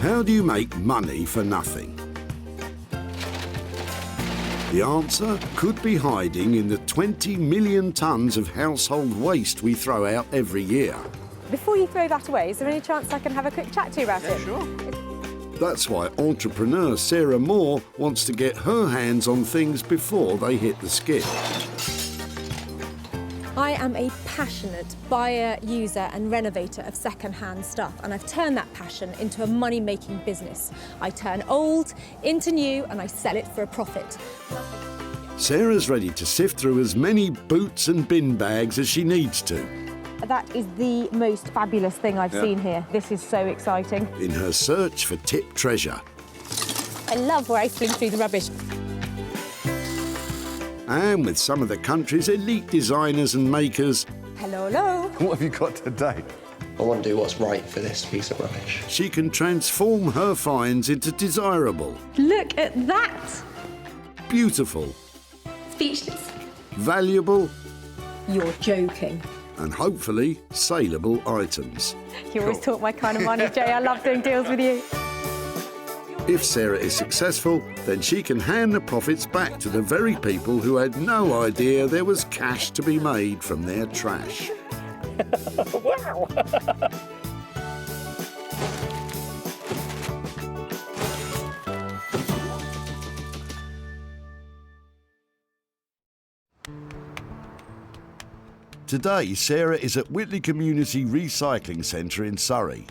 How do you make money for nothing? The answer could be hiding in the 20 million tonnes of household waste we throw out every year. Before you throw that away, is there any chance I can have a quick chat to you about it? Sure. That's why entrepreneur Sarah Moore wants to get her hands on things before they hit the skip. I am a passionate buyer, user and renovator of second-hand stuff, and I've turned that passion into a money-making business. I turn old into new and I sell it for a profit. Sarah's ready to sift through as many boots and bin bags as she needs to. That is the most fabulous thing I've seen here. This is so exciting. In her search for tip treasure. I love rifling through the rubbish. And with some of the country's elite designers and makers, Hello, hello. What have you got today? I want to do what's right for this piece of rubbish. she can transform her finds into desirable, Look at that. beautiful, Speechless. valuable, You're joking. and hopefully saleable items. You always talk my kind of money, Jay. I love doing deals with you. If Sarah is successful, then she can hand the profits back to the very people who had no idea there was cash to be made from their trash. Wow! Today, Sarah is at Whitley Community Recycling Centre in Surrey.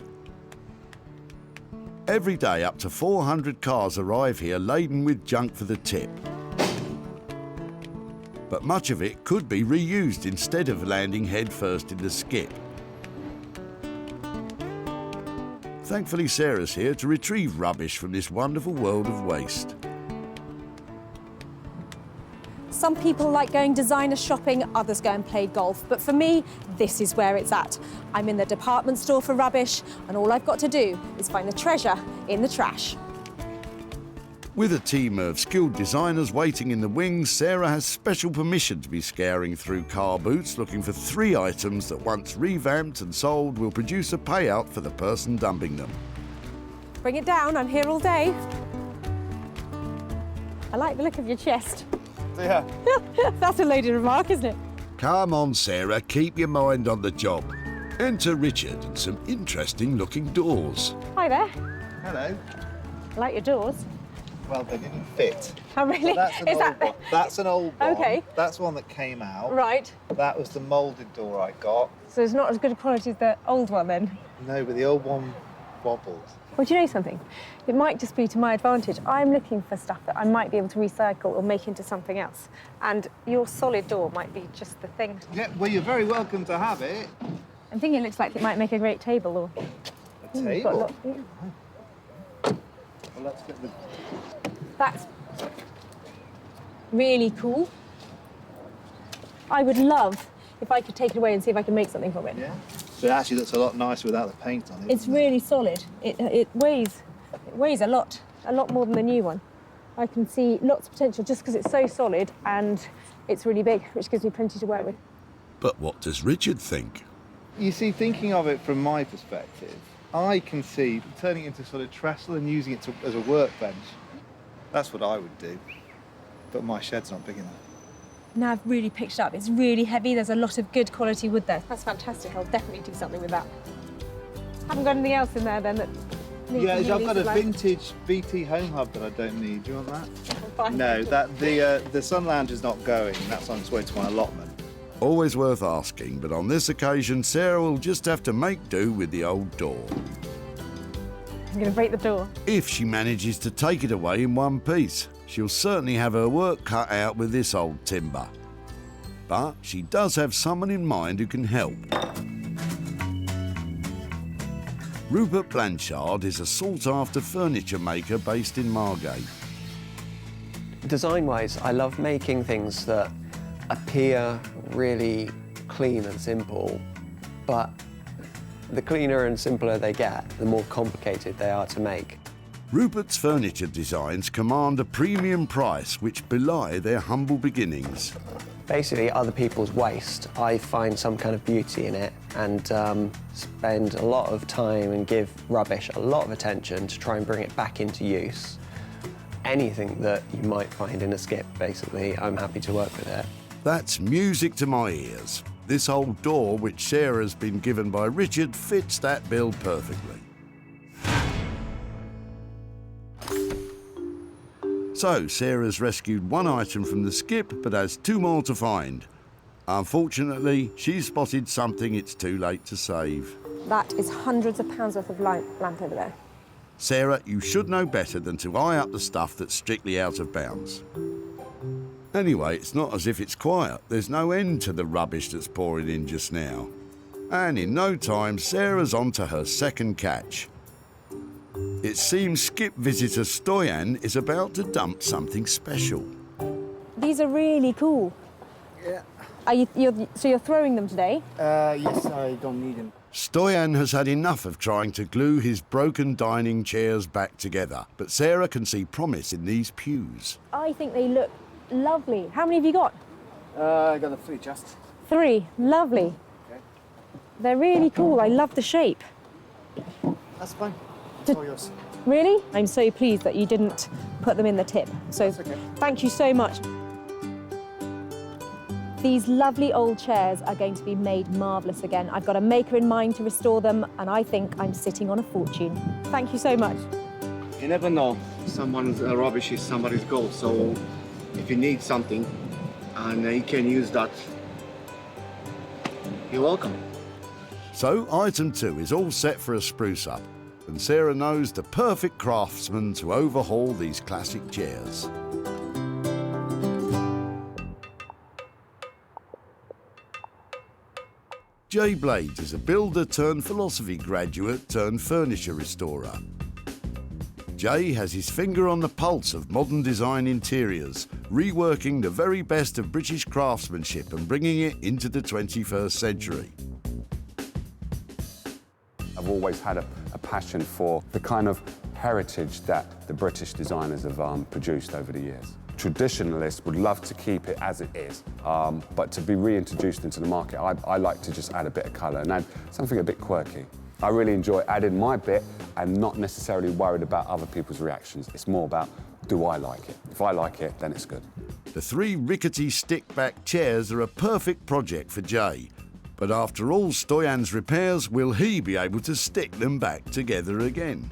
Every day, up to 400 cars arrive here laden with junk for the tip. But much of it could be reused instead of landing headfirst in the skip. Thankfully, Sarah's here to retrieve rubbish from this wonderful world of waste. Some people like going designer shopping, others go and play golf. But for me, this is where it's at. I'm in the department store for rubbish, and all I've got to do is find the treasure in the trash. With a team of skilled designers waiting in the wings, Sarah has special permission to be scouring through car boots looking for 3 items that once revamped and sold will produce a payout for the person dumping them. Bring it down, I'm here all day. I like the look of your chest. Yeah. That's a loaded remark, isn't it? Come on, Sarah, keep your mind on the job. Enter Richard and some interesting looking doors. Hi there. Hello. I like your doors. Well, they didn't fit. Oh, really? That's an Is old one. That's an old one. Okay. That's one that came out. Right. That was the moulded door I got. So it's not as good a quality as the old one then? No, but the old one wobbled. Well, do you know something? It might just be to my advantage. I'm looking for stuff that I might be able to recycle or make into something else. And your solid door might be just the thing. Yeah, well, you're very welcome to have it. I'm thinking it looks like it might make a great table or... A You've got a table? lot- yeah. Well, let's get the... That's really cool. I would love if I could take it away and see if I can make something from it. Yeah? So it actually looks a lot nicer without the paint on it. It's really solid. It weighs a lot more than the new one. I can see lots of potential just because it's so solid and it's really big, which gives me plenty to work with. But what does Richard think? You see, thinking of it from my perspective, I can see turning it into sort of trestle and using it as a workbench. That's what I would do. But my shed's not big enough. Now I've really picked it up. It's really heavy. There's a lot of good quality wood there. That's fantastic. I'll definitely do something with that. Haven't got anything else in there then that needs Yeah, to be I've got a utilised? vintage BT home hub that I don't need. Do you want that? Fine. No, the sun lounge is not going. That's on its way to my allotment. Always worth asking, but on this occasion, Sarah will just have to make do with the old door. I'm going to break the door. If she manages to take it away in one piece, she'll certainly have her work cut out with this old timber. But she does have someone in mind who can help. Rupert Blanchard is a sought-after furniture maker based in Margate. Design-wise, I love making things that appear really clean and simple, but the cleaner and simpler they get, the more complicated they are to make. Rupert's furniture designs command a premium price which belie their humble beginnings. basically other people's waste. I find some kind of beauty in it and spend a lot of time and give rubbish a lot of attention to try and bring it back into use. Anything that you might find in a skip, basically, I'm happy to work with it. That's music to my ears. This old door, which Sarah's been given by Richard, fits that bill perfectly. So, Sarah's rescued one item from the skip, but has 2 more to find. Unfortunately, she's spotted something it's too late to save. That is hundreds of pounds worth of lamp over there. Sarah, you should know better than to eye up the stuff that's strictly out of bounds. Anyway, it's not as if it's quiet. There's no end to the rubbish that's pouring in just now. And in no time, Sarah's on to her second catch. It seems skip visitor Stoyan is about to dump something special. These are really cool. Yeah. So you're throwing them today? Yes, I don't need them. Stoyan has had enough of trying to glue his broken dining chairs back together, but Sarah can see promise in these pews. I think they look lovely. How many have you got? I got a 3 just. 3. Lovely. Okay. They're really cool. I love the shape. That's fine. It's all yours. Really? I'm so pleased that you didn't put them in the tip. So That's okay. thank you so much. These lovely old chairs are going to be made marvellous again. I've got a maker in mind to restore them, and I think I'm sitting on a fortune. Thank you so much. You never know. Someone's rubbish is somebody's gold. So if you need something and you can use that, you're welcome. So item 2 is all set for a spruce up, and Sarah knows the perfect craftsman to overhaul these classic chairs. Jay Blades is a builder turned philosophy graduate turned furniture restorer. Jay has his finger on the pulse of modern design interiors, reworking the very best of British craftsmanship and bringing it into the 21st century. I've always had a passion for the kind of heritage that the British designers have produced over the years. Traditionalists would love to keep it as it is, but to be reintroduced into the market, I like to just add a bit of colour and add something a bit quirky. I really enjoy adding my bit and not necessarily worried about other people's reactions. It's more about, do I like it? If I like it, then it's good. The 3 rickety stick-back chairs are a perfect project for Jay. But after all Stoyan's repairs, will he be able to stick them back together again?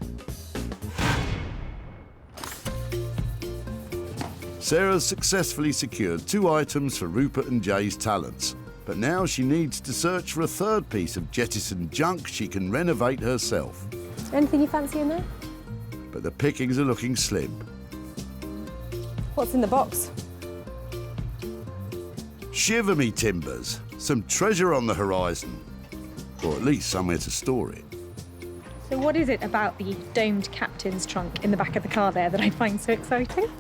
Sarah's successfully secured 2 items for Rupert and Jay's talents, but now she needs to search for a 3rd piece of jettisoned junk she can renovate herself. Anything you fancy in there? But the pickings are looking slim. What's in the box? Shiver me timbers, some treasure on the horizon, or at least somewhere to store it. So what is it about the domed captain's trunk in the back of the car there that I find so exciting?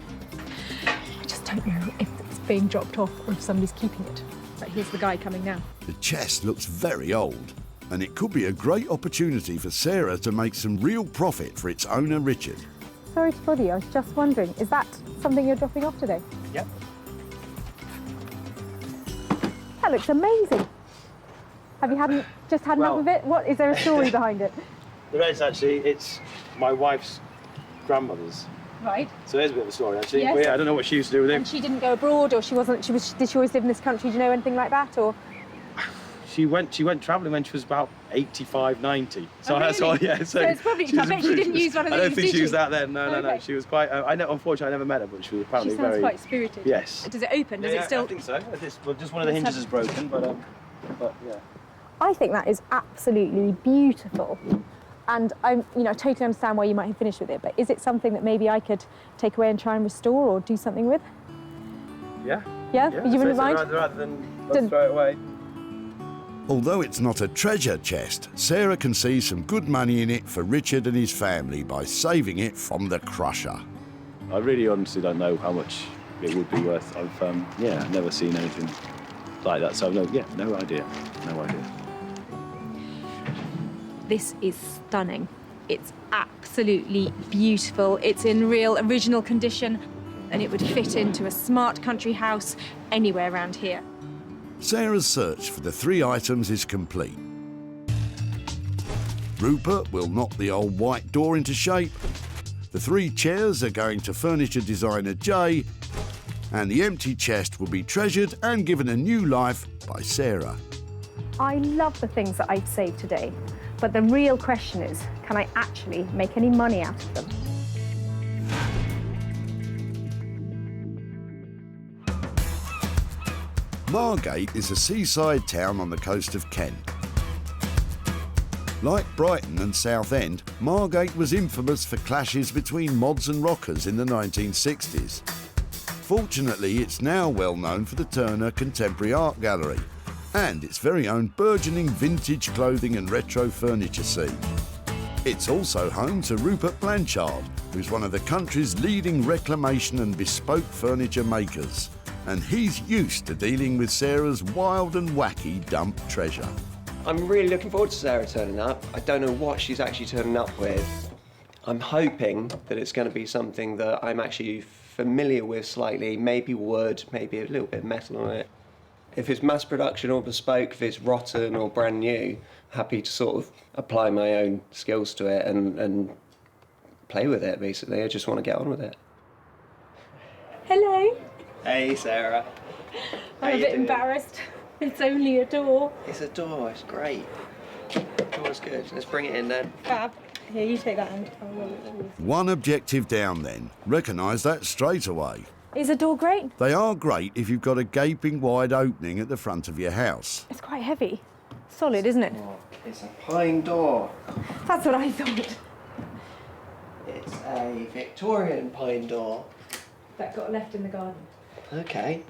I just don't know if it's being dropped off or if somebody's keeping it. But here's the guy coming now. The chest looks very old, and it could be a great opportunity for Sarah to make some real profit for its owner, Richard. Sorry to bother you, I was just wondering, is that something you're dropping off today? Yep. That looks amazing. Have you just had enough of it? What, is there a story behind it? There is actually. It's my wife's grandmother's. Right. So there's a bit of a story actually. Yes. Well, yeah, I don't know what she used to do with him. And she didn't go abroad, or did she always live in this country? Do you know anything like that, or? She went travelling when she was about 85, 90. So Oh, that's really? all. Yeah. So it's probably. I bet she didn't use one of these. I don't think did she was she? that then. No. Okay. She was quite. Unfortunately, I never met her, but she was apparently She sounds very. quite spirited. Yes. Does it open? Does it still? I think so. Just one of the hinges is broken, but yeah. I think that is absolutely beautiful. And I totally understand why you might have finished with it, but is it something that maybe I could take away and try and restore or do something with? Yeah. Yeah? You wouldn't mind? Rather than let's throw it away. Although it's not a treasure chest, Sarah can see some good money in it for Richard and his family by saving it from the crusher. I really honestly don't know how much it would be worth. I've never seen anything like that, so no idea. This is stunning. It's absolutely beautiful. It's in real original condition. and it would fit into a smart country house anywhere around here. Sarah's search for the 3 items is complete. Rupert will knock the old white door into shape. The 3 chairs are going to furniture designer Jay, and the empty chest will be treasured and given a new life by Sarah. I love the things that I've saved today, but the real question is, can I actually make any money out of them? Margate is a seaside town on the coast of Kent. Like Brighton and Southend, Margate was infamous for clashes between mods and rockers in the 1960s. Fortunately, it's now well known for the Turner Contemporary Art Gallery and its very own burgeoning vintage clothing and retro furniture scene. It's also home to Rupert Blanchard, who's one of the country's leading reclamation and bespoke furniture makers. And he's used to dealing with Sarah's wild and wacky dump treasure. I'm really looking forward to Sarah turning up. I don't know what she's actually turning up with. I'm hoping that it's going to be something that I'm actually familiar with slightly, maybe wood, maybe a little bit of metal on it. If it's mass production or bespoke, if it's rotten or brand new, happy to sort of apply my own skills to it and play with it, basically. I just want to get on with it. Hello. Hey, Sarah. I'm a bit embarrassed. It's only a door. It's a door, it's great. Door's good. Let's bring it in then. Fab. Here, you take that end. One objective down then. Recognise that straight away. Is a door great? They are great if you've got a gaping wide opening at the front of your house. It's quite heavy. Solid, isn't it? Oh, it's a pine door. That's what I thought. It's a Victorian pine door. That got left in the garden. Okay.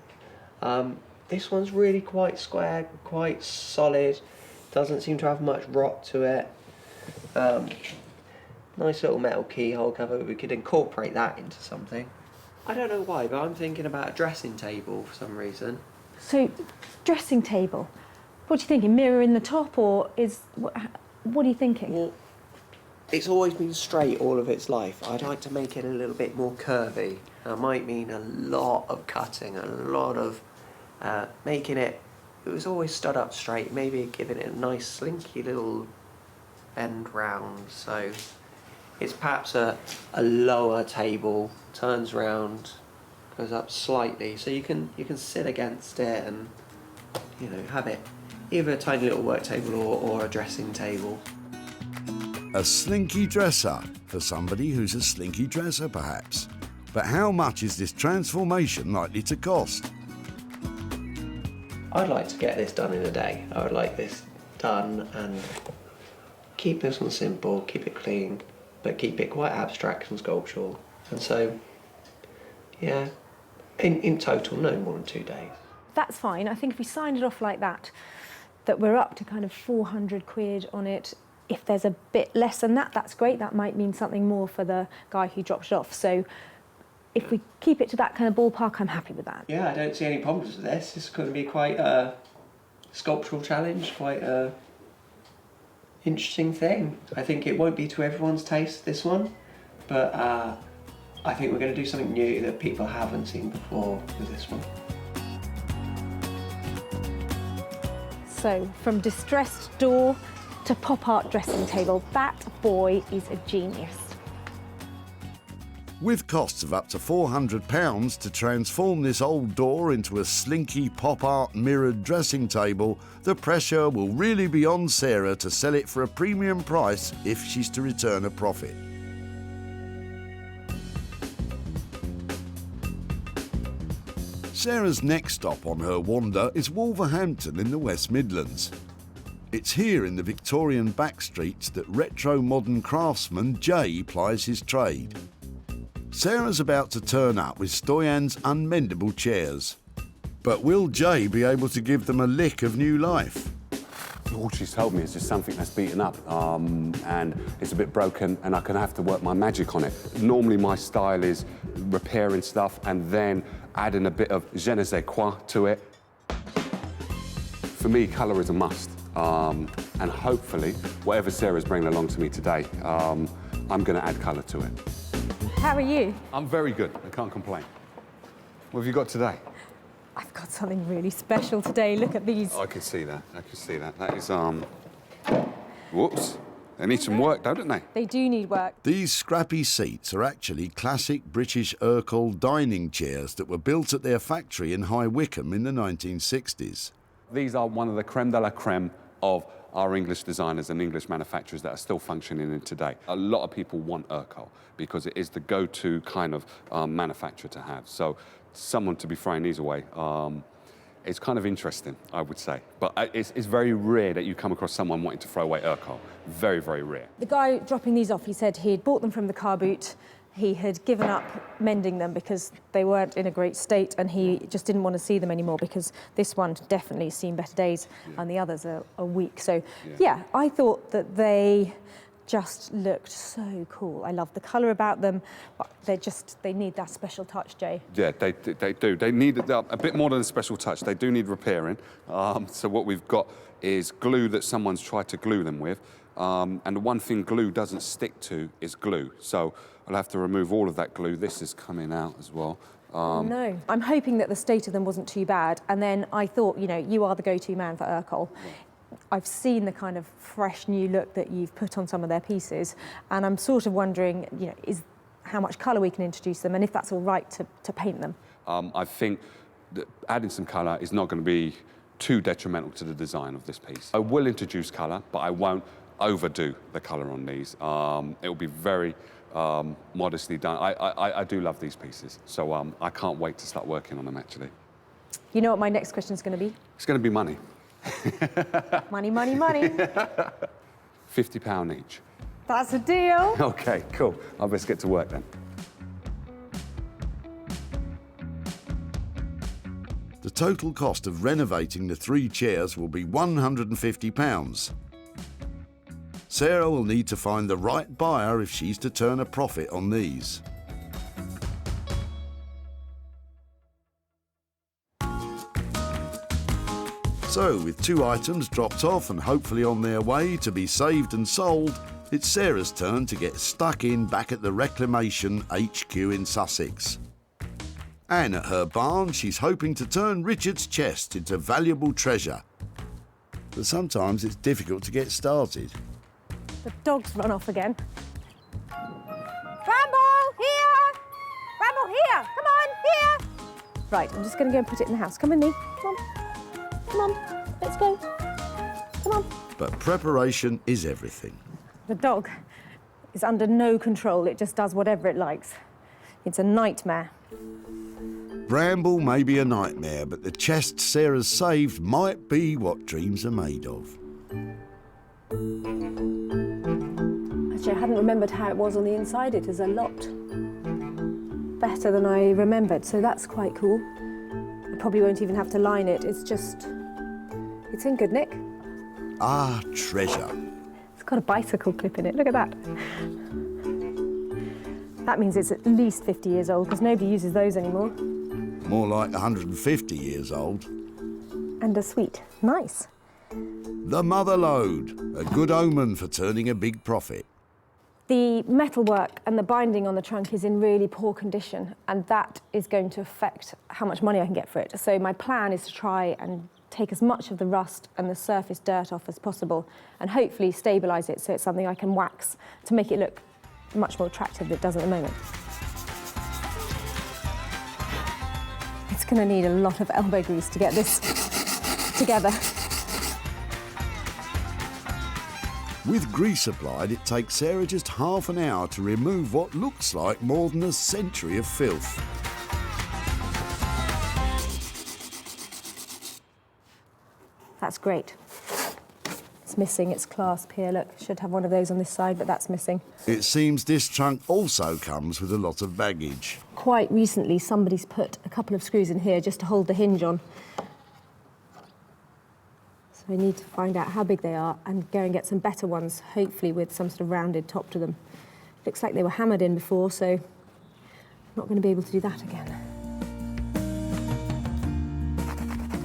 This one's really quite square, quite solid. Doesn't seem to have much rot to it. Nice little metal keyhole cover. We could incorporate that into something. I don't know why, but I'm thinking about a dressing table for some reason. So, dressing table. What do you thinking? Mirror in the top, or is what are you thinking? Well, it's always been straight all of its life. I'd like to make it a little bit more curvy. That might mean a lot of cutting, a lot of making it. It was always stood up straight. Maybe giving it a nice slinky little bend round. So it's perhaps a lower table, turns round, goes up slightly, so you can sit against it and have it either a tiny little work table or a dressing table. A slinky dresser, for somebody who's a slinky dresser perhaps. But how much is this transformation likely to cost? I'd like to get this done in a day. I would like this done and keep this one simple, keep it clean, but keep it quite abstract and sculptural. And so, yeah, in total, no more than 2 days. That's fine. I think if we signed it off like that we're up to kind of 400 quid on it. If there's a bit less than that, that's great. That might mean something more for the guy who dropped it off. So if we keep it to that kind of ballpark, I'm happy with that. Yeah, I don't see any problems with this. It's going to be quite a sculptural challenge, quite a interesting thing. I think it won't be to everyone's taste, this one, but I think we're going to do something new that people haven't seen before with this one. So from distressed door to pop art dressing table, that boy is a genius. With costs of up to £400 to transform this old door into a slinky pop art mirrored dressing table, the pressure will really be on Sarah to sell it for a premium price if she's to return a profit. Sarah's next stop on her wander is Wolverhampton in the West Midlands. It's here in the Victorian backstreets that retro-modern craftsman Jay plies his trade. Sarah's about to turn up with Stoyan's unmendable chairs. But will Jay be able to give them a lick of new life? All she's told me is just something that's beaten up and it's a bit broken and I'm going to have to work my magic on it. Normally my style is repairing stuff and then adding a bit of je ne sais quoi to it. For me, colour is a must. And hopefully, whatever Sarah's bringing along to me today, I'm going to add colour to it. How are you? I'm very good. I can't complain. What have you got today? I've got something really special today. Look at these. I can see that. I can see that. That is, whoops. They need some work, don't they? They do need work. These scrappy seats are actually classic British Urkel dining chairs that were built at their factory in High Wycombe in the 1960s. These are one of the creme de la creme of our English designers and English manufacturers that are still functioning in today. A lot of people want Urkel because it is the go-to kind of manufacturer to have. So someone to be throwing these away, it's kind of interesting, I would say. But it's very rare that you come across someone wanting to throw away Urkel. Very, very rare. The guy dropping these off, he said he'd bought them from the car boot. He had given up mending them because they weren't in a great state, and he just didn't want to see them anymore because this one definitely seen better days and the others are weak. So, yeah, I thought that they just looked so cool. I love the colour about them, but they need that special touch, Jay. Yeah, they do. They need a bit more than a special touch. They do need repairing. So what we've got is glue that someone's tried to glue them with. And the one thing glue doesn't stick to is glue. So I'll have to remove all of that glue. This is coming out as well. No. I'm hoping that the state of them wasn't too bad. And then I thought, you know, you are the go-to man for Urkel. Yeah. I've seen the kind of fresh new look that you've put on some of their pieces, and I'm sort of wondering, you know, is how much colour we can introduce them, and if that's all right to paint them. I think that adding some colour is not going to be too detrimental to the design of this piece. I will introduce colour, but I won't overdo the colour on these. It will be very modestly done. I do love these pieces, so I can't wait to start working on them, actually. You know what my next question is going to be? It's going to be money. Money, money, money. £50 each. That's a deal. OK, cool. I'll best get to work then. The total cost of renovating the 3 chairs will be £150. Sarah will need to find the right buyer if she's to turn a profit on these. So, with 2 items dropped off and hopefully on their way to be saved and sold, it's Sarah's turn to get stuck in back at the Reclamation HQ in Sussex. And at her barn, she's hoping to turn Richard's chest into valuable treasure. But sometimes it's difficult to get started. The dog's run off again. Bramble, here! Bramble, here! Come on, here! Right, I'm just going to go and put it in the house. Come with me. Come on. Come on, let's go. Come on. But preparation is everything. The dog is under no control. It just does whatever it likes. It's a nightmare. Bramble may be a nightmare, but the chest Sarah's saved might be what dreams are made of. Actually, I hadn't remembered how it was on the inside. It is a lot better than I remembered, so that's quite cool. I probably won't even have to line it. It's in good nick. Ah, treasure. It's got a bicycle clip in it. Look at that. That means it's at least 50 years old, because nobody uses those anymore. More like 150 years old. And a sweet. Nice. The mother lode, a good omen for turning a big profit. The metalwork and the binding on the trunk is in really poor condition, and that is going to affect how much money I can get for it. So my plan is to try and take as much of the rust and the surface dirt off as possible, and hopefully stabilise it so it's something I can wax to make it look much more attractive than it does at the moment. It's going to need a lot of elbow grease to get this together. With grease applied, it takes Sarah just half an hour to remove what looks like more than a century of filth. That's great. It's missing its clasp here, look. Should have one of those on this side, but that's missing. It seems this trunk also comes with a lot of baggage. Quite recently, somebody's put a couple of screws in here just to hold the hinge on. So I need to find out how big they are and go and get some better ones, hopefully with some sort of rounded top to them. Looks like they were hammered in before, so I'm not going to be able to do that again.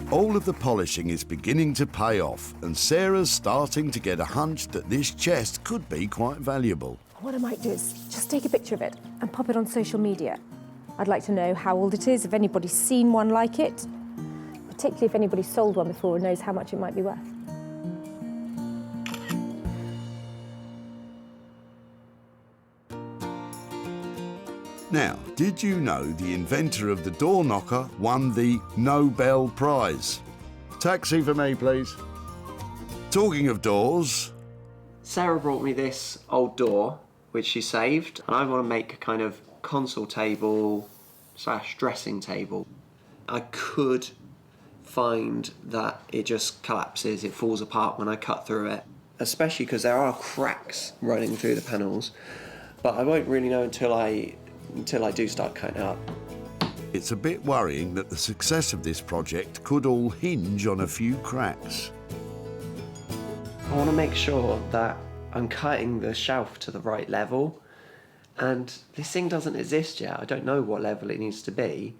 All of the polishing is beginning to pay off, and Sarah's starting to get a hunch that this chest could be quite valuable. What I might do is just take a picture of it and pop it on social media. I'd like to know how old it is, if anybody's seen one like it, particularly if anybody's sold one before and knows how much it might be worth. Now, did you know the inventor of the door knocker won the Nobel Prize? Taxi for me, please. Talking of doors... Sarah brought me this old door, which she saved, and I want to make a kind of console table / dressing table. I could find that it just collapses, it falls apart when I cut through it, especially because there are cracks running through the panels, but I won't really know until I do start cutting it up. It's a bit worrying that the success of this project could all hinge on a few cracks. I want to make sure that I'm cutting the shelf to the right level, and this thing doesn't exist yet. I don't know what level it needs to be.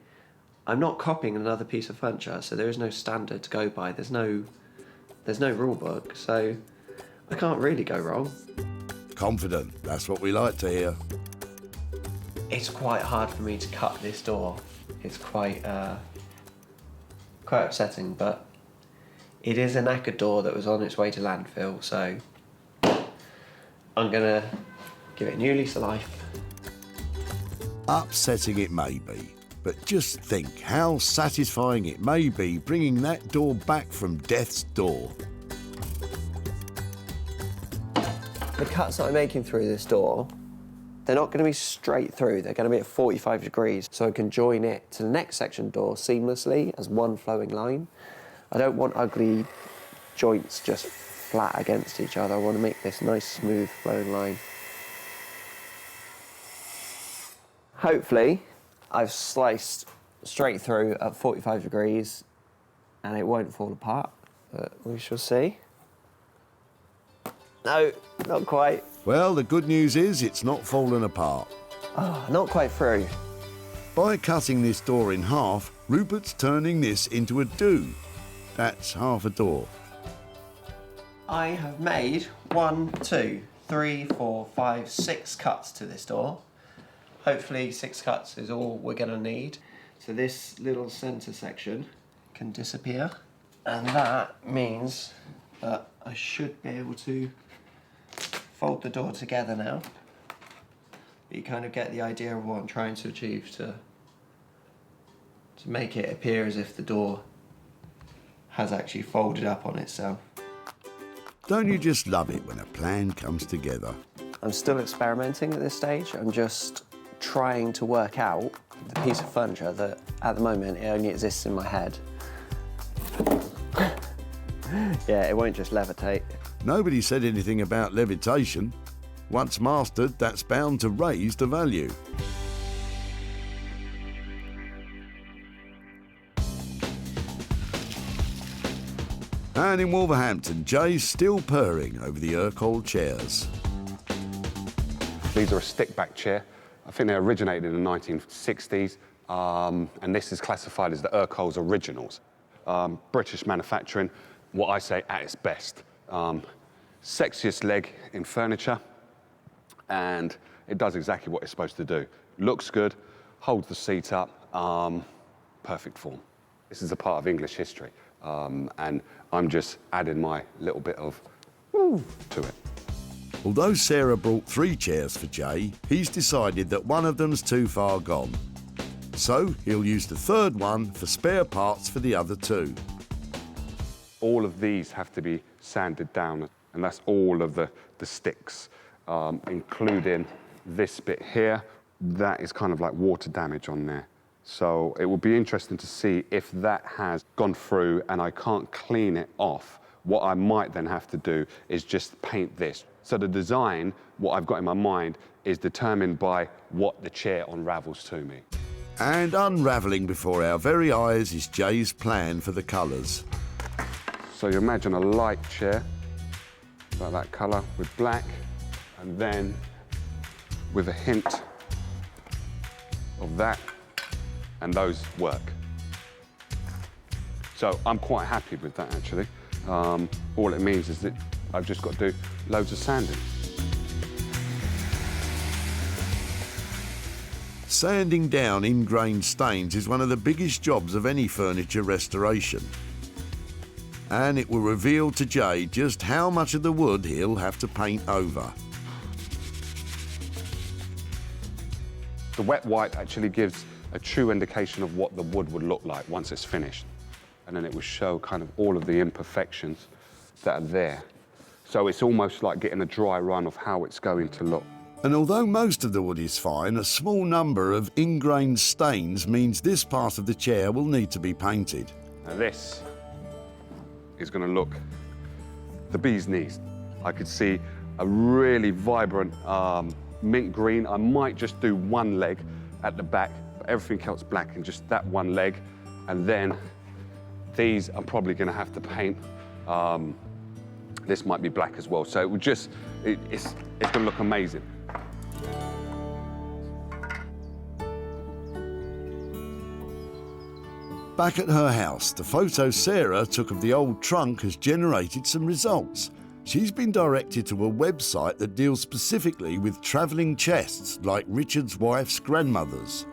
I'm not copying another piece of furniture, so there is no standard to go by. There's no rule book, so I can't really go wrong. Confident, that's what we like to hear. It's quite hard for me to cut this door. It's quite upsetting, but it is a knackered door that was on its way to landfill, so I'm gonna give it a new lease of life. Upsetting it may be, but just think how satisfying it may be bringing that door back from death's door. The cuts that I'm making through this door, they're not going to be straight through, they're going to be at 45 degrees, so I can join it to the next section door seamlessly as one flowing line. I don't want ugly joints just flat against each other. I want to make this nice, smooth, flowing line. Hopefully, I've sliced straight through at 45 degrees and it won't fall apart, but we shall see. No, not quite. Well, the good news is it's not fallen apart. Oh, not quite through. By cutting this door in half, Rupert's turning this into a do. That's half a door. I have made 1, 2, 3, 4, 5, 6 cuts to this door. Hopefully 6 cuts is all we're going to need. So this little centre section can disappear, and that means that I should be able to fold the door together now. But you kind of get the idea of what I'm trying to achieve, to make it appear as if the door has actually folded up on itself. Don't you just love it when a plan comes together? I'm still experimenting at this stage. I'm just trying to work out the piece of furniture that, at the moment, it only exists in my head. Yeah, it won't just levitate. Nobody said anything about levitation. Once mastered, that's bound to raise the value. And in Wolverhampton, Jay's still purring over the Urquhart chairs. These are a stick-back chair. I think they originated in the 1960s, and this is classified as the Urquhart's originals. British manufacturing, what I say at its best. Sexiest leg in furniture, and it does exactly what it's supposed to do. Looks good, holds the seat up, perfect form. This is a part of English history, and I'm just adding my little bit of woo to it. Although Sarah brought 3 chairs for Jay, he's decided that one of them's too far gone. So he'll use the 3rd one for spare parts for the other 2. All of these have to be sanded down, and that's all of the sticks, including this bit here. That is kind of like water damage on there. So it will be interesting to see if that has gone through and I can't clean it off. What I might then have to do is just paint this. So the design, what I've got in my mind, is determined by what the chair unravels to me. And unravelling before our very eyes is Jay's plan for the colours. So you imagine a light chair, like that colour, with black, and then with a hint of that, and those work. So I'm quite happy with that, actually. All it means is that I've just got to do loads of sanding. Sanding down ingrained stains is one of the biggest jobs of any furniture restoration. And it will reveal to Jay just how much of the wood he'll have to paint over. The wet white actually gives a true indication of what the wood would look like once it's finished. And then it will show kind of all of the imperfections that are there. So it's almost like getting a dry run of how it's going to look. And although most of the wood is fine, a small number of ingrained stains means this part of the chair will need to be painted. Now this is going to look the bee's knees. I could see a really vibrant mint green. I might just do one leg at the back, but everything else black and just that one leg. And then these I'm probably going to have to paint. This might be black as well. So it would just, it's going to look amazing. Back at her house, the photo Sarah took of the old trunk has generated some results. She's been directed to a website that deals specifically with travelling chests like Richard's wife's grandmother's.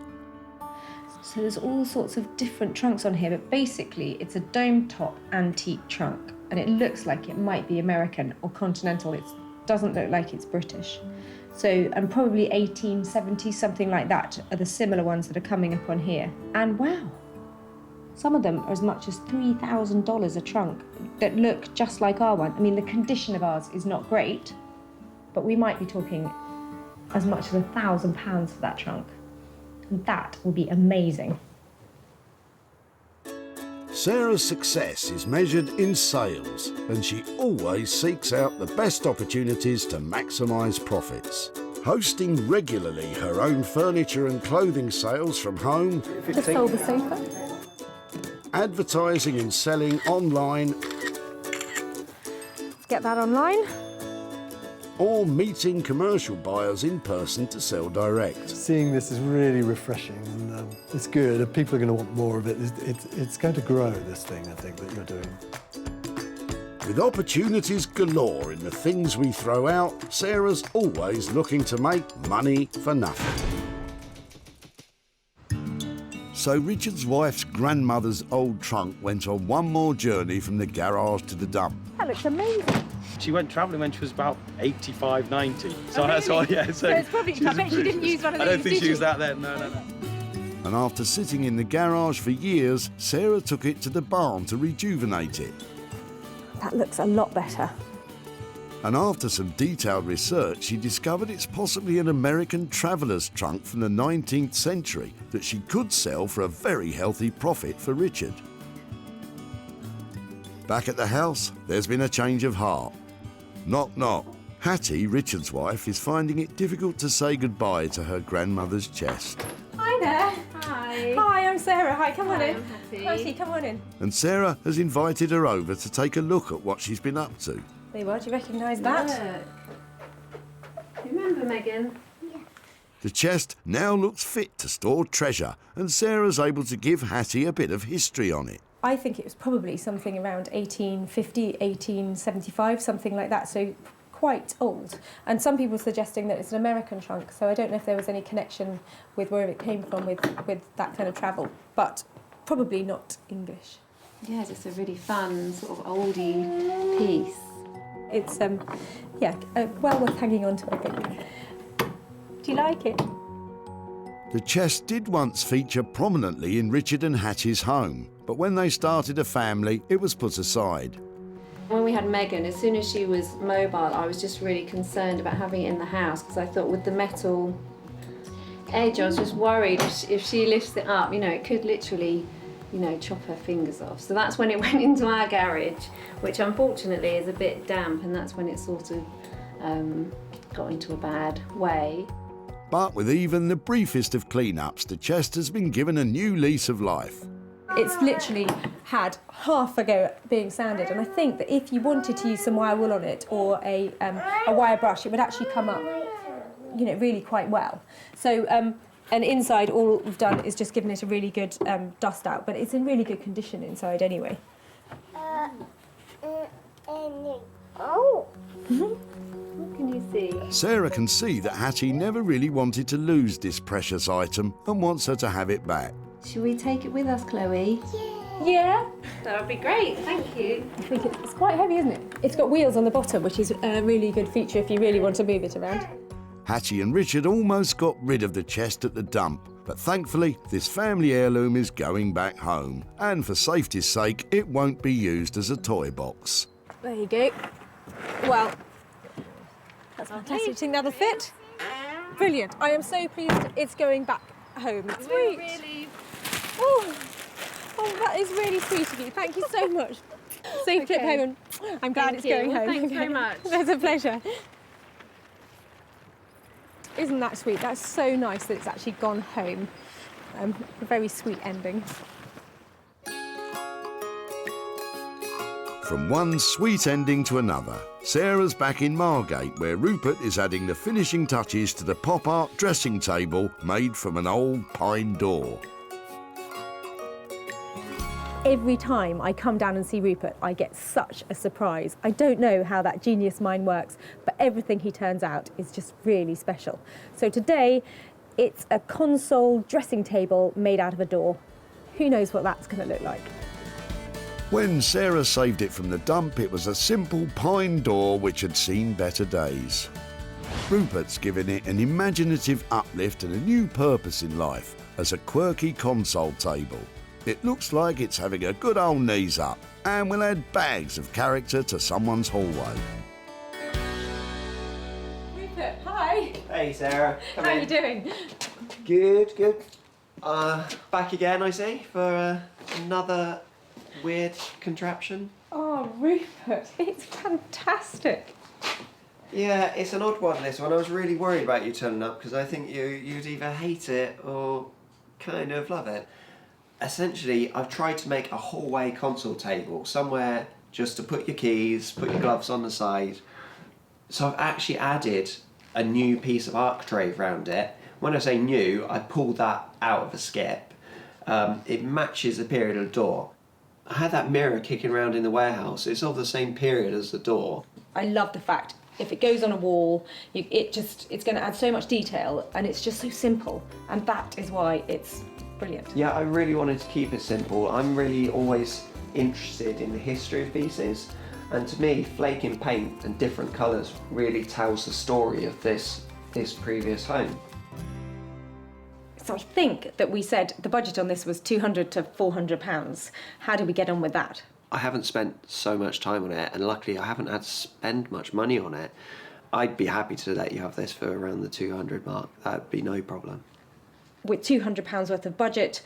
So there's all sorts of different trunks on here, but basically it's a dome top antique trunk, and it looks like it might be American or continental. It doesn't look like it's British. So, and probably 1870, something like that, are the similar ones that are coming up on here. And wow, some of them are as much as $3,000 a trunk that look just like our one. I mean, the condition of ours is not great, but we might be talking as much as £1,000 for that trunk. And that will be amazing. Sarah's success is measured in sales, and she always seeks out the best opportunities to maximise profits. Hosting regularly her own furniture and clothing sales from home, Just sold the sofa. advertising and selling online, Let's get that online. or meeting commercial buyers in person to sell direct. Seeing this is really refreshing, and it's good, and people are going to want more of it. It's going to grow, this thing, I think, that you're doing. With opportunities galore in the things we throw out, Sarah's always looking to make money for nothing. So Richard's wife's grandmother's old trunk went on one more journey from the garage to the dump. That looks amazing. She went travelling when she was about 85, 90. So Oh, that's why, really? yeah. So it's probably, I bet she didn't use one of these, I don't think did she she? used that then, no. And after sitting in the garage for years, Sarah took it to the barn to rejuvenate it. That looks a lot better. And after some detailed research, she discovered it's possibly an American traveller's trunk from the 19th century that she could sell for a very healthy profit for Richard. Back at the house, there's been a change of heart. Knock, knock. Hattie, Richard's wife, is finding it difficult to say goodbye to her grandmother's chest. Hi there. Hi. Hi, I'm Sarah. Hi, come on Hi, in. I'm Hattie. Hattie, come on in. And Sarah has invited her over to take a look at what she's been up to. There you are. Do you recognise that? Look. Remember, Megan? The chest now looks fit to store treasure, and Sarah's able to give Hattie a bit of history on it. I think it was probably something around 1850, 1875, something like that, so quite old. And some people are suggesting that it's an American trunk, so I don't know if there was any connection with where it came from with that kind of travel, but probably not English. Yeah, just a really fun, sort of oldie piece. It's, well worth hanging on to, I think. Do you like it? The chest did once feature prominently in Richard and Hattie's home, but when they started a family, it was put aside. When we had Megan, as soon as she was mobile, I was just really concerned about having it in the house, because I thought with the metal edge, I was just worried if she lifts it up, it could literally, chop her fingers off. So that's when it went into our garage, which unfortunately is a bit damp, and that's when it sort of got into a bad way. But with even the briefest of clean-ups, the chest has been given a new lease of life. It's literally had half a go at being sanded, and I think that if you wanted to use some wire wool on it or a wire brush, it would actually come up, really quite well. So, and inside, all we've done is just given it a really good dust out, but it's in really good condition inside anyway. Can you see? Sarah can see that Hattie never really wanted to lose this precious item and wants her to have it back. Should we take it with us, Chloe? Yeah? That would be great, thank you. I think it's quite heavy, isn't it? It's got wheels on the bottom, which is a really good feature if you really want to move it around. Hattie and Richard almost got rid of the chest at the dump, but thankfully this family heirloom is going back home, and for safety's sake it won't be used as a toy box. There you go. Well, that's fantastic. Do you think that'll fit? Brilliant. I am so pleased it's going back home. Sweet. Really. Oh, that is really sweet of you. Thank you so much. Safe trip home, and I'm glad it's going home. Thanks very much. It's a pleasure. Isn't that sweet? That's so nice that it's actually gone home. A very sweet ending. From one sweet ending to another, Sarah's back in Margate, where Rupert is adding the finishing touches to the pop art dressing table made from an old pine door. Every time I come down and see Rupert, I get such a surprise. I don't know how that genius mind works, but everything he turns out is just really special. So today, it's a console dressing table made out of a door. Who knows what that's going to look like? When Sarah saved it from the dump, it was a simple pine door which had seen better days. Rupert's given it an imaginative uplift and a new purpose in life as a quirky console table. It looks like it's having a good old knees up and will add bags of character to someone's hallway. Rupert, hi. Hey, Sarah. Come How in. are you doing? Good, good. Back again, I see, for another weird contraption. Oh, Rupert, it's fantastic. Yeah, it's an odd one, this one. I was really worried about you turning up because I think you'd either hate it or kind of love it. Essentially, I've tried to make a hallway console table, somewhere just to put your keys, put your gloves on the side. So I've actually added a new piece of architrave around it. When I say new, I pulled that out of a skip. It matches the period of the door. I had that mirror kicking around in the warehouse. It's of the same period as the door. I love the fact if it goes on a wall, it's going to add so much detail, and it's just so simple, and that is why it's brilliant. Yeah, I really wanted to keep it simple. I'm really always interested in the history of pieces, and to me, flaking paint and different colours really tells the story of this previous home. So I think that we said the budget on this was £200 to £400. How did we get on with that? I haven't spent so much time on it, and luckily I haven't had to spend much money on it. I'd be happy to let you have this for around the 200 mark. That'd be no problem. With £200 worth of budget,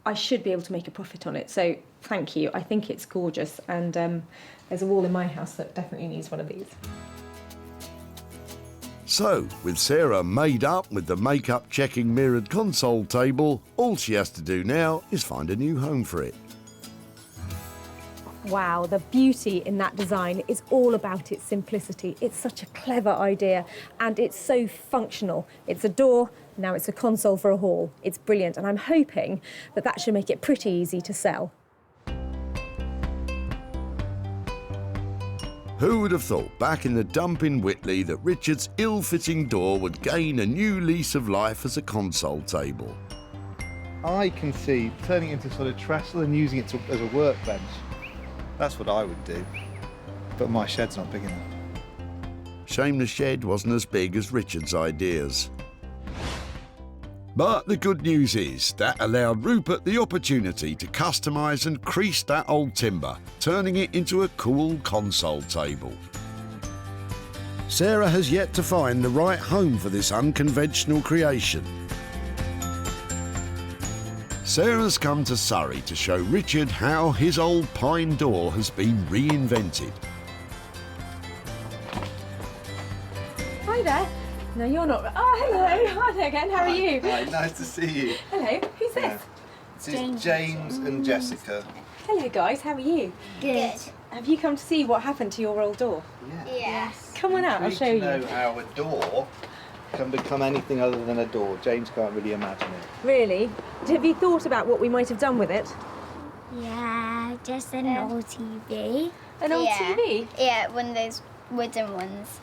I should be able to make a profit on it. So thank you. I think it's gorgeous, and there's a wall in my house that definitely needs one of these. So, with Sarah made up with the makeup checking mirrored console table, all she has to do now is find a new home for it. Wow, the beauty in that design is all about its simplicity. It's such a clever idea, and it's so functional. It's a door, now it's a console for a hall. It's brilliant, and I'm hoping that that should make it pretty easy to sell. Who would have thought back in the dump in Whitley that Richard's ill-fitting door would gain a new lease of life as a console table? I can see turning it into sort of trestle and using it as a workbench. That's what I would do, but my shed's not big enough. Shame the shed wasn't as big as Richard's ideas. But the good news is that allowed Rupert the opportunity to customise and crease that old timber, turning it into a cool console table. Sarah has yet to find the right home for this unconventional creation. Sarah's come to Surrey to show Richard how his old pine door has been reinvented. Hi there. No, you're not. Oh, hello. Hi there again. How are you? Hi, nice to see you. Hello. Who's this? This is James and Jessica. Hello, guys. How are you? Good. Have you come to see what happened to your old door? Yes. Come on out. I'll show you. To know how a door can become anything other than a door. James can't really imagine it. Really? Have you thought about what we might have done with it? Yeah, just an old TV. An old TV? Yeah, one of those wooden ones.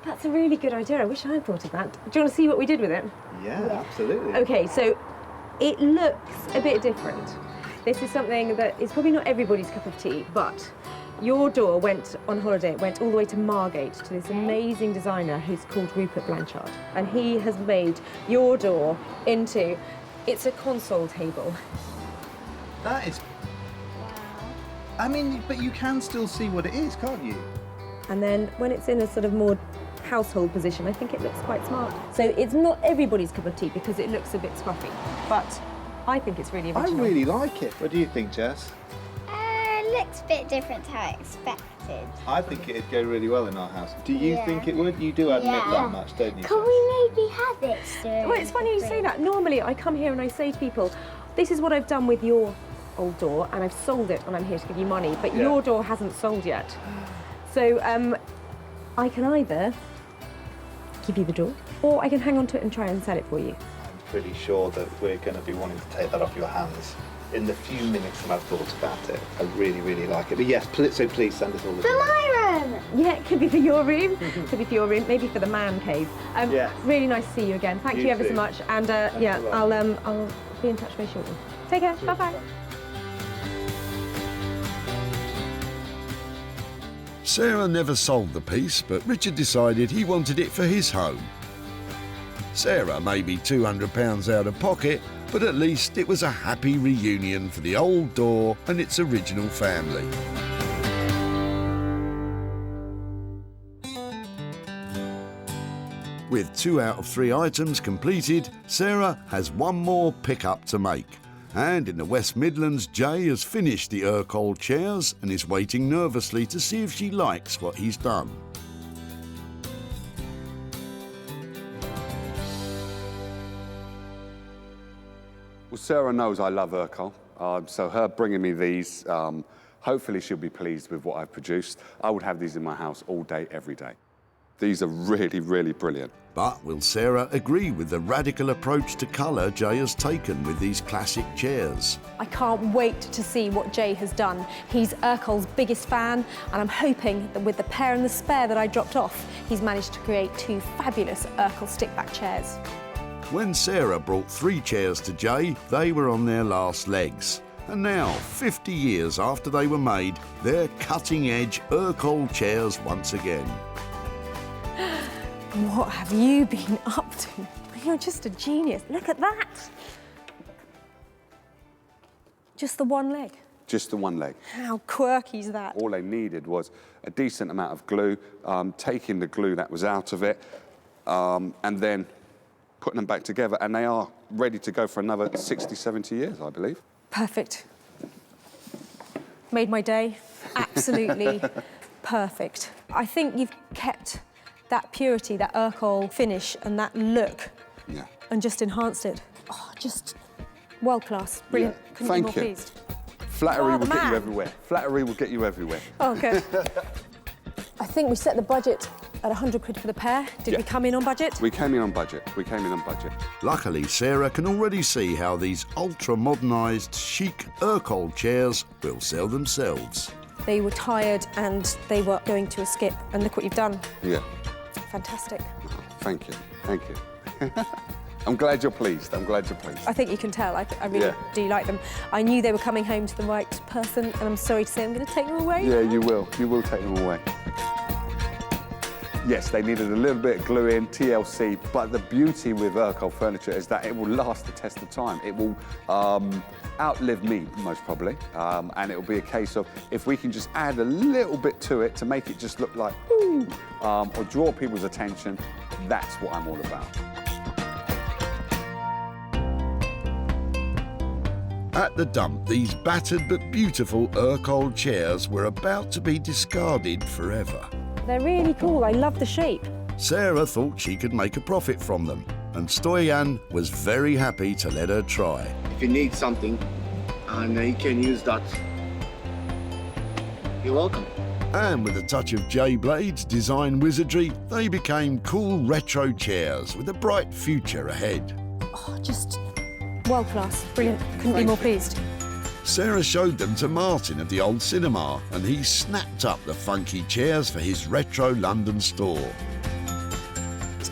That's a really good idea. I wish I had thought of that. Do you want to see what we did with it? Yeah, absolutely. Okay, so it looks a bit different. This is something that is probably not everybody's cup of tea, but your door went on holiday, it went all the way to Margate to this amazing designer who's called Rupert Blanchard. And he has made your door into, it's a console table. That is... I mean, but you can still see what it is, can't you? And then when it's in a sort of more household position, I think it looks quite smart. So it's not everybody's cup of tea because it looks a bit scruffy, but I think it's really original. I really like it. What do you think, Jess? It looks a bit different to how I expected. I think it'd go really well in our house. Do you think it would? You do admit that much, don't you? Can we maybe have it soon? Well, it's funny you say that. Normally I come here and I say to people, this is what I've done with your old door and I've sold it and I'm here to give you money, but your door hasn't sold yet. So I can either give you the door or I can hang on to it and try and sell it for you. I'm pretty sure that we're going to be wanting to take that off your hands in the few minutes that I've thought about it. I really, really like it. But yes, so please send us all the For my room! Yeah, it could be for your room, could be for your room, maybe for the man cave. Really nice to see you again. Thank you ever so much. And yeah, I'll be in touch very shortly. Take care, bye-bye. Sarah never sold the piece, but Richard decided he wanted it for his home. Sarah may be £200 out of pocket, but at least it was a happy reunion for the old door and its original family. With 2 out of 3 items completed, Sarah has one more pickup to make. And in the West Midlands, Jay has finished the Urkel chairs and is waiting nervously to see if she likes what he's done. Well, Sarah knows I love Urkel, so her bringing me these, hopefully she'll be pleased with what I've produced. I would have these in my house all day, every day. These are really, really brilliant. But will Sarah agree with the radical approach to colour Jay has taken with these classic chairs? I can't wait to see what Jay has done. He's Urkel's biggest fan, and I'm hoping that with the pair and the spare that I dropped off, he's managed to create 2 fabulous Urkel stick-back chairs. When Sarah brought 3 chairs to Jay, they were on their last legs. And now, 50 years after they were made, they're cutting-edge Urkel chairs once again. What have you been up to? You're just a genius. Look at that. Just the one leg. Just the one leg. How quirky is that? All they needed was a decent amount of glue, taking the glue that was out of it, and then putting them back together, and they are ready to go for another 60, 70 years, I believe. Perfect. Made my day. Absolutely perfect. I think you've kept that purity, that Urkel finish and that look, and just enhanced it. Oh, just world class, brilliant. Yeah. Couldn't be more pleased. Flattery will get you everywhere. Flattery will get you everywhere. Oh, good. I think we set the budget at 100 quid for the pair. Did we come in on budget? We came in on budget. We came in on budget. Luckily, Sarah can already see how these ultra-modernised, chic Urkel chairs will sell themselves. They were tired and they were going to a skip, and look what you've done. Yeah. Fantastic. Thank you. Thank you. I'm glad you're pleased. I'm glad you're pleased. I think you can tell. I really do like them. I knew they were coming home to the right person, and I'm sorry to say I'm going to take them away. Yeah, you will. You will take them away. Yes, they needed a little bit of glue in, TLC, but the beauty with Urkel furniture is that it will last the test of time. It will outlive me, most probably, and it will be a case of if we can just add a little bit to it to make it just look like, ooh, or draw people's attention, that's what I'm all about. At the dump, these battered but beautiful Urkel chairs were about to be discarded forever. They're really cool. I love the shape. Sarah thought she could make a profit from them, and Stoyan was very happy to let her try. If you need something and you can use that, you're welcome. And with a touch of J-Blade's design wizardry, they became cool retro chairs with a bright future ahead. Oh, just world class. Brilliant. Couldn't be more pleased. Sarah showed them to Martin of the old cinema, and he snapped up the funky chairs for his retro London store.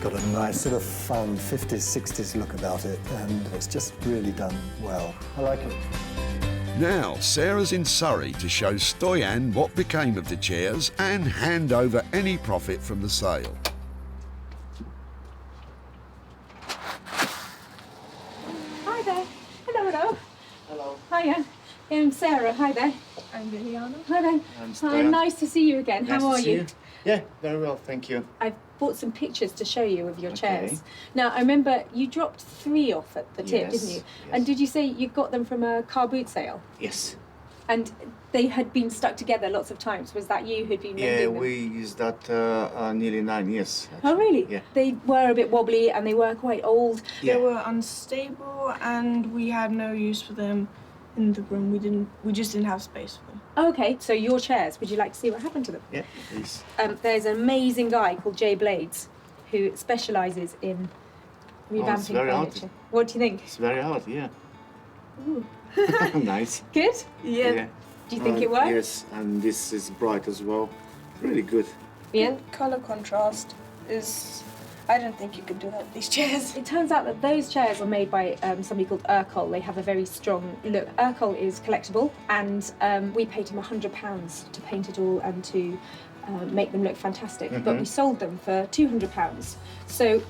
got a nice sort of fun 50s, 60s look about it, and it's just really done well. I like it. Now, Sarah's in Surrey to show Stoyan what became of the chairs and hand over any profit from the sale. Hi there. Hello. Hello. Hiya. I'm Sarah. Hi there. I'm Liliana. Hi there. I'm Hi, Stoyan. nice to see you again. Nice How to are see you? Yeah, very well, thank you. I've bought some pictures to show you of your Okay. chairs. Now, I remember you dropped 3 off at the tip, Yes, didn't you? yes. And did you say you got them from a car boot sale? Yes. And they had been stuck together lots of times. Was that you who'd been Yeah, mending them? we used that nearly 9 years. Oh, really? Yeah. They were a bit wobbly and they were quite old. Yeah. They were unstable and we had no use for them in the room. We just didn't have space for them. Okay, so your chairs, would you like to see what happened to them? Yeah, please. There's an amazing guy called Jay Blades who specialises in revamping very hard. furniture. What do you think? It's very hard, yeah. Ooh. Nice. Good? Yeah. Do you think it works? Yes, and this is bright as well. Really good. Yeah. Color contrast is. I don't think you could do that with these chairs. It turns out that those chairs were made by somebody called Urkel. They have a very strong look. Urkel is collectible, and we paid him £100 to paint it all and to make them look fantastic. But we sold them for £200. So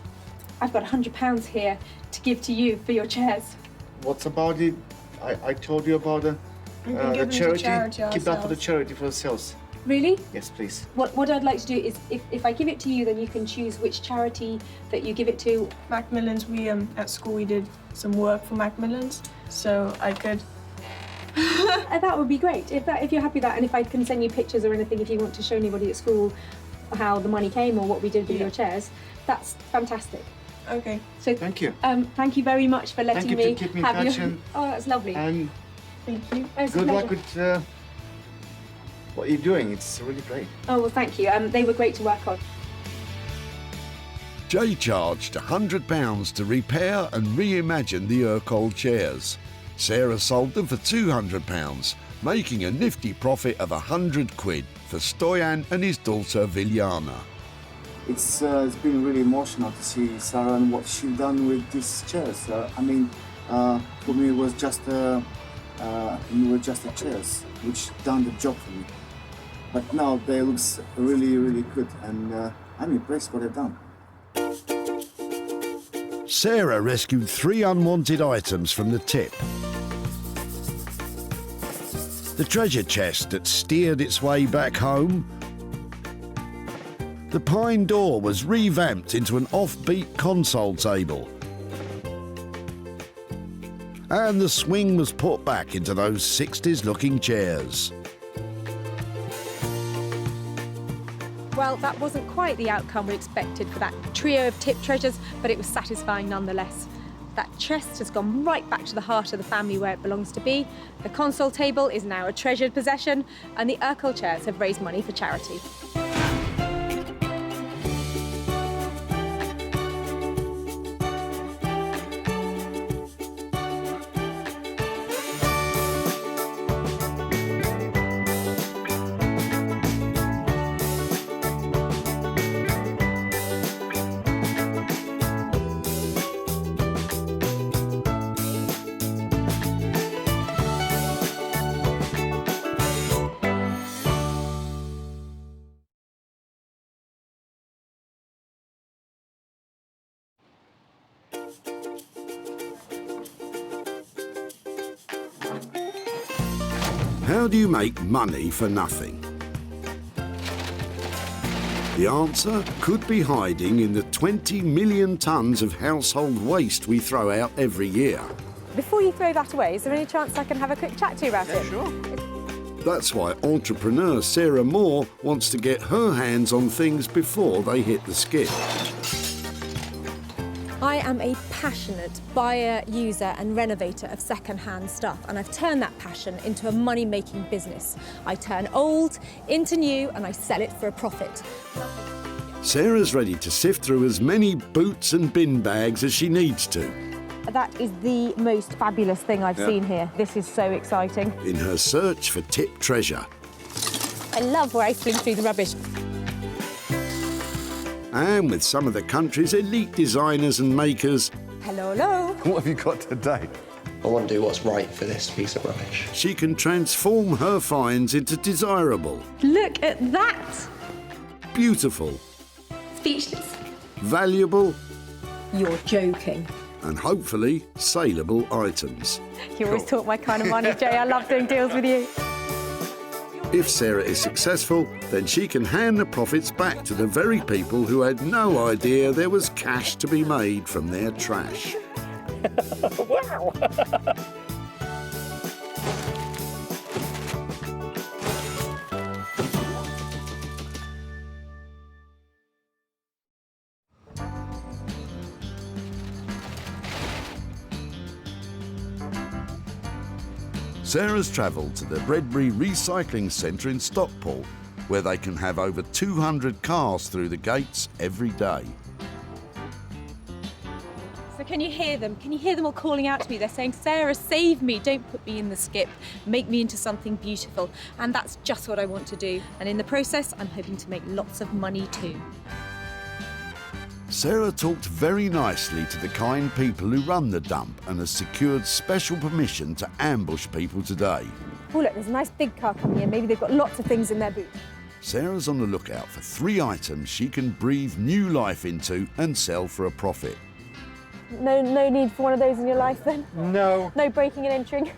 I've got £100 here to give to you for your chairs. What's about it? I told you about the We can give them to charity Keep that for the ourselves. charity for ourselves. Really? Yes, please. What I'd like to do is, if I give it to you, then you can choose which charity that you give it to. Macmillan's, we at school we did some work for Macmillan's, so I could. That would be great if you're happy with that, and if I can send you pictures or anything if you want to show anybody at school how the money came or what we did with your chairs. That's fantastic. Okay. So Thank you. Thank you very much for letting Thank you me for keeping in have touch your. and- Oh, that's lovely. And Thank you. It's a good luck pleasure. with what you're doing. It's really great. Oh well, thank you. They were great to work on. Jay charged £100 to repair and reimagine the Urkel chairs. Sarah sold them for £200, making a nifty profit of £100 for Stoyan and his daughter Viljana. It's been really emotional to see Sarah and what she's done with these chairs. I mean, for me, it was just the chairs which done the job for me. But now they look really, really good, and I'm impressed what they've done. Sarah rescued 3 unwanted items from the tip. The treasure chest that steered its way back home. The pine door was revamped into an offbeat console table. And the swing was put back into those 60s-looking chairs. Well, that wasn't quite the outcome we expected for that trio of tip treasures, but it was satisfying nonetheless. That chest has gone right back to the heart of the family where it belongs to be. The console table is now a treasured possession, and the Urkel chairs have raised money for charity. How do you make money for nothing? The answer could be hiding in the 20 million tonnes of household waste we throw out every year. Before you throw that away, is there any chance I can have a quick chat to you about it? Sure. That's why entrepreneur Sarah Moore wants to get her hands on things before they hit the skid. I am a passionate buyer, user and renovator of second-hand stuff, and I've turned that passion into a money-making business. I turn old into new and I sell it for a profit. Sarah's ready to sift through as many boots and bin bags as she needs to. That is the most fabulous thing I've seen here. This is so exciting. In her search for tip treasure. I love where I fling through the rubbish. and with some of the country's elite designers and makers. Hello, hello. What have you got today? I want to do what's right for this piece of rubbish. She can transform her finds into desirable, Look at that! beautiful, Speechless. valuable, You're joking. and hopefully saleable items. You always talk my kind of money, Jay. I love doing deals with you. If Sarah is successful, then she can hand the profits back to the very people who had no idea there was cash to be made from their trash. Wow! Sarah's travelled to the Bredbury Recycling Centre in Stockport, where they can have over 200 cars through the gates every day. So can you hear them? Can you hear them all calling out to me? They're saying, Sarah, save me. Don't put me in the skip. Make me into something beautiful. And that's just what I want to do. And in the process, I'm hoping to make lots of money too. Sarah talked very nicely to the kind people who run the dump and has secured special permission to ambush people today. Oh, look, there's a nice big car coming in. Maybe they've got lots of things in their boot. Sarah's on the lookout for 3 items she can breathe new life into and sell for a profit. No need for one of those in your life, then? No. No breaking and entering?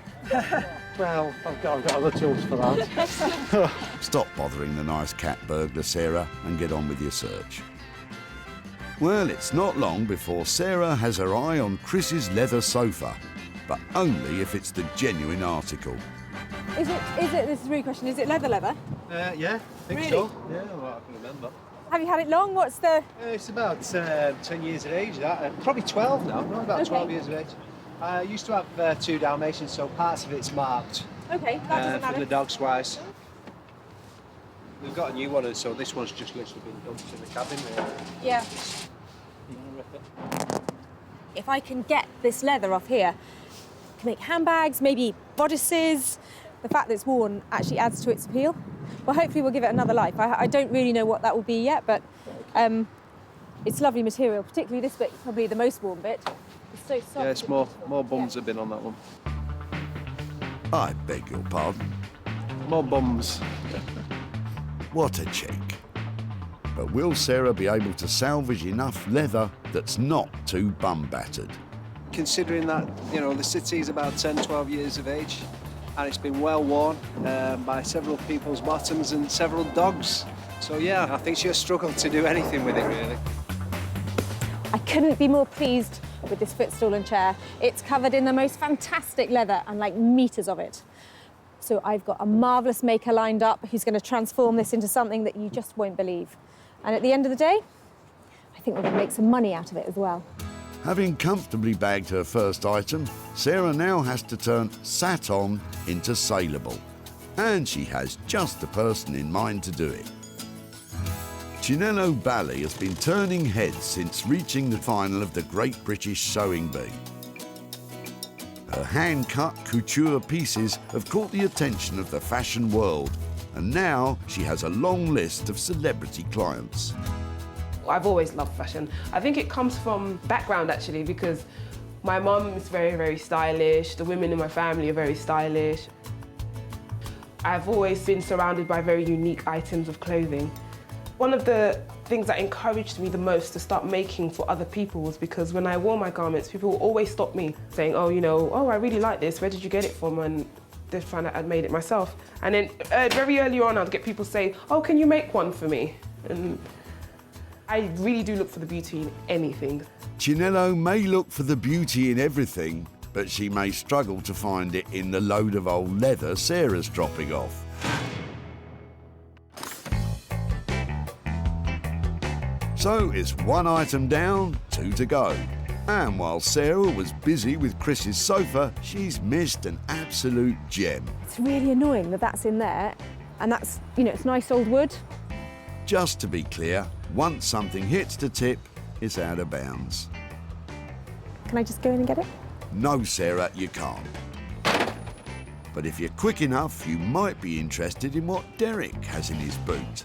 Well, I've got other tools for that. Stop bothering the nice cat burglar, Sarah, and get on with your search. Well, it's not long before Sarah has her eye on Chris's leather sofa, but only if it's the genuine article. Is it, this is a rude question, is it leather? Yeah, I think Really? so. Yeah, well, I can remember. Have you had it long? What's the... It's about 10 years of age, that. Probably 12 now, no, about Okay. 12 years of age. I used to have 2 Dalmatians, so parts of it's marked Okay, that doesn't for the matter. dogs wise. We've got a new one, and so this one's just literally been dumped in the cabin. Yeah. You want to rip it? If I can get this leather off here, I can make handbags, maybe bodices. The fact that it's worn actually adds to its appeal. Well, hopefully we'll give it another life. I don't really know what that will be yet, but it's lovely material, particularly this bit, probably the most worn bit. It's so soft. Yeah, it's more bums have been on that one. I beg your pardon. More bums. What a cheek. But will Sarah be able to salvage enough leather that's not too bum-battered? Considering that, you know, the city is about 10, 12 years of age, and it's been well worn by several people's bottoms and several dogs. So yeah, I think she'll struggle to do anything with it, really. I couldn't be more pleased with this footstool and chair. It's covered in the most fantastic leather and like meters of it. So I've got a marvellous maker lined up who's going to transform this into something that you just won't believe. And at the end of the day, I think we're going to make some money out of it as well. Having comfortably bagged her first item, Sarah now has to turn sat on into saleable. And she has just the person in mind to do it. Chinello Bally has been turning heads since reaching the final of the Great British Sewing Bee. Her hand-cut couture pieces have caught the attention of the fashion world, and now she has a long list of celebrity clients. I've always loved fashion. I think it comes from background, actually, because my mum is very, very stylish. The women in my family are very stylish. I've always been surrounded by very unique items of clothing. One of the things that encouraged me the most to start making for other people was because when I wore my garments, people would always stop me saying, oh, you know, oh, I really like this. Where did you get it from? And they'd find out I'd made it myself. And then very early on, I'd get people say, oh, can you make one for me? And I really do look for the beauty in anything. Chinello may look for the beauty in everything, but she may struggle to find it in the load of old leather Sarah's dropping off. So it's 1 item down, 2 to go. And while Sarah was busy with Chris's sofa, she's missed an absolute gem. It's really annoying that that's in there, and that's, you know, it's nice old wood. Just to be clear, once something hits the tip, it's out of bounds. Can I just go in and get it? No, Sarah, you can't. But if you're quick enough, you might be interested in what Derek has in his boot.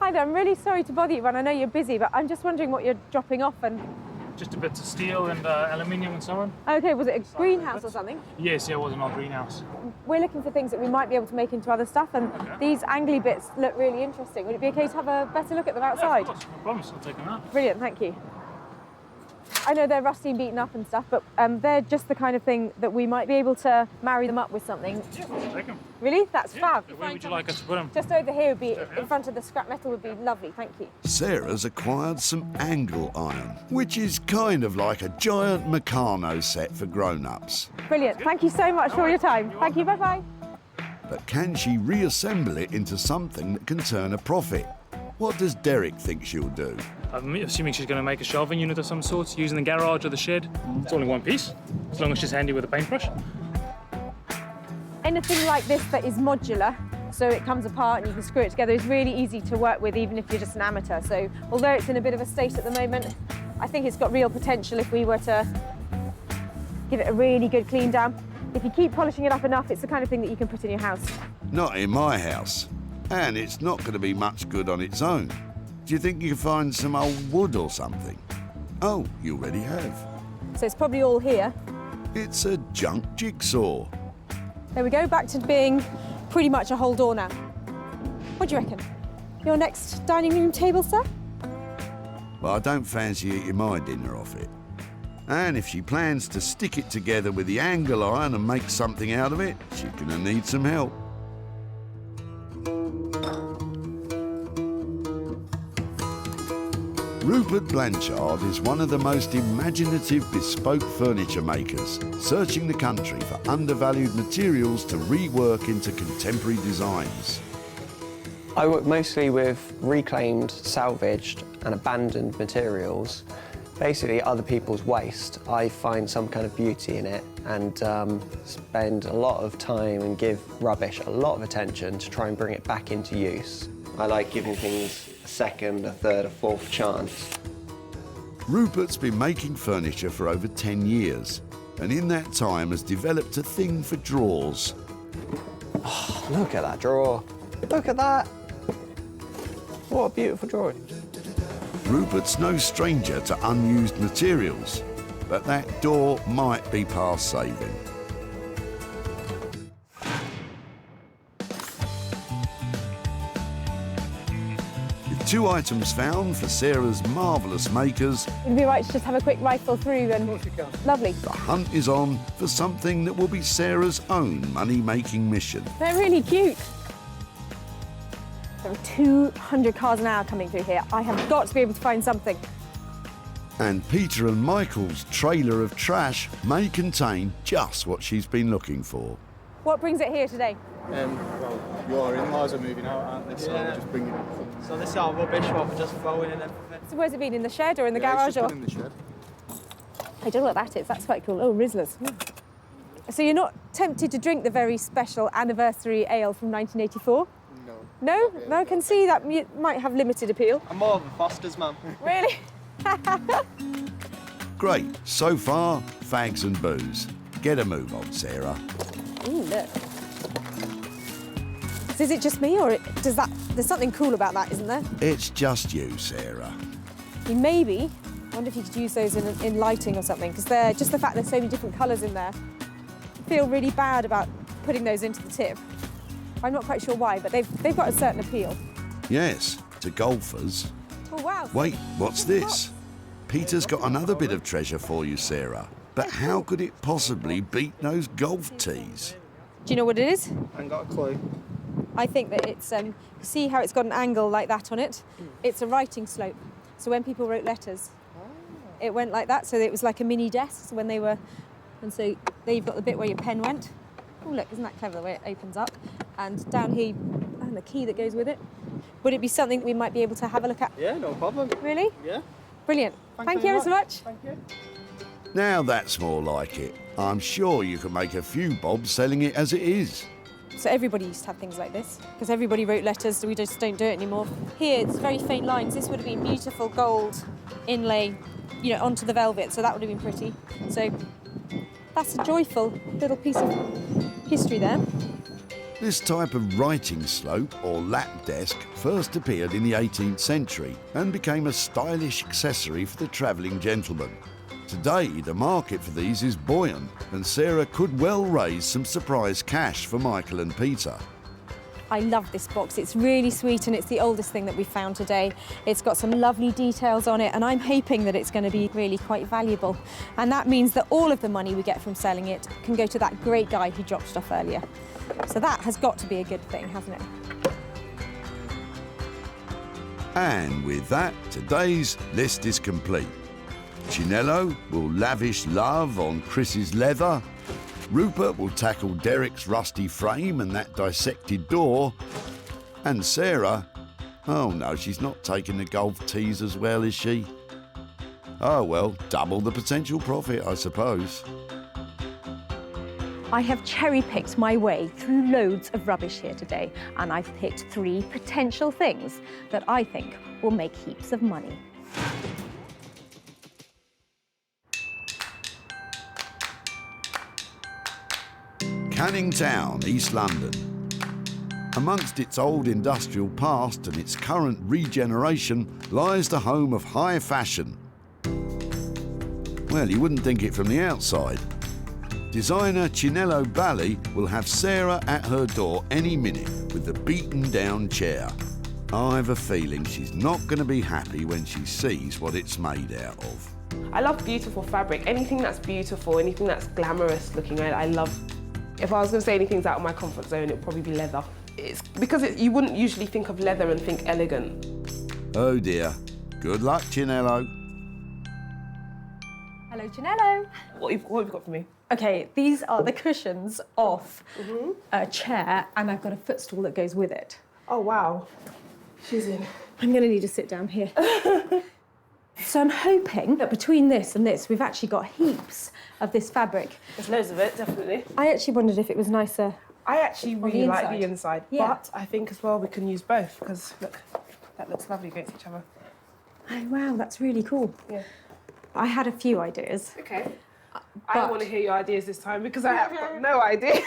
Hi there, I'm really sorry to bother you, Ron. I know you're busy, but I'm just wondering what you're dropping off and... Just a bit of steel and aluminium and so on. OK, was it a greenhouse or something? Yes, yeah, it was an old greenhouse. We're looking for things that we might be able to make into other stuff, and these angly bits look really interesting. Would it be OK to have a better look at them outside? Yeah, of course, no problem, I'll take them out. Brilliant, thank you. I know they're rusty and beaten up and stuff, but they're just the kind of thing that we might be able to marry them up with something. Yeah, I'll take them. Really? That's fab. Where would you like us to put them? Just over here would be, in front of the scrap metal would be lovely, thank you. Sarah's acquired some angle iron, which is kind of like a giant Meccano set for grown-ups. Brilliant, thank you so much for all your time. Thank you, bye-bye. But can she reassemble it into something that can turn a profit? What does Derek think she'll do? I'm assuming she's going to make a shelving unit of some sort, using the garage or the shed. It's all in one piece, as long as she's handy with a paintbrush. Anything like this that is modular, so it comes apart and you can screw it together, is really easy to work with, even if you're just an amateur. So although it's in a bit of a state at the moment, I think it's got real potential if we were to give it a really good clean down. If you keep polishing it up enough, it's the kind of thing that you can put in your house. Not in my house. And it's not going to be much good on its own. Do you think you can find some old wood or something? Oh, you already have. So it's probably all here. It's a junk jigsaw. There we go, back to being pretty much a whole door now. What do you reckon? Your next dining room table, sir? Well, I don't fancy eating my dinner off it. And if she plans to stick it together with the angle iron and make something out of it, she's going to need some help. Rupert Blanchard is one of the most imaginative bespoke furniture makers, searching the country for undervalued materials to rework into contemporary designs. I work mostly with reclaimed, salvaged and abandoned materials. Basically other people's waste. I find some kind of beauty in it and spend a lot of time and give rubbish a lot of attention to try and bring it back into use. I like giving things a second, a third, a fourth chance. Rupert's been making furniture for over 10 years, and in that time has developed a thing for drawers. Oh, look at that drawer. Look at that. What a beautiful drawer. Rupert's no stranger to unused materials, but that door might be past saving. With 2 items found for Sarah's marvellous makers, It'd be right to just have a quick rifle through and... Of course you can. Lovely. the hunt is on for something that will be Sarah's own money-making mission. They're really cute. There are 200 cars an hour coming through here. I have got to be able to find something. And Peter and Michael's trailer of trash may contain just what she's been looking for. What brings it here today? Well, your in-laws are moving out, aren't they? So we're just bringing it. So this is our rubbish, what we're just throwing in everything. So where's it been? In the shed or in the Yeah, garage? it's just Or been in the shed. I don't know what that is. That's quite cool. Oh, Rizzlers. So you're not tempted to drink the very special anniversary ale from 1984? No? No, I can see that might have limited appeal. I'm more of a Foster's man. Really? Great. So far, fags and booze. Get a move on, Sarah. Ooh, look. So is it just me, or does that? There's something cool about that, isn't there? It's just you, Sarah. Maybe. I wonder if you could use those in lighting or something, because they're just the fact there's so many different colours in there. I feel really bad about putting those into the tip. I'm not quite sure why, but they've got a certain appeal. Yes, to golfers. Oh, wow. Wait, what's this? Peter's got another bit of treasure for you, Sarah. But how could it possibly beat those golf tees? Do you know what it is? I ain't got a clue. I think that it's, see how it's got an angle like that on it? It's a writing slope. So when people wrote letters, it went like that. So it was like a mini desk when they were, and so there you've got the bit where your pen went. Oh, look, isn't that clever the way it opens up? And down here, and the key that goes with it. Would it be something that we might be able to have a look at? Yeah, no problem. Really? Yeah. Brilliant. Thank you ever so much. Thank you. Now that's more like it. I'm sure you can make a few bob selling it as it is. So everybody used to have things like this, because everybody wrote letters, so we just don't do it anymore. Here, it's very faint lines. This would have been beautiful gold inlay, you know, onto the velvet, so that would have been pretty. So that's a joyful little piece of history there. This type of writing slope or lap desk first appeared in the 18th century and became a stylish accessory for the travelling gentleman. Today, the market for these is buoyant, and Sarah could well raise some surprise cash for Michael and Peter. I love this box. It's really sweet and it's the oldest thing that we found today. It's got some lovely details on it and I'm hoping that it's going to be really quite valuable. And that means that all of the money we get from selling it can go to that great guy who dropped it off earlier. So that has got to be a good thing, hasn't it? And with that, today's list is complete. Chinello will lavish love on Chris's leather. Rupert will tackle Derek's rusty frame and that dissected door. And Sarah, oh no, she's not taking the golf tees as well, is she? Oh well, double the potential profit, I suppose. I have cherry-picked my way through loads of rubbish here today, and I've picked 3 potential things that I think will make heaps of money. Canning Town, East London. Amongst its old industrial past and its current regeneration lies the home of high fashion. Well, you wouldn't think it from the outside. Designer Chinello Bally will have Sarah at her door any minute with the beaten-down chair. I have a feeling she's not going to be happy when she sees what it's made out of. I love beautiful fabric. Anything that's beautiful, anything that's glamorous looking, I love. If I was going to say anything's out of my comfort zone, it would probably be leather. It's because you wouldn't usually think of leather and think elegant. Oh dear. Good luck, Chinello. Hello, Chinello. What have you got for me? OK, these are the cushions off a chair, and I've got a footstool that goes with it. Oh, wow. She's in. I'm going to need to sit down here. So I'm hoping that between this and this, we've actually got heaps of this fabric. There's loads of it, definitely. I actually wondered if it was nicer. I actually really like the inside, Yeah. but I think as well we can use both because look, that looks lovely against each other. Oh, wow, that's really cool. Yeah. I had a few ideas. Okay. I want to hear your ideas this time because I have got no idea.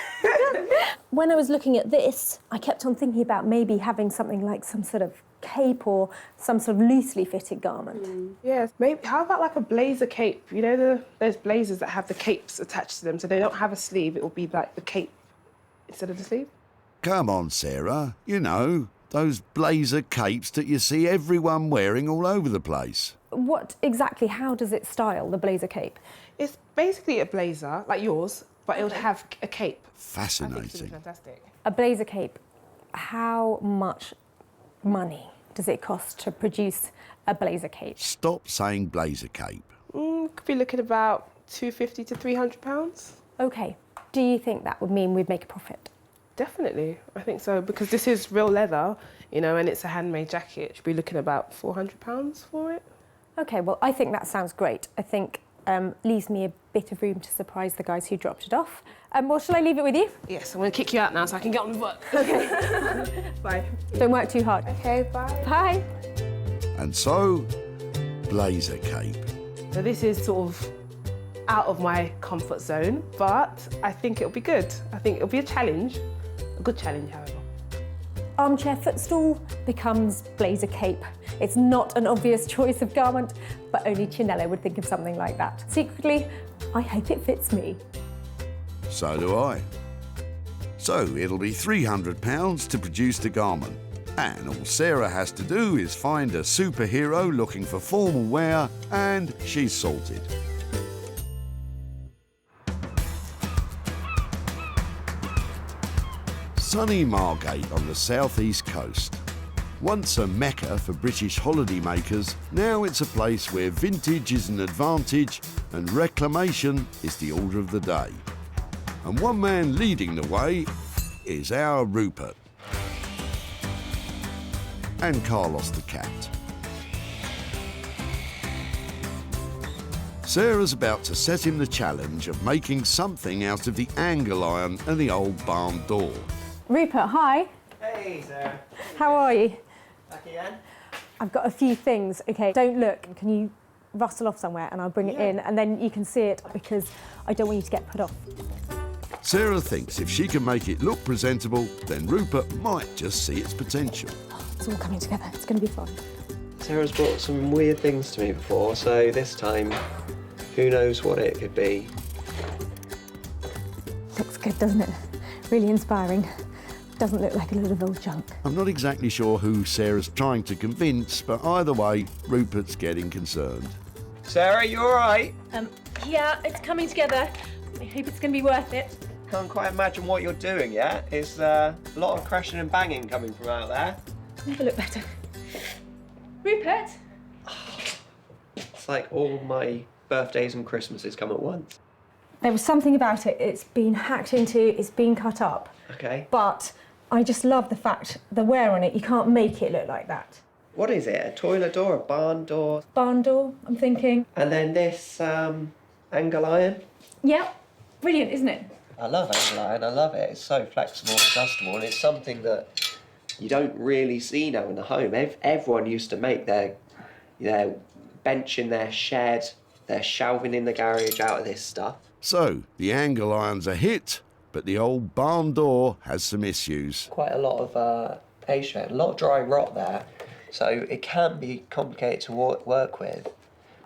When I was looking at this, I kept on thinking about maybe having something like some sort of cape or some sort of loosely fitted garment. Yes, maybe. How about like a blazer cape? You know those blazers that have the capes attached to them, so they don't have a sleeve. It will be like the cape instead of the sleeve. Come on, Sarah. You know, those blazer capes that you see everyone wearing all over the place. What exactly, how does it style, the blazer cape? It's basically a blazer, like yours, but it would have a cape. Fascinating. I think it's really fantastic. A blazer cape, how much money does it cost to produce a blazer cape? Stop saying blazer cape. Could be looking about £250 to £300. OK. Do you think that would mean we'd make a profit? Definitely, I think so, because this is real leather, you know, and it's a handmade jacket. Should be looking about £400 for it. OK, well, I think that sounds great. I think leaves me a bit of room to surprise the guys who dropped it off. Well, shall I leave it with you? Yes, I'm going to kick you out now so I can get on with work. OK. Bye. Don't work too hard. OK, bye. Bye. And so, blazer cape. So this is sort of out of my comfort zone, but I think it'll be good. I think it'll be a challenge, a good challenge, however. Armchair footstool becomes blazer cape. It's not an obvious choice of garment, but only Chinello would think of something like that. Secretly, I hope it fits me. So do I. So it'll be £300 to produce the garment. And all Sarah has to do is find a superhero looking for formal wear, and she's sorted. Sunny Margate on the southeast coast. Once a mecca for British holidaymakers, now it's a place where vintage is an advantage and reclamation is the order of the day. And one man leading the way is our Rupert. And Carlos the cat. Sarah's about to set him the challenge of making something out of the angle iron and the old barn door. Rupert, hi. Hey, Sarah. How are you? Back again? I've got a few things. OK, don't look. Can you rustle off somewhere and I'll bring it in and then you can see it because I don't want you to get put off. Sarah thinks if she can make it look presentable, then Rupert might just see its potential. It's all coming together. It's going to be fun. Sarah's brought some weird things to me before, so this time, who knows what it could be. Looks good, doesn't it? Really inspiring. Doesn't look like a load of old junk. I'm not exactly sure who Sarah's trying to convince, but either way, Rupert's getting concerned. Sarah, you all right? Yeah, it's coming together. I hope it's going to be worth it. Can't quite imagine what you're doing yet. It's a lot of crashing and banging coming from out there. Never look better. Rupert? It's like all my birthdays and Christmases come at once. There was something about it. It's been hacked into, it's been cut up. Okay. But I just love the fact, the wear on it, you can't make it look like that. What is it? A toilet door, a barn door? Barn door, I'm thinking. And then this angle iron? Yeah, brilliant, isn't it? I love angle iron, I love it. It's so flexible, adjustable, and it's something that you don't really see now in the home. Everyone used to make their bench in their shed, their shelving in the garage out of this stuff. So, the angle iron's a hit, but the old barn door has some issues. Quite a lot of fascia, a lot of dry rot there, so it can be complicated to work with.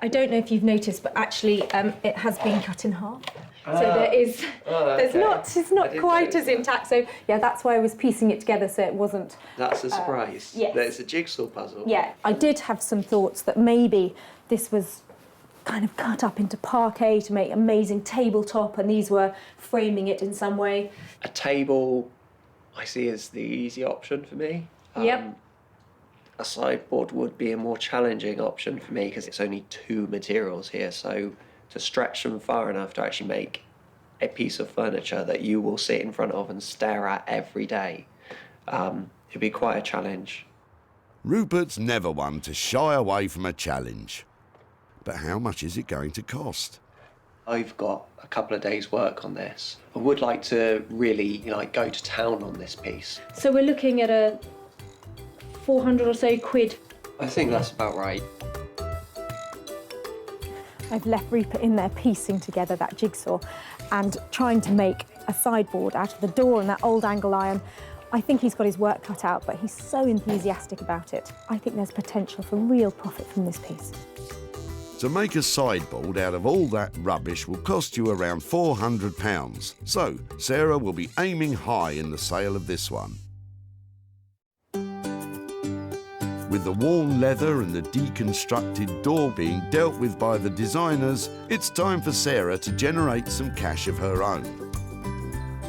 I don't know if you've noticed, but actually it has been cut in half. So there is, it's not quite as intact. So yeah, that's why I was piecing it together so it wasn't. That's a surprise. Yes. It's a jigsaw puzzle. Yeah, I did have some thoughts that maybe this was kind of cut up into parquet to make amazing tabletop, and these were framing it in some way. A table, I see as the easy option for me. Yep. A sideboard would be a more challenging option for me because it's only 2 materials here, so to stretch them far enough to actually make a piece of furniture that you will sit in front of and stare at every day, it'd be quite a challenge. Rupert's never one to shy away from a challenge. But how much is it going to cost? I've got a couple of days' work on this. I would like to really, go to town on this piece. So we're looking at a 400 or so quid. I think that's about right. I've left Rupert in there piecing together that jigsaw and trying to make a sideboard out of the door and that old angle iron. I think he's got his work cut out, but he's so enthusiastic about it. I think there's potential for real profit from this piece. To make a sideboard out of all that rubbish will cost you around £400. So, Sarah will be aiming high in the sale of this one. With the worn leather and the deconstructed door being dealt with by the designers, it's time for Sarah to generate some cash of her own.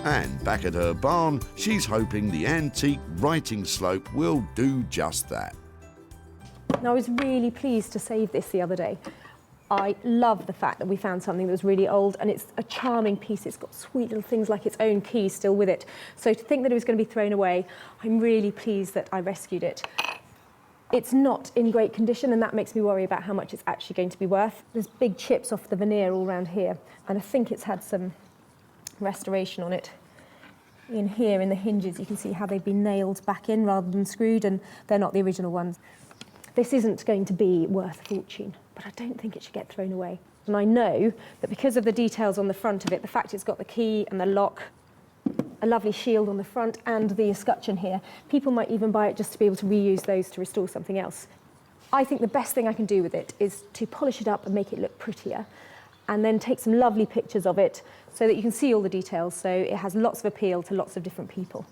And back at her barn, she's hoping the antique writing slope will do just that. And I was really pleased to save this the other day. I love the fact that we found something that was really old, and it's a charming piece. It's got sweet little things like its own key still with it. So to think that it was going to be thrown away, I'm really pleased that I rescued it. It's not in great condition, and that makes me worry about how much it's actually going to be worth. There's big chips off the veneer all around here, and I think it's had some restoration on it. In here, in the hinges, you can see how they've been nailed back in rather than screwed, and they're not the original ones. This isn't going to be worth a fortune, but I don't think it should get thrown away. And I know that because of the details on the front of it, the fact it's got the key and the lock, a lovely shield on the front and the escutcheon here, people might even buy it just to be able to reuse those to restore something else. I think the best thing I can do with it is to polish it up and make it look prettier, and then take some lovely pictures of it so that you can see all the details, so it has lots of appeal to lots of different people.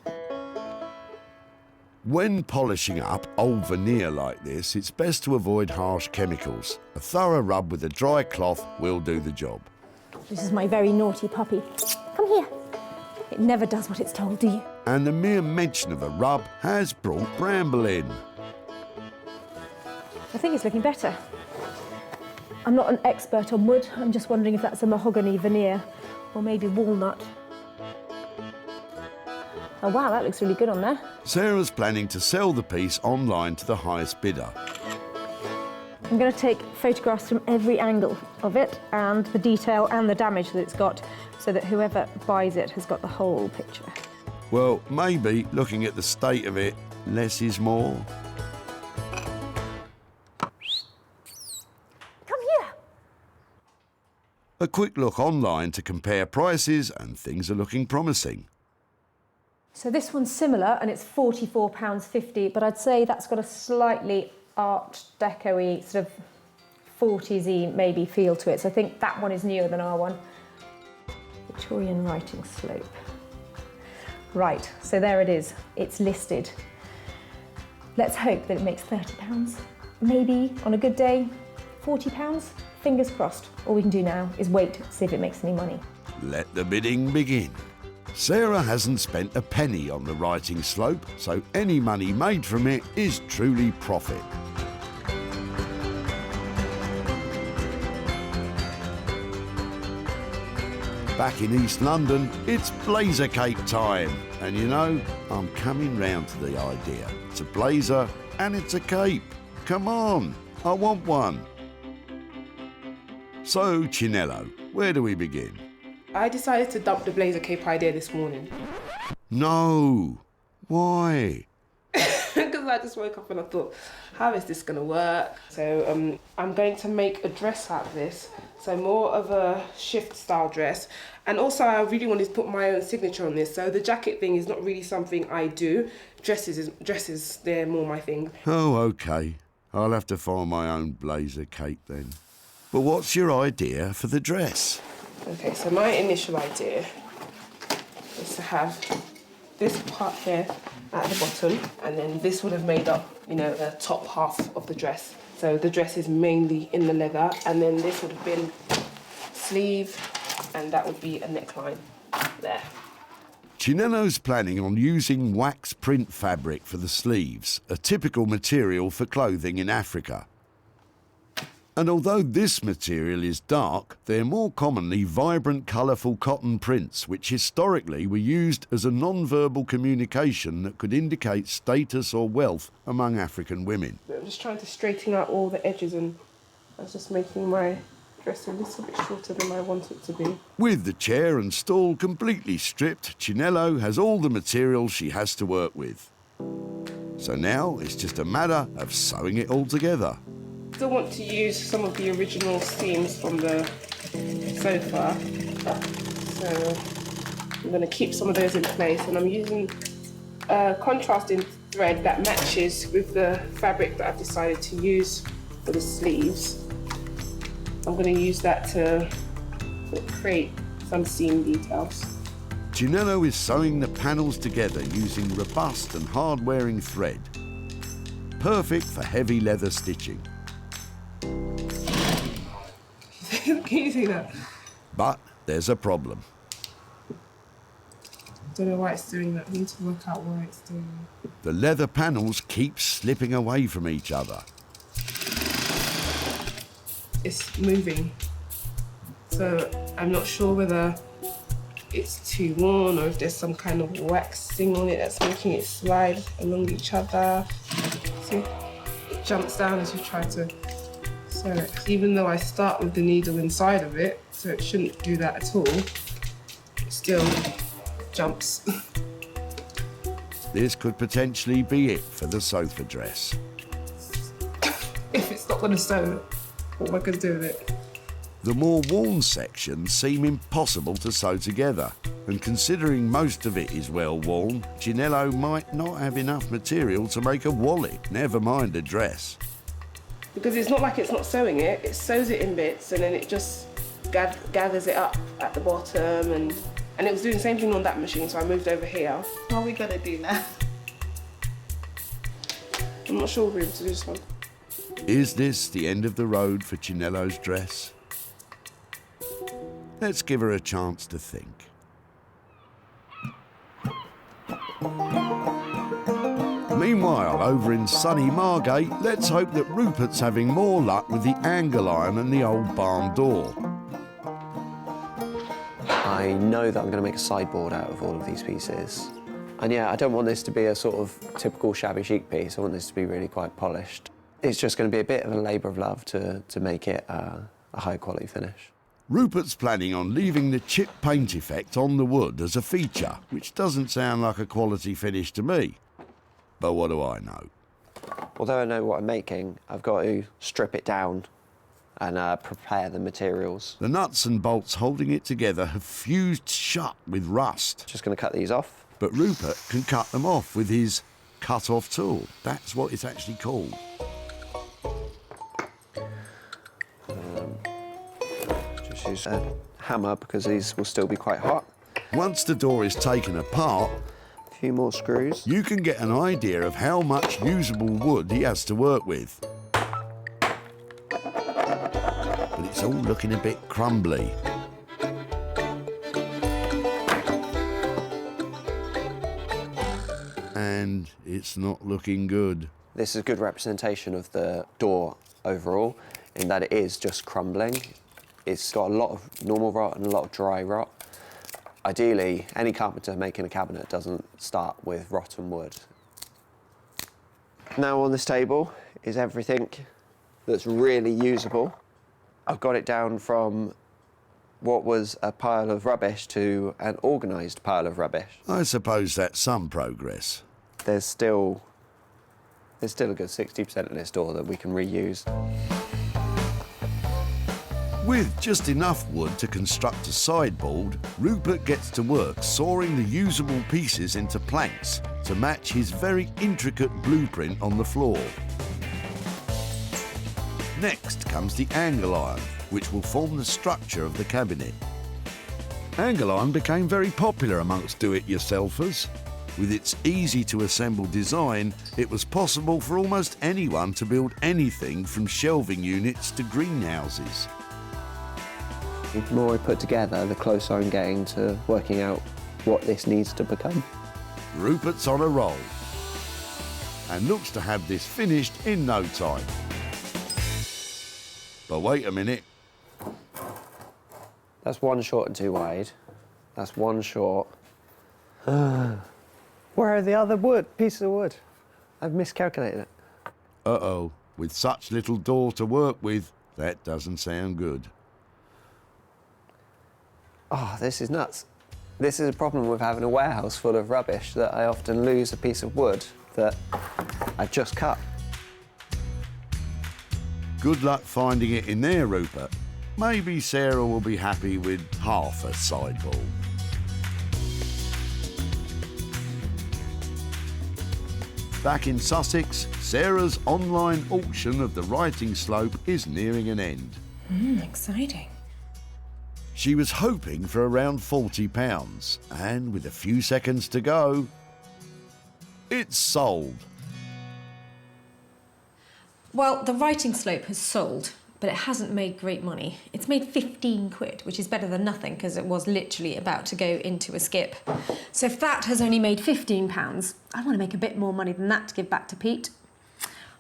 When polishing up old veneer like this, it's best to avoid harsh chemicals. A thorough rub with a dry cloth will do the job. This is my very naughty puppy. Come here. It never does what it's told, do you? And the mere mention of a rub has brought Bramble in. I think it's looking better. I'm not an expert on wood. I'm just wondering if that's a mahogany veneer or maybe walnut. Oh wow, that looks really good on there. Sarah's planning to sell the piece online to the highest bidder. I'm going to take photographs from every angle of it and the detail and the damage that it's got, so that whoever buys it has got the whole picture. Well, maybe, looking at the state of it, less is more. Come here. A quick look online to compare prices and things are looking promising. So this one's similar and it's £44.50, but I'd say that's got a slightly Art Deco-y, sort of 40s-y maybe feel to it. So I think that one is newer than our one. Victorian writing slope. Right, so there it is. It's listed. Let's hope that it makes £30. Maybe, on a good day, £40. Fingers crossed. All we can do now is wait to see if it makes any money. Let the bidding begin. Sarah hasn't spent a penny on the writing slope, so any money made from it is truly profit. Back in East London, it's blazer cape time. And you know, I'm coming round to the idea. It's a blazer and it's a cape. Come on, I want one. So, Chinello, where do we begin? I decided to dump the blazer cape idea this morning. No. Why? Because I just woke up and I thought, how is this going to work? So I'm going to make a dress out of this. So more of a shift style dress. And also I really wanted to put my own signature on this. So the jacket thing is not really something I do. Dresses, they're more my thing. Oh, OK. I'll have to find my own blazer cape then. But what's your idea for the dress? Okay, so my initial idea is to have this part here at the bottom, and then this would have made up, you know, the top half of the dress. So the dress is mainly in the leather, and then this would have been sleeve, and that would be a neckline there. Chinello's planning on using wax print fabric for the sleeves, a typical material for clothing in Africa. And although this material is dark, they're more commonly vibrant, colourful cotton prints, which historically were used as a non-verbal communication that could indicate status or wealth among African women. I'm just trying to straighten out all the edges, and I was just making my dress a little bit shorter than I want it to be. With the chair and stool completely stripped, Chinello has all the material she has to work with. So now it's just a matter of sewing it all together. Still want to use some of the original seams from the sofa, so I'm going to keep some of those in place, and I'm using contrasting thread that matches with the fabric that I've decided to use for the sleeves. I'm going to use that to create some seam details. Chinello is sewing the panels together using robust and hard-wearing thread. Perfect for heavy leather stitching. Can you see that? But there's a problem. Don't know why it's doing that. I need to work out why it's doing that. The leather panels keep slipping away from each other. It's moving. So I'm not sure whether it's too worn or if there's some kind of waxing on it that's making it slide along each other. See, it jumps down as you try to sew it. Even though I start with the needle inside of it, so it shouldn't do that at all, it still jumps. This could potentially be it for the sofa dress. If it's not going to sew, what am I going to do with it? The more worn sections seem impossible to sew together, and considering most of it is well worn, Chinello might not have enough material to make a wallet, never mind a dress. Because it's not like it's not sewing it, it sews it in bits and then it just gathers it up at the bottom, and it was doing the same thing on that machine, so I moved over here. What are we gonna do now? I'm not sure we'll be able to do this one. Is this the end of the road for Chinello's dress? Let's give her a chance to think. Meanwhile, over in sunny Margate, let's hope that Rupert's having more luck with the angle iron and the old barn door. I know that I'm going to make a sideboard out of all of these pieces. And yeah, I don't want this to be a sort of typical shabby chic piece. I want this to be really quite polished. It's just going to be a bit of a labour of love to make it a high quality finish. Rupert's planning on leaving the chip paint effect on the wood as a feature, which doesn't sound like a quality finish to me. But what do I know? Although I know what I'm making, I've got to strip it down and prepare the materials. The nuts and bolts holding it together have fused shut with rust. Just going to cut these off. But Rupert can cut them off with his cut-off tool. That's what it's actually called. Just use a hammer because these will still be quite hot. Once the door is taken apart, a few more screws. You can get an idea of how much usable wood he has to work with. But it's all looking a bit crumbly. And it's not looking good. This is a good representation of the door overall, in that it is just crumbling. It's got a lot of normal rot and a lot of dry rot. Ideally, any carpenter making a cabinet doesn't start with rotten wood. Now on this table is everything that's really usable. I've got it down from what was a pile of rubbish to an organised pile of rubbish. I suppose that's some progress. There's still a good 60% of this door that we can reuse. With just enough wood to construct a sideboard, Rupert gets to work sawing the usable pieces into planks to match his very intricate blueprint on the floor. Next comes the angle iron, which will form the structure of the cabinet. Angle iron became very popular amongst do-it-yourselfers. With its easy-to-assemble design, it was possible for almost anyone to build anything from shelving units to greenhouses. The more I put together, the closer I'm getting to working out what this needs to become. Rupert's on a roll and looks to have this finished in no time. But wait a minute. That's one short and two wide. That's one short. Where are the other pieces of wood? I've miscalculated it. Uh-oh, with such little door to work with, that doesn't sound good. Oh, this is nuts. This is a problem with having a warehouse full of rubbish, that I often lose a piece of wood that I just cut. Good luck finding it in there, Rupert. Maybe Sarah will be happy with half a sideboard. Back in Sussex, Sarah's online auction of the writing slope is nearing an end. Exciting. She was hoping for around £40, and with a few seconds to go, it's sold. Well, the writing slope has sold, but it hasn't made great money. It's made 15 quid, which is better than nothing because it was literally about to go into a skip. So if that has only made £15, I want to make a bit more money than that to give back to Pete.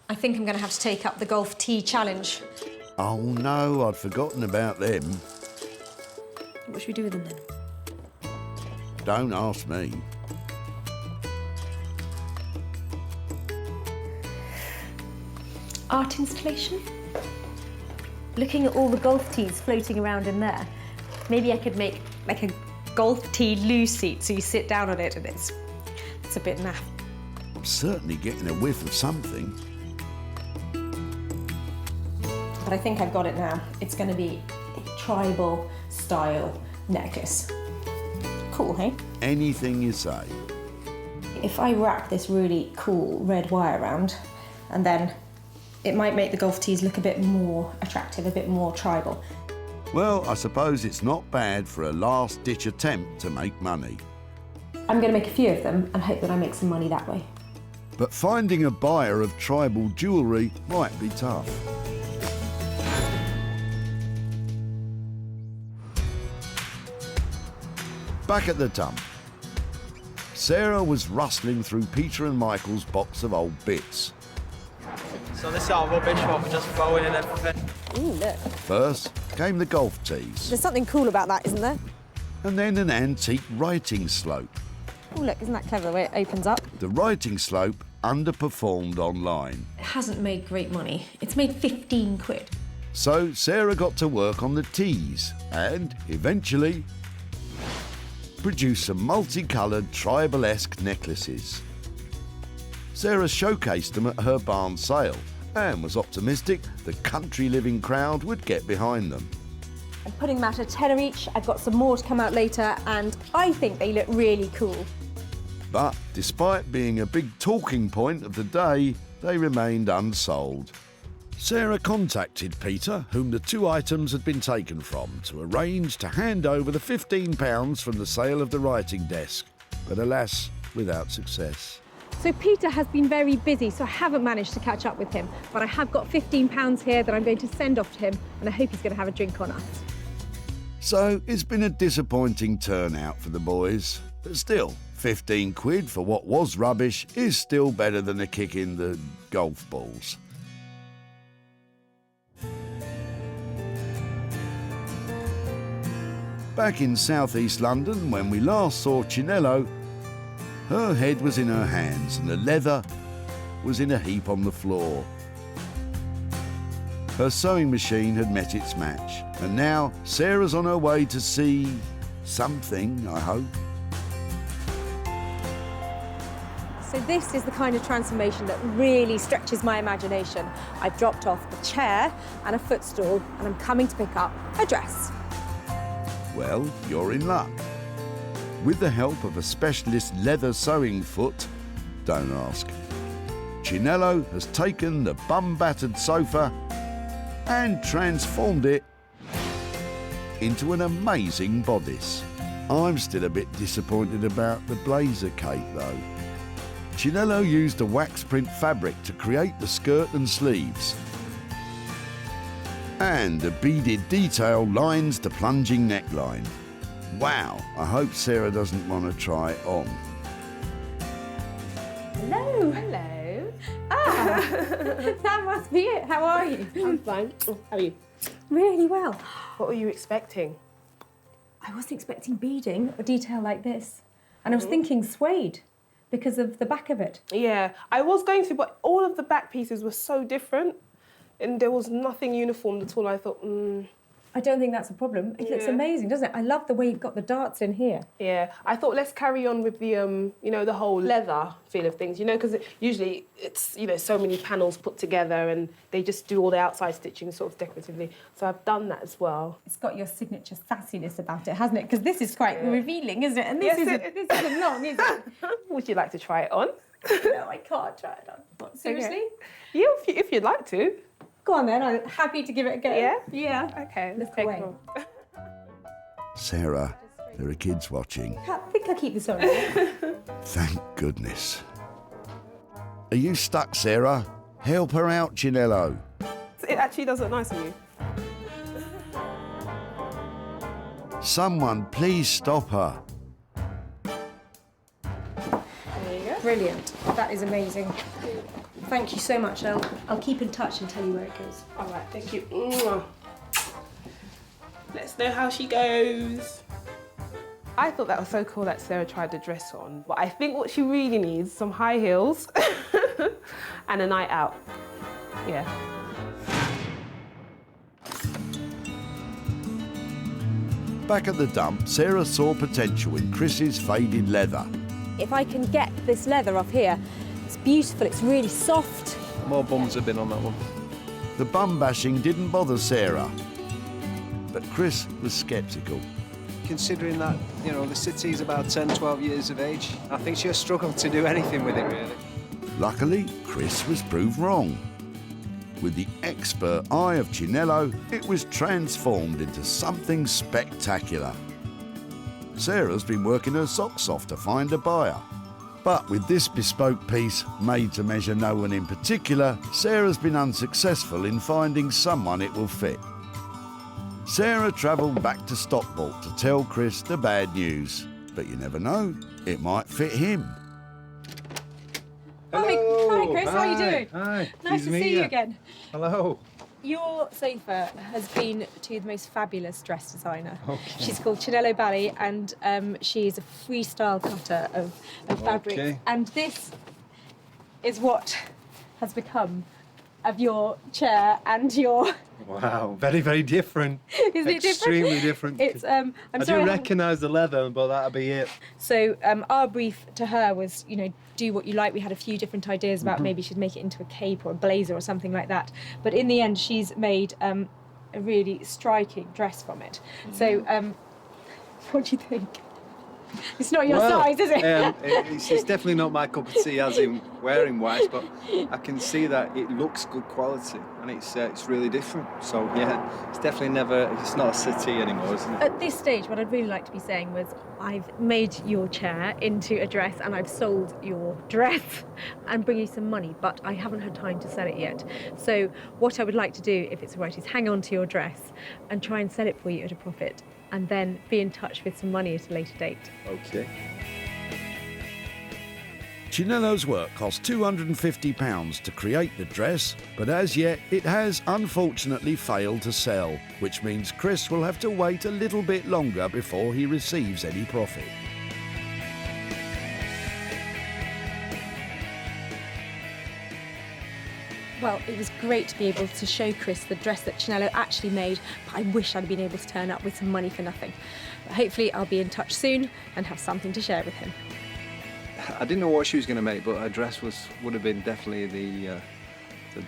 I think I'm going to have to take up the golf tee challenge. Oh no, I'd forgotten about them. What should we do with them then? Don't ask me. Art installation? Looking at all the golf tees floating around in there, maybe I could make like a golf tee loo seat so you sit down on it and it's a bit naff. I'm certainly getting a whiff of something. But I think I've got it now. It's going to be a tribal style necklace. Cool, hey? Anything you say. If I wrap this really cool red wire around, and then it might make the golf tees look a bit more attractive, a bit more tribal. Well, I suppose it's not bad for a last-ditch attempt to make money. I'm going to make a few of them and hope that I make some money that way. But finding a buyer of tribal jewellery might be tough. Back at the dump, Sarah was rustling through Peter and Michael's box of old bits. So this is our rubbish, what we're just throwing in everything. Ooh, look. First came the golf tees. There's something cool about that, isn't there? And then an antique writing slope. Oh, look, isn't that clever the way it opens up? The writing slope underperformed online. It hasn't made great money. It's made 15 quid. So Sarah got to work on the tees and, eventually, produced some multicoloured tribal-esque necklaces. Sarah showcased them at her barn sale and was optimistic the country-living crowd would get behind them. I'm putting them out at £10 each. I've got some more to come out later, and I think they look really cool. But despite being a big talking point of the day, they remained unsold. Sarah contacted Peter, whom the 2 items had been taken from, to arrange to hand over the £15 from the sale of the writing desk, but alas, without success. So Peter has been very busy, so I haven't managed to catch up with him, but I have got £15 here that I'm going to send off to him, and I hope he's going to have a drink on us. So it's been a disappointing turnout for the boys, but still, 15 quid for what was rubbish is still better than a kick in the golf balls. Back in southeast London, when we last saw Chinello, her head was in her hands and the leather was in a heap on the floor. Her sewing machine had met its match, and now Sarah's on her way to see something, I hope. So this is the kind of transformation that really stretches my imagination. I've dropped off a chair and a footstool, and I'm coming to pick up a dress. Well, you're in luck. With the help of a specialist leather sewing foot, don't ask, Chinello has taken the bum-battered sofa and transformed it into an amazing bodice. I'm still a bit disappointed about the blazer cape though. Chinello used a wax print fabric to create the skirt and sleeves, and the beaded detail lines the plunging neckline. Wow, I hope Sarah doesn't want to try it on. Hello. Hello. Ah, that must be it. How are you? I'm fine. How are you? Really well. What were you expecting? I wasn't expecting beading or detail like this. And I was thinking suede because of the back of it. Yeah, I was going to, but all of the back pieces were so different and there was nothing uniform at all. I thought, I don't think that's a problem. It looks amazing, doesn't it? I love the way you've got the darts in here. Yeah, I thought let's carry on with the, you know, the whole leather feel of things, you know, because usually it's, you know, so many panels put together and they just do all the outside stitching sort of decoratively. So I've done that as well. It's got your signature sassiness about it, hasn't it? Because this is quite revealing, isn't it? And this isn't long, is it? Would you like to try it on? No, I can't try it on. What, seriously? Okay. Yeah, if you'd like to. Go on then, I'm happy to give it a go. Yeah? Yeah. Okay, let's Look take away. it. Sarah, there are kids watching. I think I'll keep this on. Thank goodness. Are you stuck, Sarah? Help her out, Chinello. It actually does look nice on you. Someone please stop her. There you go. Brilliant. That is amazing. Thank you so much. I'll keep in touch and tell you where it goes. All right, thank you. Mwah. Let's know how she goes. I thought that was so cool that Sarah tried the dress on, but I think what she really needs is some high heels and a night out. Yeah. Back at the dump, Sarah saw potential in Chris's faded leather. If I can get this leather off here, it's beautiful, it's really soft. More bums have been on that one. The bum bashing didn't bother Sarah, but Chris was sceptical. Considering that, you know, the city's about 10, 12 years of age, I think she'll struggle to do anything with it, really. Luckily, Chris was proved wrong. With the expert eye of Chinello, it was transformed into something spectacular. Sarah's been working her socks off to find a buyer. But with this bespoke piece, made to measure no one in particular, Sarah's been unsuccessful in finding someone it will fit. Sarah travelled back to Stockport to tell Chris the bad news. But you never know, it might fit him. Hi Chris, how are you doing? Hi. Nice to see you again. Hello. Your sofa has been to the most fabulous dress designer. Okay. She's called Chinello Bally, and she's a freestyle cutter of fabrics. Okay. And this is what has become of your chair and your... Wow, very, very different. Is it different? Extremely different. It's, I'm I sorry, do recognise the leather, but that'll be it. So our brief to her was, you know, do what you like. We had a few different ideas about maybe she'd make it into a cape or a blazer or something like that. But in the end, she's made a really striking dress from it. So what do you think? It's not your size, is it? It's definitely not my cup of tea, as in wearing wise, but I can see that it looks good quality and it's really different. So yeah, it's definitely it's not a settee anymore, isn't it? At this stage, what I'd really like to be saying was I've made your chair into a dress and I've sold your dress and bring you some money, but I haven't had time to sell it yet. So what I would like to do, if it's all right, is hang on to your dress and try and sell it for you at a profit, and then be in touch with some money at a later date. Okay. Chinello's work cost £250 to create the dress, but as yet it has unfortunately failed to sell, which means Chris will have to wait a little bit longer before he receives any profit. Well, it was great to be able to show Chris the dress that Chinello actually made, but I wish I'd been able to turn up with some money for nothing. But hopefully I'll be in touch soon and have something to share with him. I didn't know what she was going to make, but her dress would have been definitely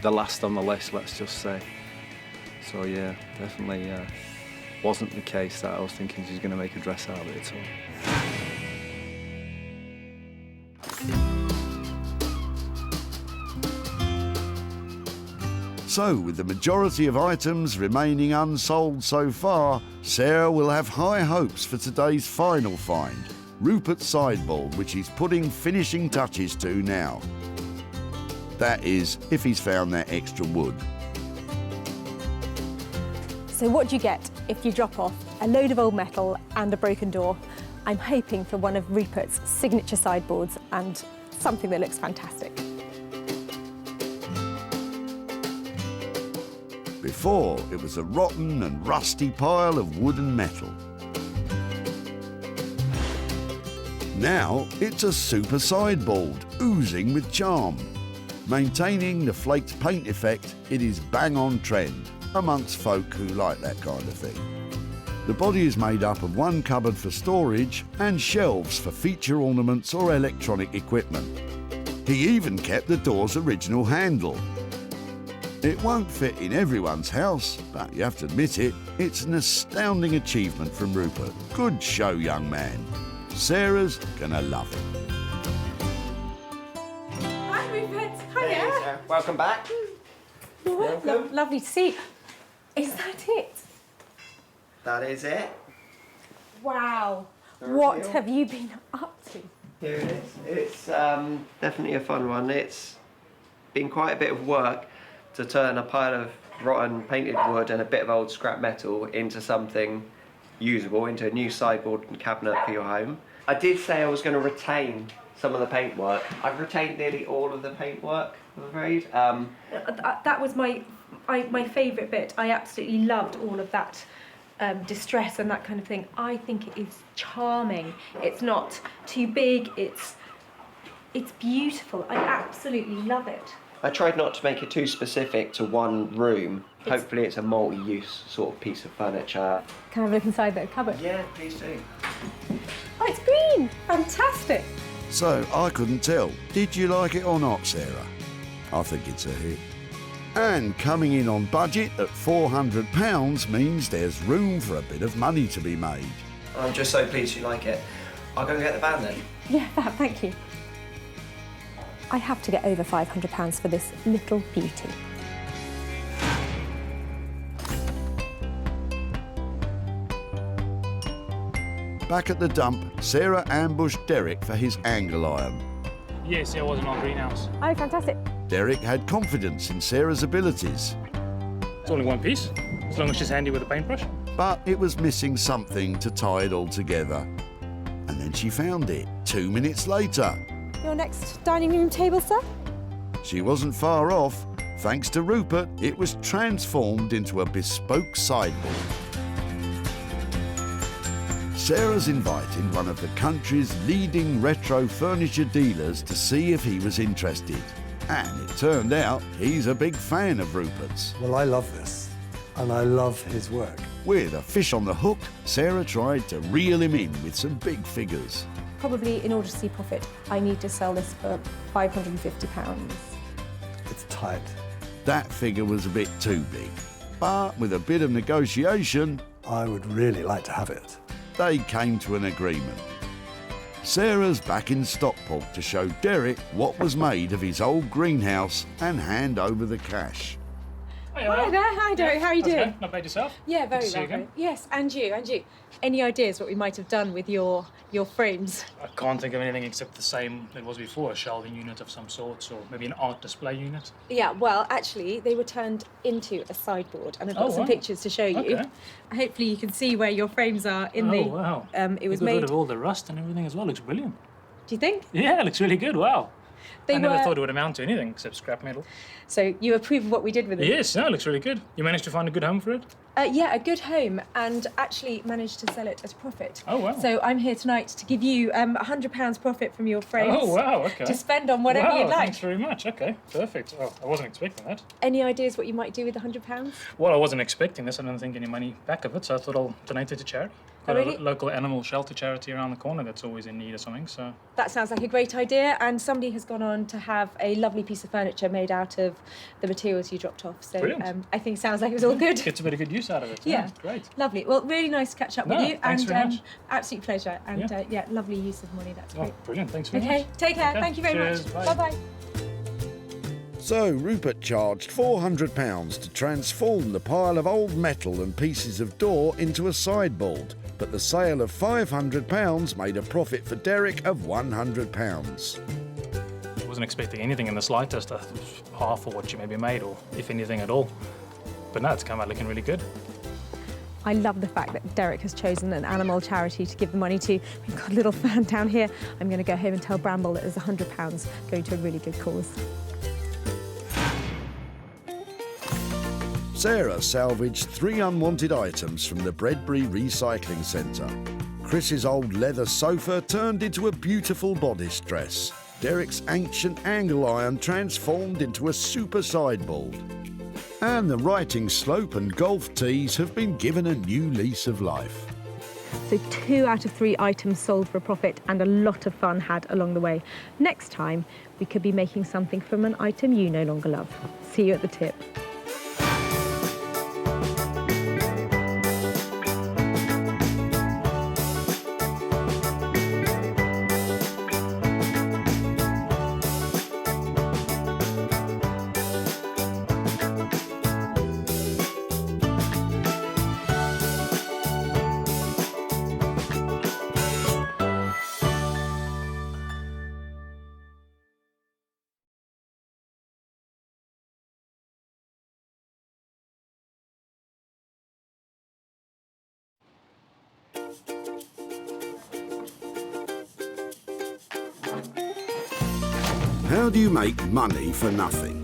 the last on the list, let's just say. So yeah, definitely wasn't the case that I was thinking she's going to make a dress out of it at all. So, with the majority of items remaining unsold so far, Sarah will have high hopes for today's final find, Rupert's sideboard, which he's putting finishing touches to now. That is, if he's found that extra wood. So what do you get if you drop off a load of old metal and a broken door? I'm hoping for one of Rupert's signature sideboards and something that looks fantastic. Before, it was a rotten and rusty pile of wood and metal. Now, it's a super sideboard, oozing with charm. Maintaining the flaked paint effect, it is bang on trend amongst folk who like that kind of thing. The body is made up of one cupboard for storage and shelves for feature ornaments or electronic equipment. He even kept the door's original handle. It won't fit in everyone's house, but you have to admit it, it's an astounding achievement from Rupert. Good show, young man. Sarah's gonna love it. Hi, Rupert. Hiya. Hey, Sarah. Welcome back. Lovely to see you. Is that it? That is it. Wow. What have you been up to? Here it is. It's definitely a fun one. It's been quite a bit of work to turn a pile of rotten painted wood and a bit of old scrap metal into something usable, into a new sideboard and cabinet for your home. I did say I was going to retain some of the paintwork. I've retained nearly all of the paintwork, I'm afraid. That was my favourite bit. I absolutely loved all of that distress and that kind of thing. I think it is charming. It's not too big. It's beautiful. I absolutely love it. I tried not to make it too specific to one room. Hopefully it's a multi-use sort of piece of furniture. Can I have a look inside the cupboard? Yeah, please do. Oh, it's green! Fantastic! So, I couldn't tell. Did you like it or not, Sarah? I think it's a hit. And coming in on budget at £400 means there's room for a bit of money to be made. I'm just so pleased you like it. I'll go and get the van then. Yeah, thank you. I have to get over £500 for this little beauty. Back at the dump, Sarah ambushed Derek for his angle iron. Yes, it was in our greenhouse. Oh, fantastic. Derek had confidence in Sarah's abilities. It's only one piece, as long as she's handy with a paintbrush. But it was missing something to tie it all together. And then she found it 2 minutes later. Your next dining room table, sir? She wasn't far off. Thanks to Rupert, it was transformed into a bespoke sideboard. Sarah's invited one of the country's leading retro furniture dealers to see if he was interested. And it turned out he's a big fan of Rupert's. Well, I love this, and I love his work. With a fish on the hook, Sarah tried to reel him in with some big figures. Probably in order to see profit, I need to sell this for £550. It's tight. That figure was a bit too big, but with a bit of negotiation, I would really like to have it. They came to an agreement. Sarah's back in Stockport to show Derek what was made of his old greenhouse and hand over the cash. Hi there, hi Derek, how are you doing? Not bad yourself? Yeah, very Good to see you well. again. Yes, and you. Any ideas what we might have done with your frames? I can't think of anything except the same that was before, a shelving unit of some sort, or maybe an art display unit. Yeah, well, actually, they were turned into a sideboard, and I've got some pictures to show you. Okay. Hopefully, you can see where your frames are in the. Oh, wow. It was Got rid made. of all the rust and everything as well. Looks brilliant. Do you think? Yeah, it looks really good. Wow. They I never were- thought it would amount to anything except scrap metal. So you approve of what we did with it? Yes, no, it looks really good. You managed to find a good home for it? Yeah, a good home, and actually managed to sell it at a profit. Oh, wow. So I'm here tonight to give you £100 profit from your frames. Oh, wow, okay. To spend on whatever Wow, you'd like. Thanks very much. Okay, perfect. Oh, I wasn't expecting that. Any ideas what you might do with £100? Well, I wasn't expecting this. I don't think any money back of it, so I thought I'll donate it to charity. Oh, Got really? a local animal shelter charity around the corner that's always in need of something, so... That sounds like a great idea, and somebody has gone on to have a lovely piece of furniture made out of the materials you dropped off. So Brilliant. I think it sounds like it was all good. Gets a bit of good use out of it. Yeah. Great. Lovely. Well, really nice to catch up with No, you, thanks and very much. absolute pleasure. And Yeah. lovely use of money. That's Oh, great. brilliant. Thanks very much. Okay, take care. Okay, Thank you very cheers, much. bye. Bye-bye. So Rupert charged £400 to transform the pile of old metal and pieces of door into a sideboard. But the sale of £500 made a profit for Derek of £100. I wasn't expecting anything in the slightest. Half of what you maybe made, or if anything at all. But no, it's come out looking really good. I love the fact that Derek has chosen an animal charity to give the money to. We've got a little fan down here. I'm going to go home and tell Bramble that there's £100 going to a really good cause. Sarah salvaged 3 unwanted items from the Bredbury Recycling Centre. Chris's old leather sofa turned into a beautiful bodice dress. Derek's ancient angle iron transformed into a super sideboard. And the writing slope and golf tees have been given a new lease of life. So 2 out of 3 items sold for a profit, and a lot of fun had along the way. Next time, we could be making something from an item you no longer love. See you at the tip. How do you make money for nothing?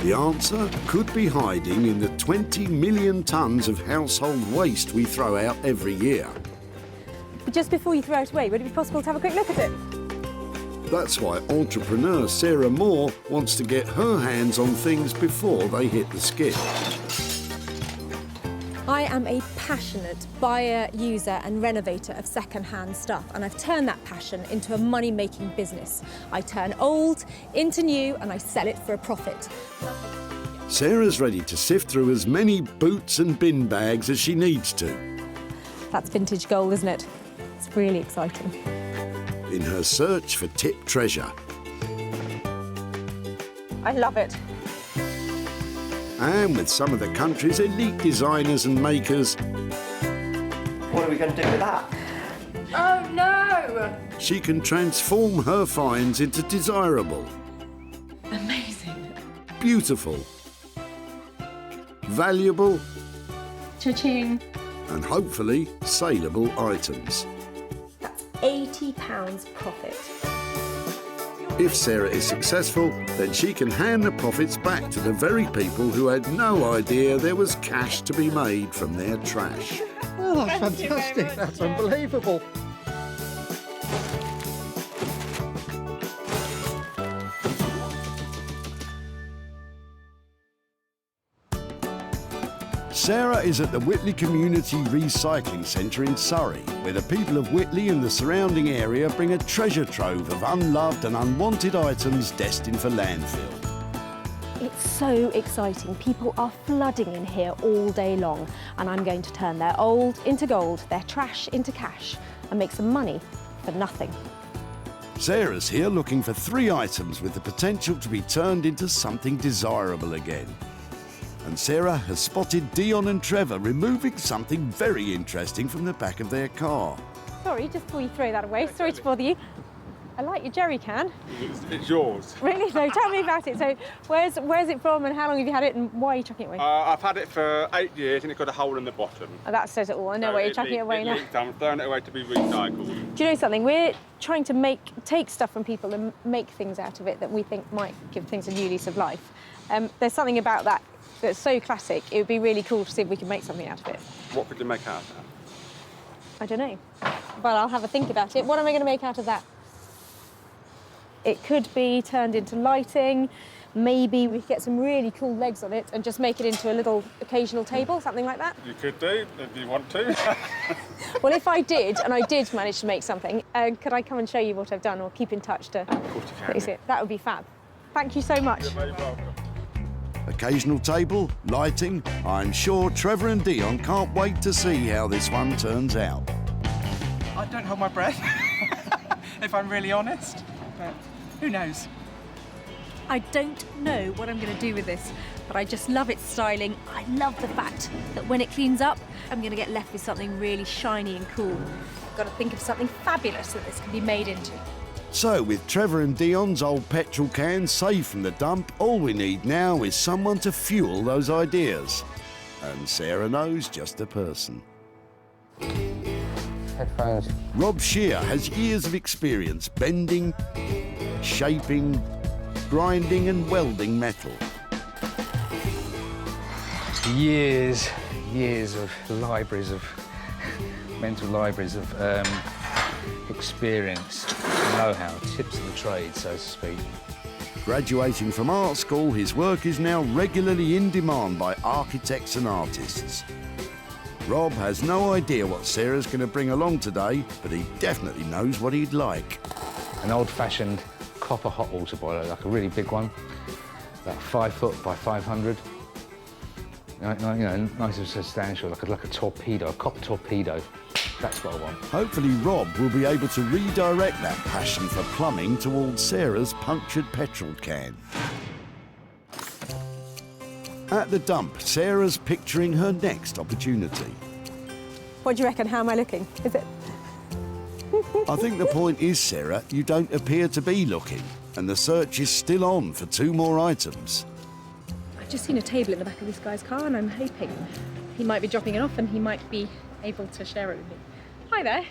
The answer could be hiding in the 20 million tonnes of household waste we throw out every year. But just before you throw it away, would it be possible to have a quick look at it? That's why entrepreneur Sarah Moore wants to get her hands on things before they hit the skid. I am a passionate buyer, user and renovator of second-hand stuff, and I've turned that passion into a money-making business. I turn old into new and I sell it for a profit. Sarah's ready to sift through as many boots and bin bags as she needs to. That's vintage gold, isn't it? It's really exciting. In her search for tip treasure. I love it. And with some of the country's elite designers and makers, What are we going to do with that? Oh no! she can transform her finds into desirable, Amazing. beautiful, valuable, Cha-ching. and hopefully saleable items. That's £80 profit. If Sarah is successful, then she can hand the profits back to the very people who had no idea there was cash to be made from their trash. Oh, that's fantastic. That's unbelievable. Sarah is at the Whitley Community Recycling Centre in Surrey, where the people of Whitley and the surrounding area bring a treasure trove of unloved and unwanted items destined for landfill. It's so exciting. People are flooding in here all day long, and I'm going to turn their old into gold, their trash into cash, and make some money for nothing. Sarah's here looking for 3 items with the potential to be turned into something desirable again. And Sarah has spotted Dion and Trevor removing something very interesting from the back of their car. Sorry, just before you throw that away, sorry to bother you. I like your jerry can. It's yours. Really? No, tell me about it. So where's it from and how long have you had it and why are you chucking it away? I've had it for 8 years and it's got a hole in the bottom. Oh, that says it all. I know why you're chucking it away now. I'm throwing it away to be recycled. Do you know something? We're trying to take stuff from people and make things out of it that we think might give things a new lease of life. There's something about that that's so classic. It would be really cool to see if we can make something out of it. What could you make out of that? I don't know, but I'll have a think about it. What am I going to make out of that? It could be turned into lighting. Maybe we could get some really cool legs on it and just make it into a little occasional table, something like that. You could do, if you want to. Well, if I did, and I did manage to make something, could I come and show you what I've done or keep in touch to... Of course you can. That would be fab. Thank you so much. You're very welcome. Occasional table, lighting. I'm sure Trevor and Dion can't wait to see how this one turns out. I don't hold my breath, if I'm really honest, but who knows? I don't know what I'm going to do with this, but I just love its styling. I love the fact that when it cleans up, I'm going to get left with something really shiny and cool. I've got to think of something fabulous that this can be made into. So, with Trevor and Dion's old petrol cans safe from the dump, all we need now is someone to fuel those ideas. And Sarah knows just the person. Headphones. Rob Shear has years of experience bending, shaping, grinding and welding metal. Years of mental libraries of experience, know-how, tips of the trade, so to speak. Graduating from art school, his work is now regularly in demand by architects and artists. Rob has no idea what Sarah's going to bring along today, but he definitely knows what he'd like. An old-fashioned copper hot water boiler, like a really big one, about 5 foot by 500. You know, nice and substantial, like a torpedo, a copper torpedo. That's what I want. Hopefully Rob will be able to redirect that passion for plumbing towards Sarah's punctured petrol can. At the dump, Sarah's picturing her next opportunity. What do you reckon? How am I looking? Is it? I think the point is, Sarah, you don't appear to be looking, and the search is still on for 2 more items. I've just seen a table in the back of this guy's car and I'm hoping he might be dropping it off and he might be able to share it with me. Hi there.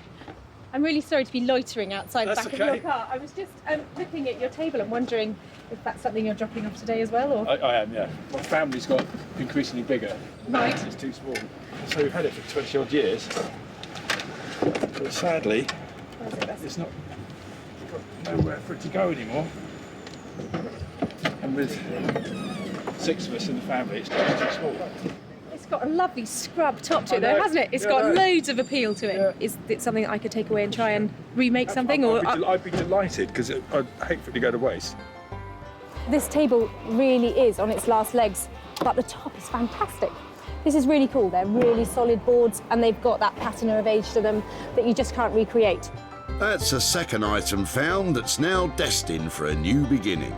I'm really sorry to be loitering outside the back of your car. I was just looking at your table and wondering if that's something you're dropping off today as well, or...? I am, yeah. My family's got increasingly bigger. Right. It's too small. So we've had it for 20 odd years. But sadly, it's not got nowhere for it to go anymore. And with 6 of us in the family, it's just too small. It's got a lovely scrub top to it though, hasn't it? It's got loads of appeal to it. Yeah. Is it something that I could take away and try and remake something? I'd be delighted, because I'd hate for it to go to waste. This table really is on its last legs, but the top is fantastic. This is really cool. They're really solid boards and they've got that patina of age to them that you just can't recreate. That's a second item found that's now destined for a new beginning.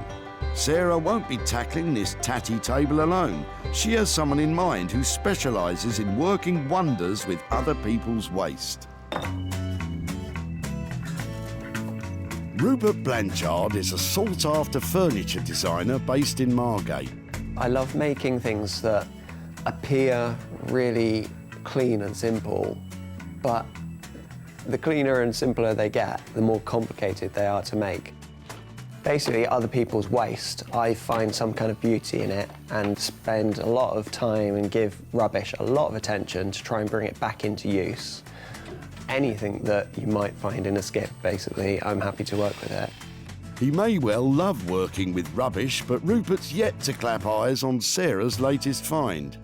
Sarah won't be tackling this tatty table alone. She has someone in mind who specialises in working wonders with other people's waste. Rupert Blanchard is a sought-after furniture designer based in Margate. I love making things that appear really clean and simple, but the cleaner and simpler they get, the more complicated they are to make. Basically, other people's waste, I find some kind of beauty in it and spend a lot of time and give rubbish a lot of attention to try and bring it back into use. Anything that you might find in a skip, basically, I'm happy to work with it. He may well love working with rubbish, but Rupert's yet to clap eyes on Sarah's latest find.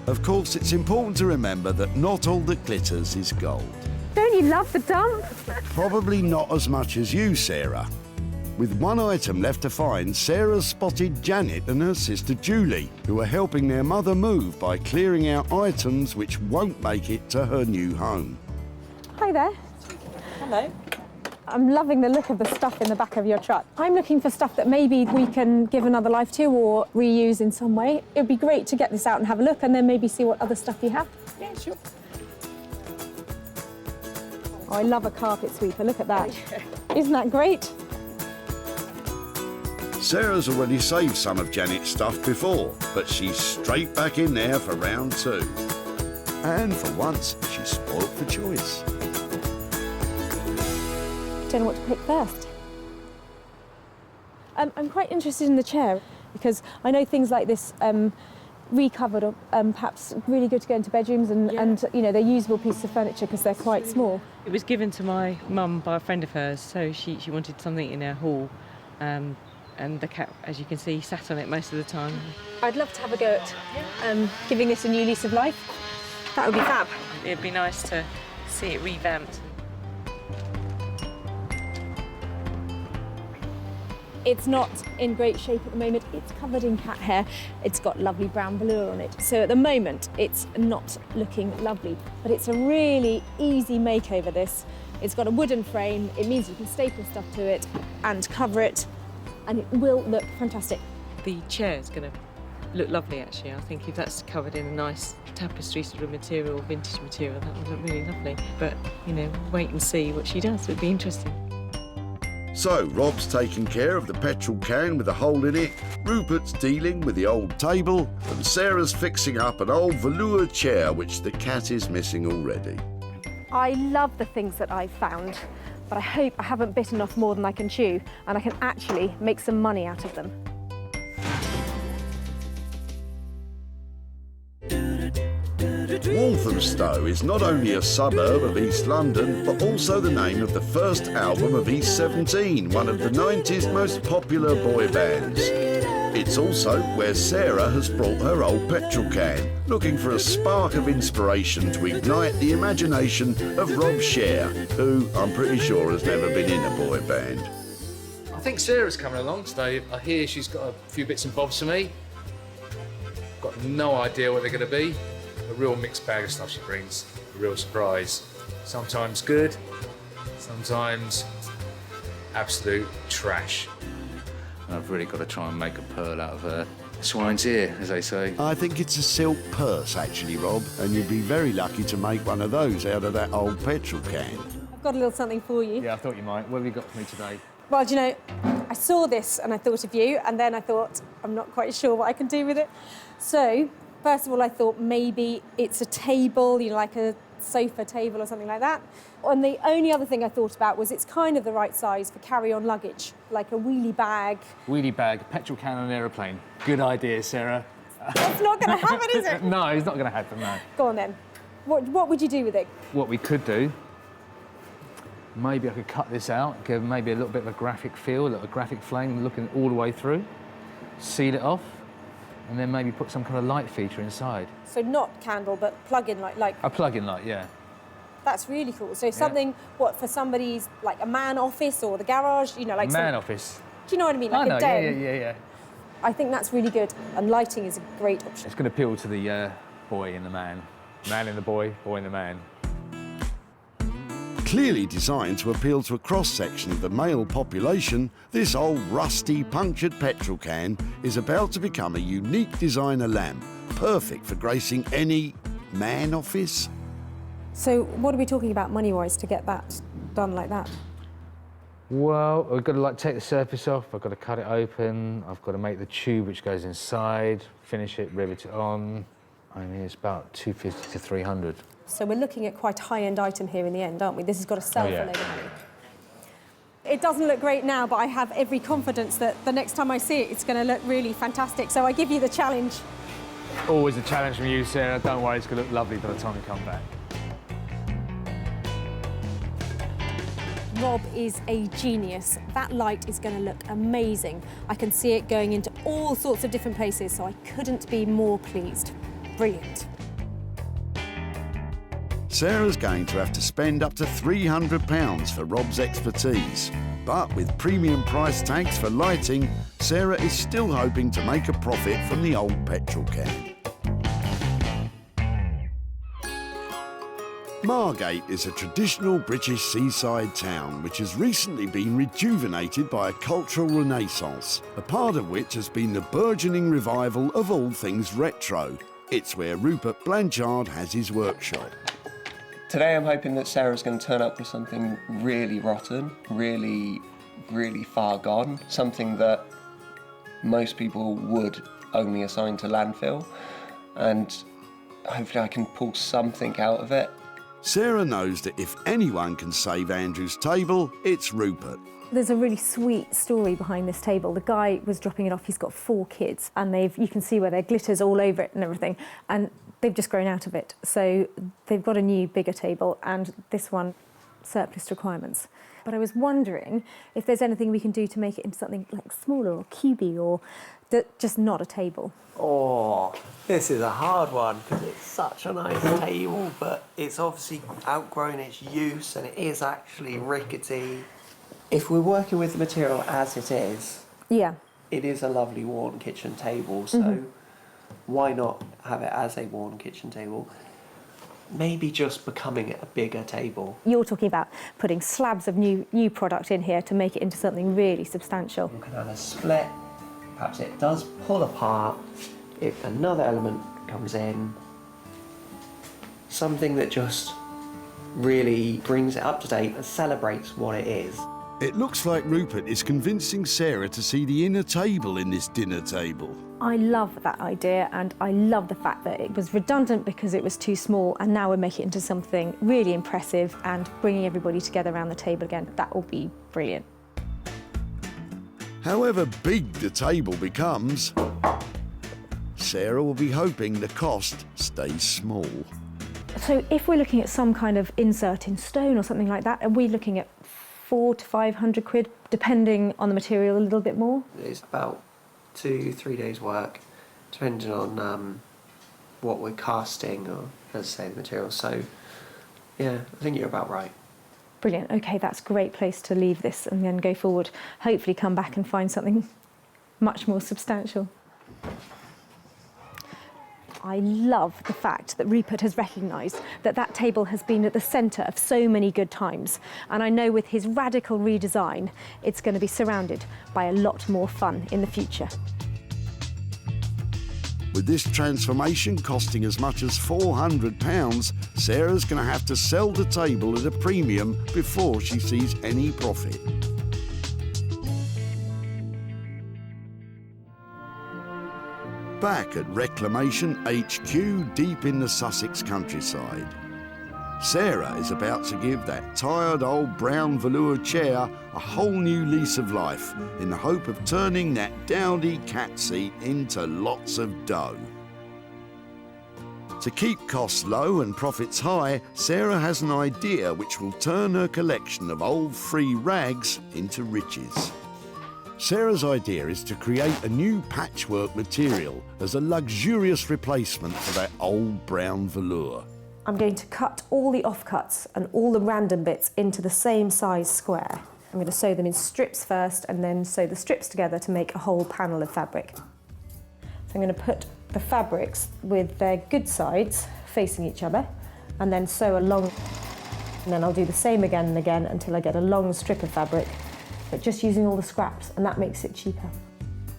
Of course, it's important to remember that not all that glitters is gold. Don't you love the dump? Probably not as much as you, Sarah. With one item left to find, Sarah spotted Janet and her sister Julie, who are helping their mother move by clearing out items which won't make it to her new home. Hi there. Hello. I'm loving the look of the stuff in the back of your truck. I'm looking for stuff that maybe we can give another life to or reuse in some way. It would be great to get this out and have a look and then maybe see what other stuff you have. Yeah, sure. Oh, I love a carpet sweeper, look at that. Isn't that great? Sarah's already saved some of Janet's stuff before, but she's straight back in there for round 2. And for once, she's spoilt for choice. Don't know what to pick first. I'm quite interested in the chair because I know things like this recovered or perhaps really good to go into bedrooms and you know, they're usable pieces of furniture because they're quite small. It was given to my mum by a friend of hers, so she wanted something in her hall. And the cat, as you can see, sat on it most of the time. I'd love to have a go at giving this a new lease of life. That would be fab. It'd be nice to see it revamped. It's not in great shape at the moment. It's covered in cat hair. It's got lovely brown velour on it. So at the moment, it's not looking lovely, but it's a really easy makeover, this. It's got a wooden frame. It means you can staple stuff to it and cover it, and it will look fantastic. The chair is going to look lovely, actually. I think if that's covered in a nice tapestry sort of material, vintage material, that would look really lovely. But, you know, wait and see what she does. It'd be interesting. So, Rob's taking care of the petrol can with a hole in it, Rupert's dealing with the old table, and Sarah's fixing up an old velour chair which the cat is missing already. I love the things that I've found, but I hope I haven't bitten off more than I can chew and I can actually make some money out of them. Walthamstow is not only a suburb of East London, but also the name of the first album of East 17, one of the 90s most popular boy bands. It's also where Sarah has brought her old petrol can, looking for a spark of inspiration to ignite the imagination of Rob Sher, who I'm pretty sure has never been in a boy band. I think Sarah's coming along today. I hear she's got a few bits and bobs for me. Got no idea what they're going to be. A real mixed bag of stuff she brings, a real surprise. Sometimes good, sometimes absolute trash. And I've really got to try and make a pearl out of her swine's ear, as they say. I think it's a silk purse, actually, Rob, and you'd be very lucky to make one of those out of that old petrol can. I've got a little something for you. Yeah, I thought you might. What have you got for me today? Well, do you know, I saw this and I thought of you, and then I thought, I'm not quite sure what I can do with it. So, first of all, I thought maybe it's a table, you know, like a sofa table or something like that. And the only other thing I thought about was it's kind of the right size for carry-on luggage, like a wheelie bag. Wheelie bag, petrol can on an aeroplane. Good idea, Sarah. It's not going to happen, is it? No, it's not going to happen, no. Go on then. What would you do with it? What we could do, maybe I could cut this out, give maybe a little bit of a graphic feel, a little graphic flame looking all the way through, seal it off, and then maybe put some kind of light feature inside. So not candle, but plug-in light, like... A plug-in light, yeah. That's really cool. So something, what, for somebody's, like a man office or the garage, you know, like... Man office. Do you know what I mean? Like I know, a den. yeah. I think that's really good, and lighting is a great option. It's going to appeal to the boy in the man. Man in the boy, boy in the man. Clearly designed to appeal to a cross-section of the male population, this old rusty, punctured petrol can is about to become a unique designer lamp, perfect for gracing any man office. So what are we talking about money-wise to get that done like that? Well, I've got to take the surface off, I've got to cut it open, I've got to make the tube which goes inside, finish it, rivet it on. I mean, it's about 250 to 300. So we're looking at quite a high-end item here in the end, aren't we? This has got to sell for a load of money. It doesn't look great now, but I have every confidence that the next time I see it, it's going to look really fantastic. So I give you the challenge. Always a challenge from you, Sarah. Don't worry, it's going to look lovely by the time we come back. Rob is a genius. That light is going to look amazing. I can see it going into all sorts of different places, so I couldn't be more pleased. brilliant. Sarah's going to have to spend up to £300 for Rob's expertise. But with premium price tags for lighting, Sarah is still hoping to make a profit from the old petrol can. Margate is a traditional British seaside town which has recently been rejuvenated by a cultural renaissance, a part of which has been the burgeoning revival of all things retro. It's where Rupert Blanchard has his workshop. Today I'm hoping that Sarah's going to turn up with something really rotten, really far gone, something that most people would only assign to landfill, and hopefully I can pull something out of it. Sarah knows that if anyone can save Andrew's table, it's Rupert. There's a really sweet story behind this table. The guy was dropping it off, he's got 4 kids, and you can see where there glitters all over it and everything, and they've just grown out of it. So they've got a new, bigger table, and this one, surplus requirements. But I was wondering if there's anything we can do to make it into something like smaller or cubey, or just not a table. Oh, this is a hard one because it's such a nice table, but it's obviously outgrown its use and it is actually rickety. If we're working with the material as it is, yeah, it is a lovely worn kitchen table, so why not have it as a worn kitchen table? Maybe just becoming a bigger table. You're talking about putting slabs of new product in here to make it into something really substantial. You can have a split, perhaps it does pull apart, if another element comes in, something that just really brings it up to date and celebrates what it is. It looks like Rupert is convincing Sarah to see the inner table in this dinner table. I love that idea, and I love the fact that it was redundant because it was too small, and now we're making it into something really impressive and bringing everybody together around the table again. That will be brilliant. However big the table becomes, Sarah will be hoping the cost stays small. So if we're looking at some kind of insert in stone or something like that, are we looking at 400 to 500 quid, depending on the material a little bit more? It's about 2-3 days work, depending on what we're casting or, as I say, the material. So, yeah, I think you're about right. Brilliant. OK, that's a great place to leave this and then go forward. Hopefully come back and find something much more substantial. I love the fact that Rupert has recognised that that table has been at the centre of so many good times. And I know with his radical redesign, it's going to be surrounded by a lot more fun in the future. With this transformation costing as much as £400, Sarah's going to have to sell the table at a premium before she sees any profit. Back at Reclamation HQ, deep in the Sussex countryside, Sarah is about to give that tired old brown velour chair a whole new lease of life in the hope of turning that dowdy cat seat into lots of dough. To keep costs low and profits high, Sarah has an idea which will turn her collection of old free rags into riches. Sarah's idea is to create a new patchwork material as a luxurious replacement for that old brown velour. I'm going to cut all the offcuts and all the random bits into the same size square. I'm going to sew them in strips first and then sew the strips together to make a whole panel of fabric. So I'm going to put the fabrics with their good sides facing each other and then sew along. And then I'll do the same again and again until I get a long strip of fabric, but just using all the scraps, and that makes it cheaper.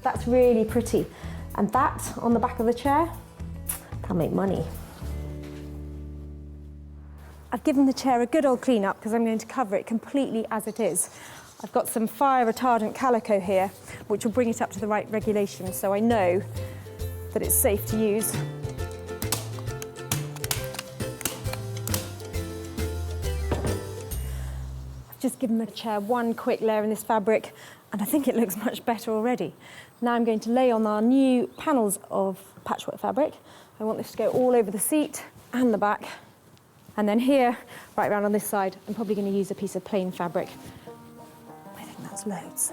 That's really pretty. And that, on the back of the chair, can make money. I've given the chair a good old clean up because I'm going to cover it completely as it is. I've got some fire retardant calico here, which will bring it up to the right regulation, so I know that it's safe to use. I've just given the chair one quick layer in this fabric, and I think it looks much better already. Now I'm going to lay on our new panels of patchwork fabric. I want this to go all over the seat and the back. And then here, right round on this side, I'm probably going to use a piece of plain fabric. I think that's loads.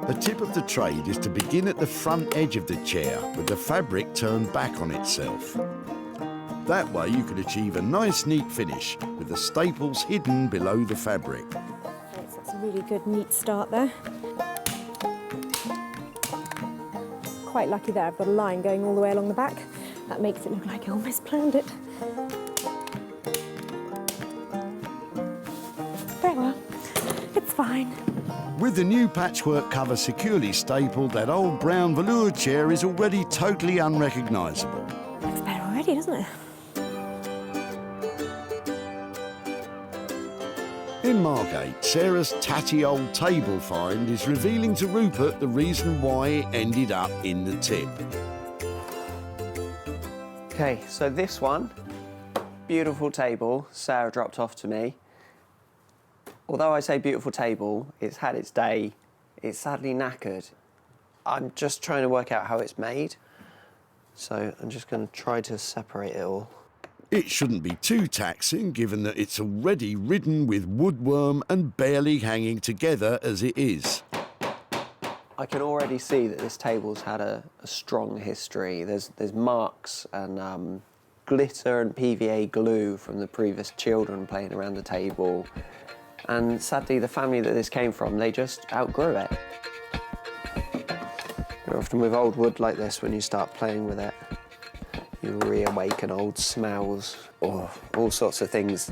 A tip of the trade is to begin at the front edge of the chair with the fabric turned back on itself. That way you can achieve a nice neat finish with the staples hidden below the fabric. That's a really good neat start there. Quite lucky there, I've got a line going all the way along the back. That makes it look like I almost planned it. Very well, it's fine. With the new patchwork cover securely stapled, that old brown velour chair is already totally unrecognisable. Looks better already, doesn't it? In Margate, Sarah's tatty old table find is revealing to Rupert the reason why it ended up in the tip. Okay, so this one, beautiful table, Sarah dropped off to me. Although I say beautiful table, it's had its day. It's sadly knackered. I'm just trying to work out how it's made. So I'm just going to try to separate it all. It shouldn't be too taxing, given that it's already ridden with woodworm and barely hanging together as it is. I can already see that this table's had a strong history. There's marks and glitter and PVA glue from the previous children playing around the table. And sadly, the family that this came from, they just outgrew it. You're often with old wood like this, when you start playing with it, you reawaken old smells or all sorts of things.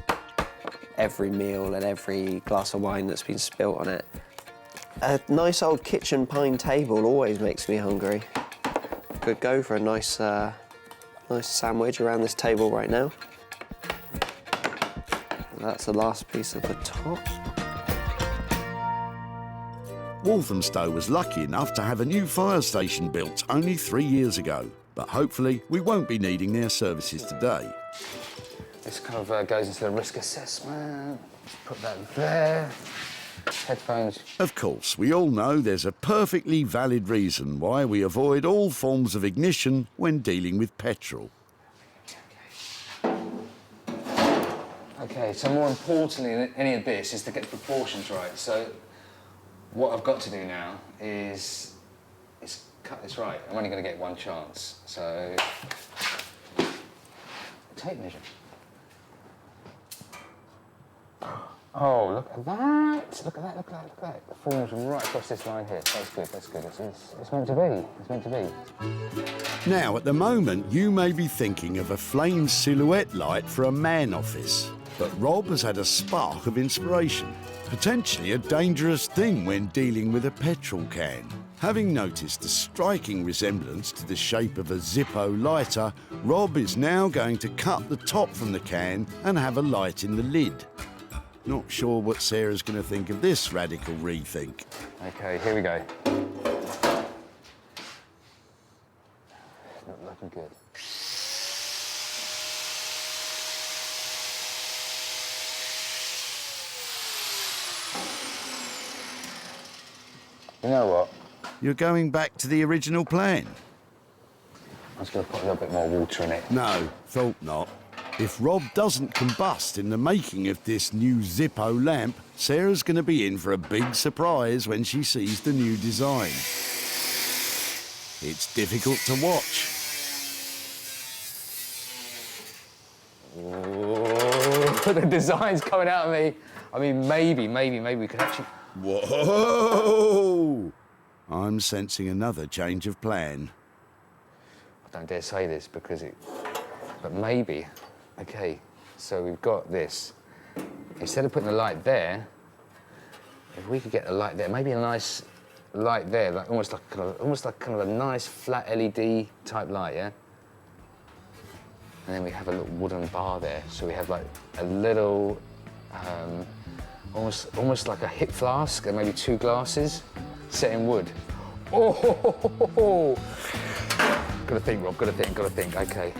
Every meal and every glass of wine that's been spilt on it. A nice old kitchen pine table always makes me hungry. Could go for a nice sandwich around this table right now. That's the last piece of the top. Walthamstow was lucky enough to have a new fire station built only 3 years ago, but hopefully we won't be needing their services today. This kind of goes into the risk assessment. Put that there. Headphones. Of course, we all know there's a perfectly valid reason why we avoid all forms of ignition when dealing with petrol. Okay, so more importantly than any of this is to get the proportions right. So what I've got to do now is cut this right. I'm only going to get one chance. So tape measure. Oh, look at that! Look at that! Look at that! Look at that! The form's right across this line here. That's good. That's good. It's meant to be. It's meant to be. Now, at the moment, you may be thinking of a flame silhouette light for a man office. But Rob has had a spark of inspiration, potentially a dangerous thing when dealing with a petrol can. Having noticed a striking resemblance to the shape of a Zippo lighter, Rob is now going to cut the top from the can and have a light in the lid. Not sure what Sarah's going to think of this radical rethink. Okay, here we go. Not looking good. You know what? You're going back to the original plan? I was going to put a little bit more water in it. No, thought not. If Rob doesn't combust in the making of this new Zippo lamp, Sarah's going to be in for a big surprise when she sees the new design. It's difficult to watch. Oh, the design's coming out of me. I mean, maybe we could actually... Whoa! I'm sensing another change of plan. I don't dare say this because but maybe. Okay, so we've got this. Instead of putting the light there, if we could get the light there, maybe a nice light there, like almost like kind of a nice flat LED type light, yeah. And then we have a little wooden bar there, so we have like a little, almost like a hip flask, and maybe 2 glasses set in wood. Oh! Gotta think, Rob. Gotta think. Okay.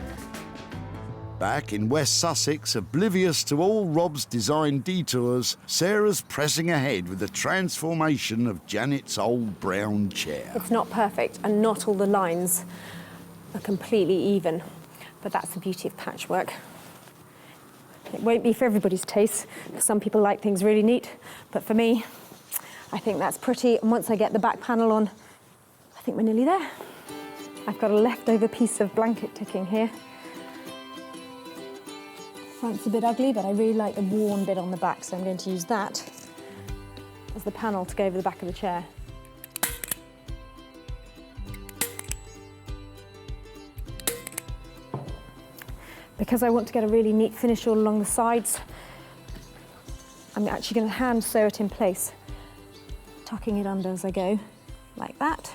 Back in West Sussex, oblivious to all Rob's design detours, Sarah's pressing ahead with the transformation of Janet's old brown chair. It's not perfect, and not all the lines are completely even, but that's the beauty of patchwork. It won't be for everybody's taste, because some people like things really neat, but for me, I think that's pretty, and once I get the back panel on, I think we're nearly there. I've got a leftover piece of blanket ticking here. Front's a bit ugly, but I really like the worn bit on the back, so I'm going to use that as the panel to go over the back of the chair. Because I want to get a really neat finish all along the sides, I'm actually going to hand sew it in place, tucking it under as I go, like that,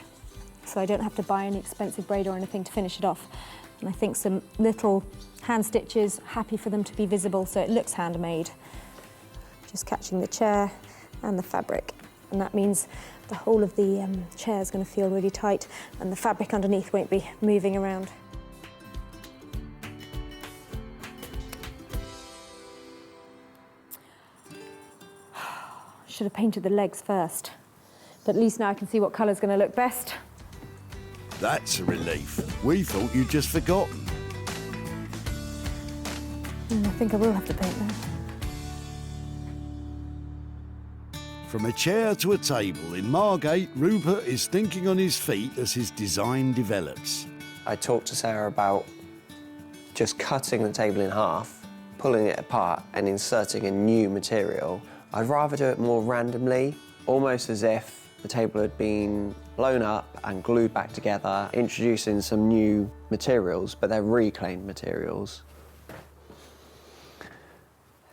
so I don't have to buy any expensive braid or anything to finish it off. And I think some little hand stitches, happy for them to be visible so it looks handmade. Just catching the chair and the fabric, and that means the whole of the chair is going to feel really tight and the fabric underneath won't be moving around. Should have painted the legs first, but at least now I can see what colour's going to look best. That's a relief. We thought you'd just forgotten. I think I will have to paint now. From a chair to a table, in Margate, Rupert is thinking on his feet as his design develops. I talked to Sarah about just cutting the table in half, pulling it apart and inserting a new material. I'd rather do it more randomly, almost as if the table had been blown up and glued back together, introducing some new materials, but they're reclaimed materials.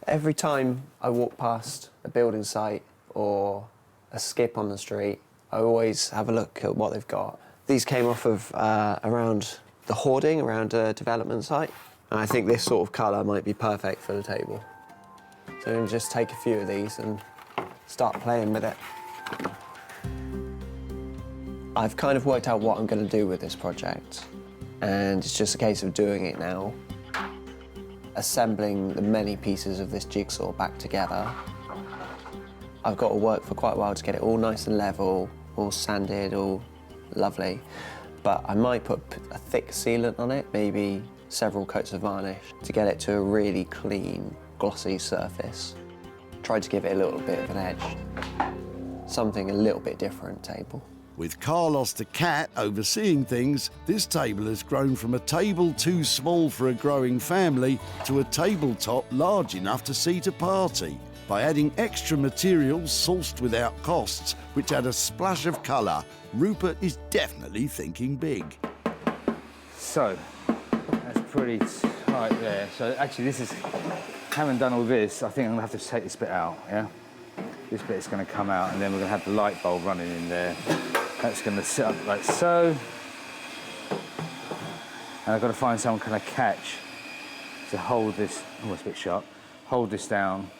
Every time I walk past a building site or a skip on the street, I always have a look at what they've got. These came off of around the hoarding, around a development site, and I think this sort of colour might be perfect for the table. So I'm going to just take a few of these and start playing with it. I've kind of worked out what I'm going to do with this project, and it's just a case of doing it now. Assembling the many pieces of this jigsaw back together. I've got to work for quite a while to get it all nice and level, all sanded, all lovely. But I might put a thick sealant on it, maybe several coats of varnish, to get it to a really clean, glossy surface. Tried to give it a little bit of an edge. Something a little bit different table. With Carlos the cat overseeing things, this table has grown from a table too small for a growing family to a tabletop large enough to seat a party. By adding extra materials sourced without costs, which add a splash of colour, Rupert is definitely thinking big. So, that's pretty tight there. So actually this is, having done all this, I think I'm gonna have to take this bit out, yeah? This bit is gonna come out and then we're gonna have the light bulb running in there. That's gonna sit up like so. And I've got to find some kind of catch to hold this, oh, it's a bit sharp, hold this down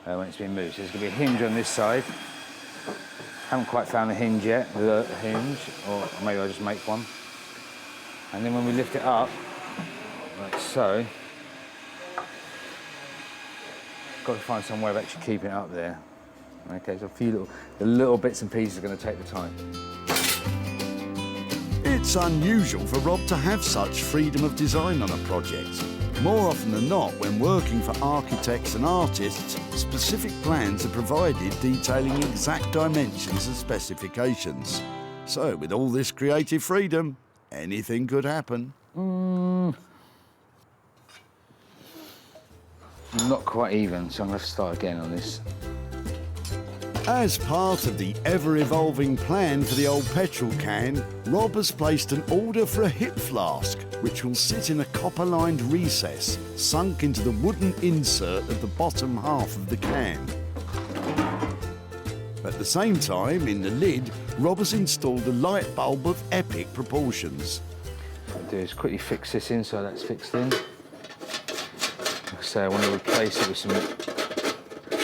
when it's been moved. So there's gonna be a hinge on this side. Haven't quite found a hinge yet, the hinge, or maybe I'll just make one. And then when we lift it up, like so, got to find some way of actually keeping it up there. Okay, so a few little bits and pieces are going to take the time. It's unusual for Rob to have such freedom of design on a project. More often than not, when working for architects and artists, specific plans are provided detailing exact dimensions and specifications. So, with all this creative freedom, anything could happen. Not quite even, so I'm going to start again on this. As part of the ever-evolving plan for the old petrol can, Rob has placed an order for a hip flask, which will sit in a copper-lined recess, sunk into the wooden insert at the bottom half of the can. At the same time, in the lid, Rob has installed a light bulb of epic proportions. What I'll do is quickly fix this in so that's fixed in. Like I say, I want to replace it with some...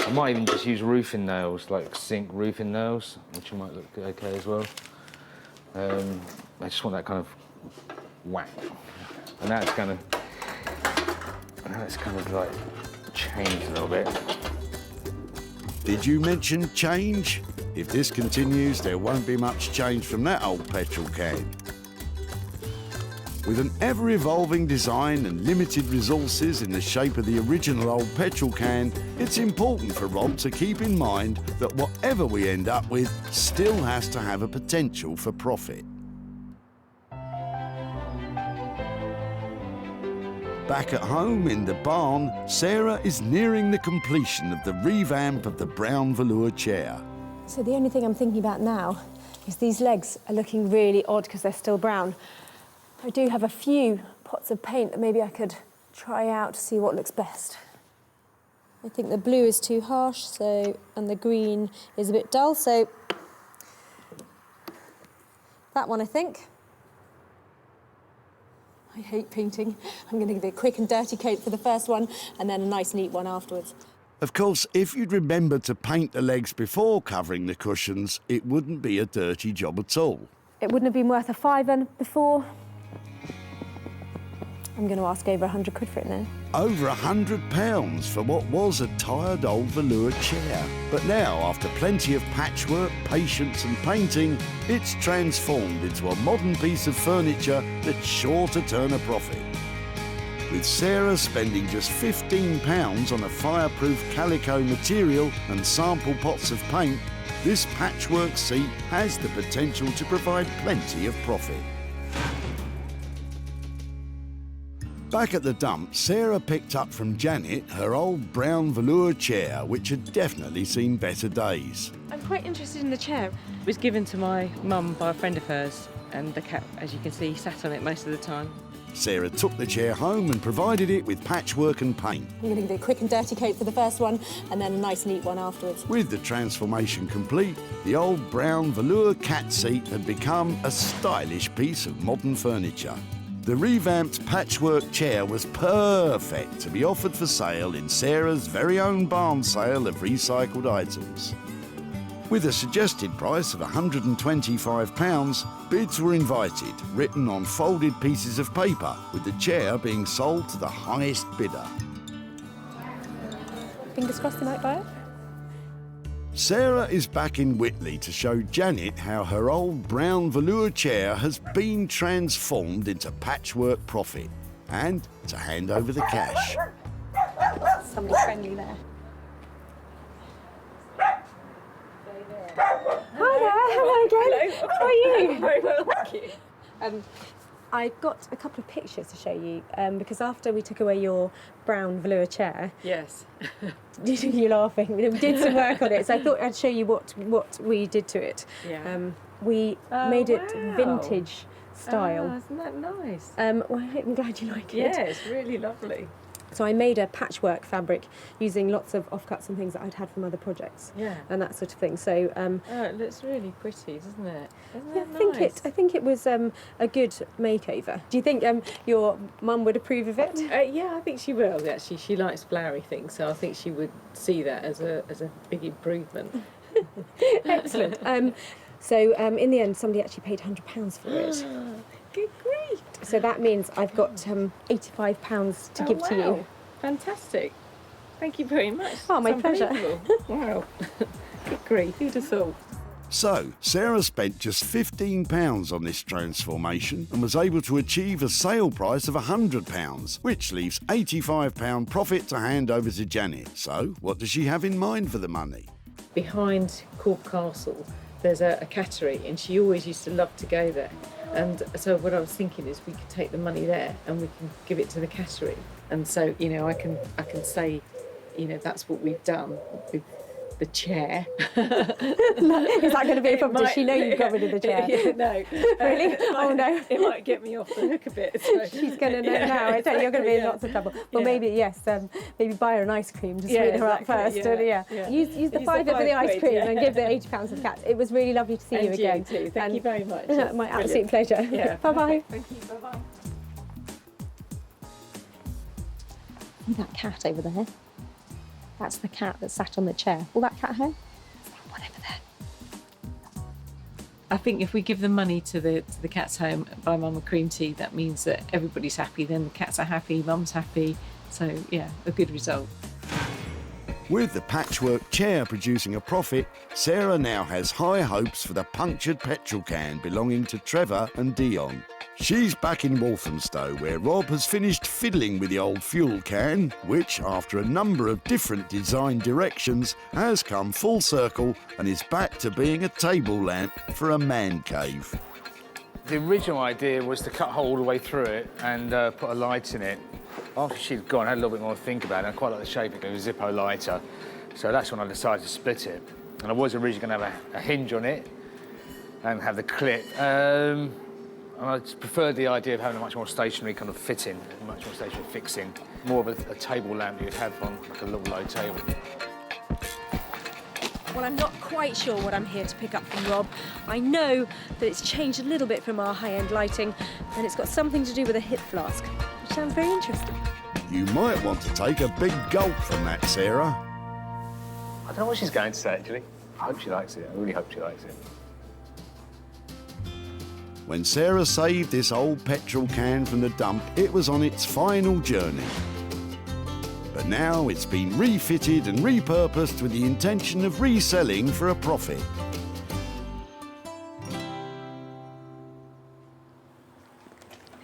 I might even just use roofing nails, like zinc roofing nails, which might look okay as well. I just want that kind of whack. And now it's kind of like changed a little bit. Did you mention change? If this continues, there won't be much change from that old petrol can. With an ever-evolving design and limited resources in the shape of the original old petrol can, it's important for Rob to keep in mind that whatever we end up with still has to have a potential for profit. Back at home in the barn, Sarah is nearing the completion of the revamp of the brown velour chair. So the only thing I'm thinking about now is these legs are looking really odd because they're still brown. I do have a few pots of paint that maybe I could try out to see what looks best. I think the blue is too harsh, and the green is a bit dull, so that one I think. I hate painting. I'm going to give it a quick and dirty coat for the first one and then a nice neat one afterwards. Of course, if you'd remembered to paint the legs before covering the cushions, it wouldn't be a dirty job at all. It wouldn't have been worth a £5 before. I'm going to ask over 100 quid for it now. Over £100 for what was a tired old velour chair. But now, after plenty of patchwork, patience and painting, it's transformed into a modern piece of furniture that's sure to turn a profit. With Sarah spending just £15 on a fireproof calico material and sample pots of paint, this patchwork seat has the potential to provide plenty of profit. Back at the dump, Sarah picked up from Janet her old brown velour chair, which had definitely seen better days. I'm quite interested in the chair. It was given to my mum by a friend of hers, and the cat, as you can see, sat on it most of the time. Sarah took the chair home and provided it with patchwork and paint. I'm going to give it a quick and dirty coat for the first one and then a nice neat one afterwards. With the transformation complete, the old brown velour cat seat had become a stylish piece of modern furniture. The revamped patchwork chair was perfect to be offered for sale in Sarah's very own barn sale of recycled items. With a suggested price of £125, bids were invited, written on folded pieces of paper, with the chair being sold to the highest bidder. Fingers crossed they might buy it. Sarah is back in Whitley to show Janet how her old brown velour chair has been transformed into patchwork profit, and to hand over the cash. Somebody friendly there. Hi there, hello again. Hello. How are you? Very well, thank you. I've got a couple of pictures to show you because after we took away your brown velour chair, Yes. you're laughing. We did some work on it, so I thought I'd show you what we did to it. Yeah. We made it vintage style. Oh, isn't that nice? Well, I'm glad you like it. Yeah, it's really lovely. So I made a patchwork fabric using lots of offcuts and things that I'd had from other projects. Yeah. And that sort of thing. So Oh, it looks really pretty, doesn't it? Isn't yeah, it nice? I think it was a good makeover. Do you think your mum would approve of it? Yeah, I think she will. Actually, she likes flowery things, so I think she would see that as a big improvement. Excellent. So in the end, somebody actually paid £100 for it. Good grief! So that means I've got £85 to give to you. Fantastic. Thank you very much. Oh, my It's pleasure. unbelievable. Wow. Good grief, who'd have thought? So, Sarah spent just £15 on this transformation and was able to achieve a sale price of £100, which leaves £85 profit to hand over to Janet. So, what does she have in mind for the money? Behind Cork Castle, there's a cattery, and she always used to love to go there. And so what I was thinking is we could take the money there and we can give it to the cattery. And so, you know, I can say, you know, that's what we've done with the chair. Is that going to be a problem? Does she know you've got rid of the chair? Yeah, no. Really? Oh no. It might get me off the hook a bit. So. She's going to know now. I tell you, you're going to be in lots of trouble. Well, maybe, yes, maybe buy her an ice cream to sweeten her up first. Use the £5 for the ice cream and give the £80 to the cat. It was really lovely to see you again. Too. Thank you very much. My absolute pleasure. Yeah. Bye-bye. Thank you. Bye-bye. See that cat over there? That's the cat that sat on the chair. Will that cat home? Is that one over there? I think if we give the money to the cat's home, buy Mum a cream tea, that means that everybody's happy. Then the cats are happy, Mum's happy. So yeah, a good result. With the patchwork chair producing a profit, Sarah now has high hopes for the punctured petrol can belonging to Trevor and Dion. She's back in Walthamstow, where Rob has finished fiddling with the old fuel can, which, after a number of different design directions, has come full circle and is back to being a table lamp for a man cave. The original idea was to cut a hole all the way through it and put a light in it. After she'd gone, I had a little bit more to think about it. I quite like the shape of it, a Zippo lighter. So that's when I decided to split it. And I was originally going to have a hinge on it and have the clip. And I just preferred the idea of having a much more stationary kind of fitting, much more stationary fixing. More of a table lamp you'd have on like a little low table. Well, I'm not quite sure what I'm here to pick up from Rob. I know that it's changed a little bit from our high-end lighting, and it's got something to do with a hip flask, which sounds very interesting. You might want to take a big gulp from that, Sarah. I don't know what she's going to say, actually. I hope she likes it. I really hope she likes it. When Sarah saved this old petrol can from the dump, it was on its final journey. But now it's been refitted and repurposed with the intention of reselling for a profit.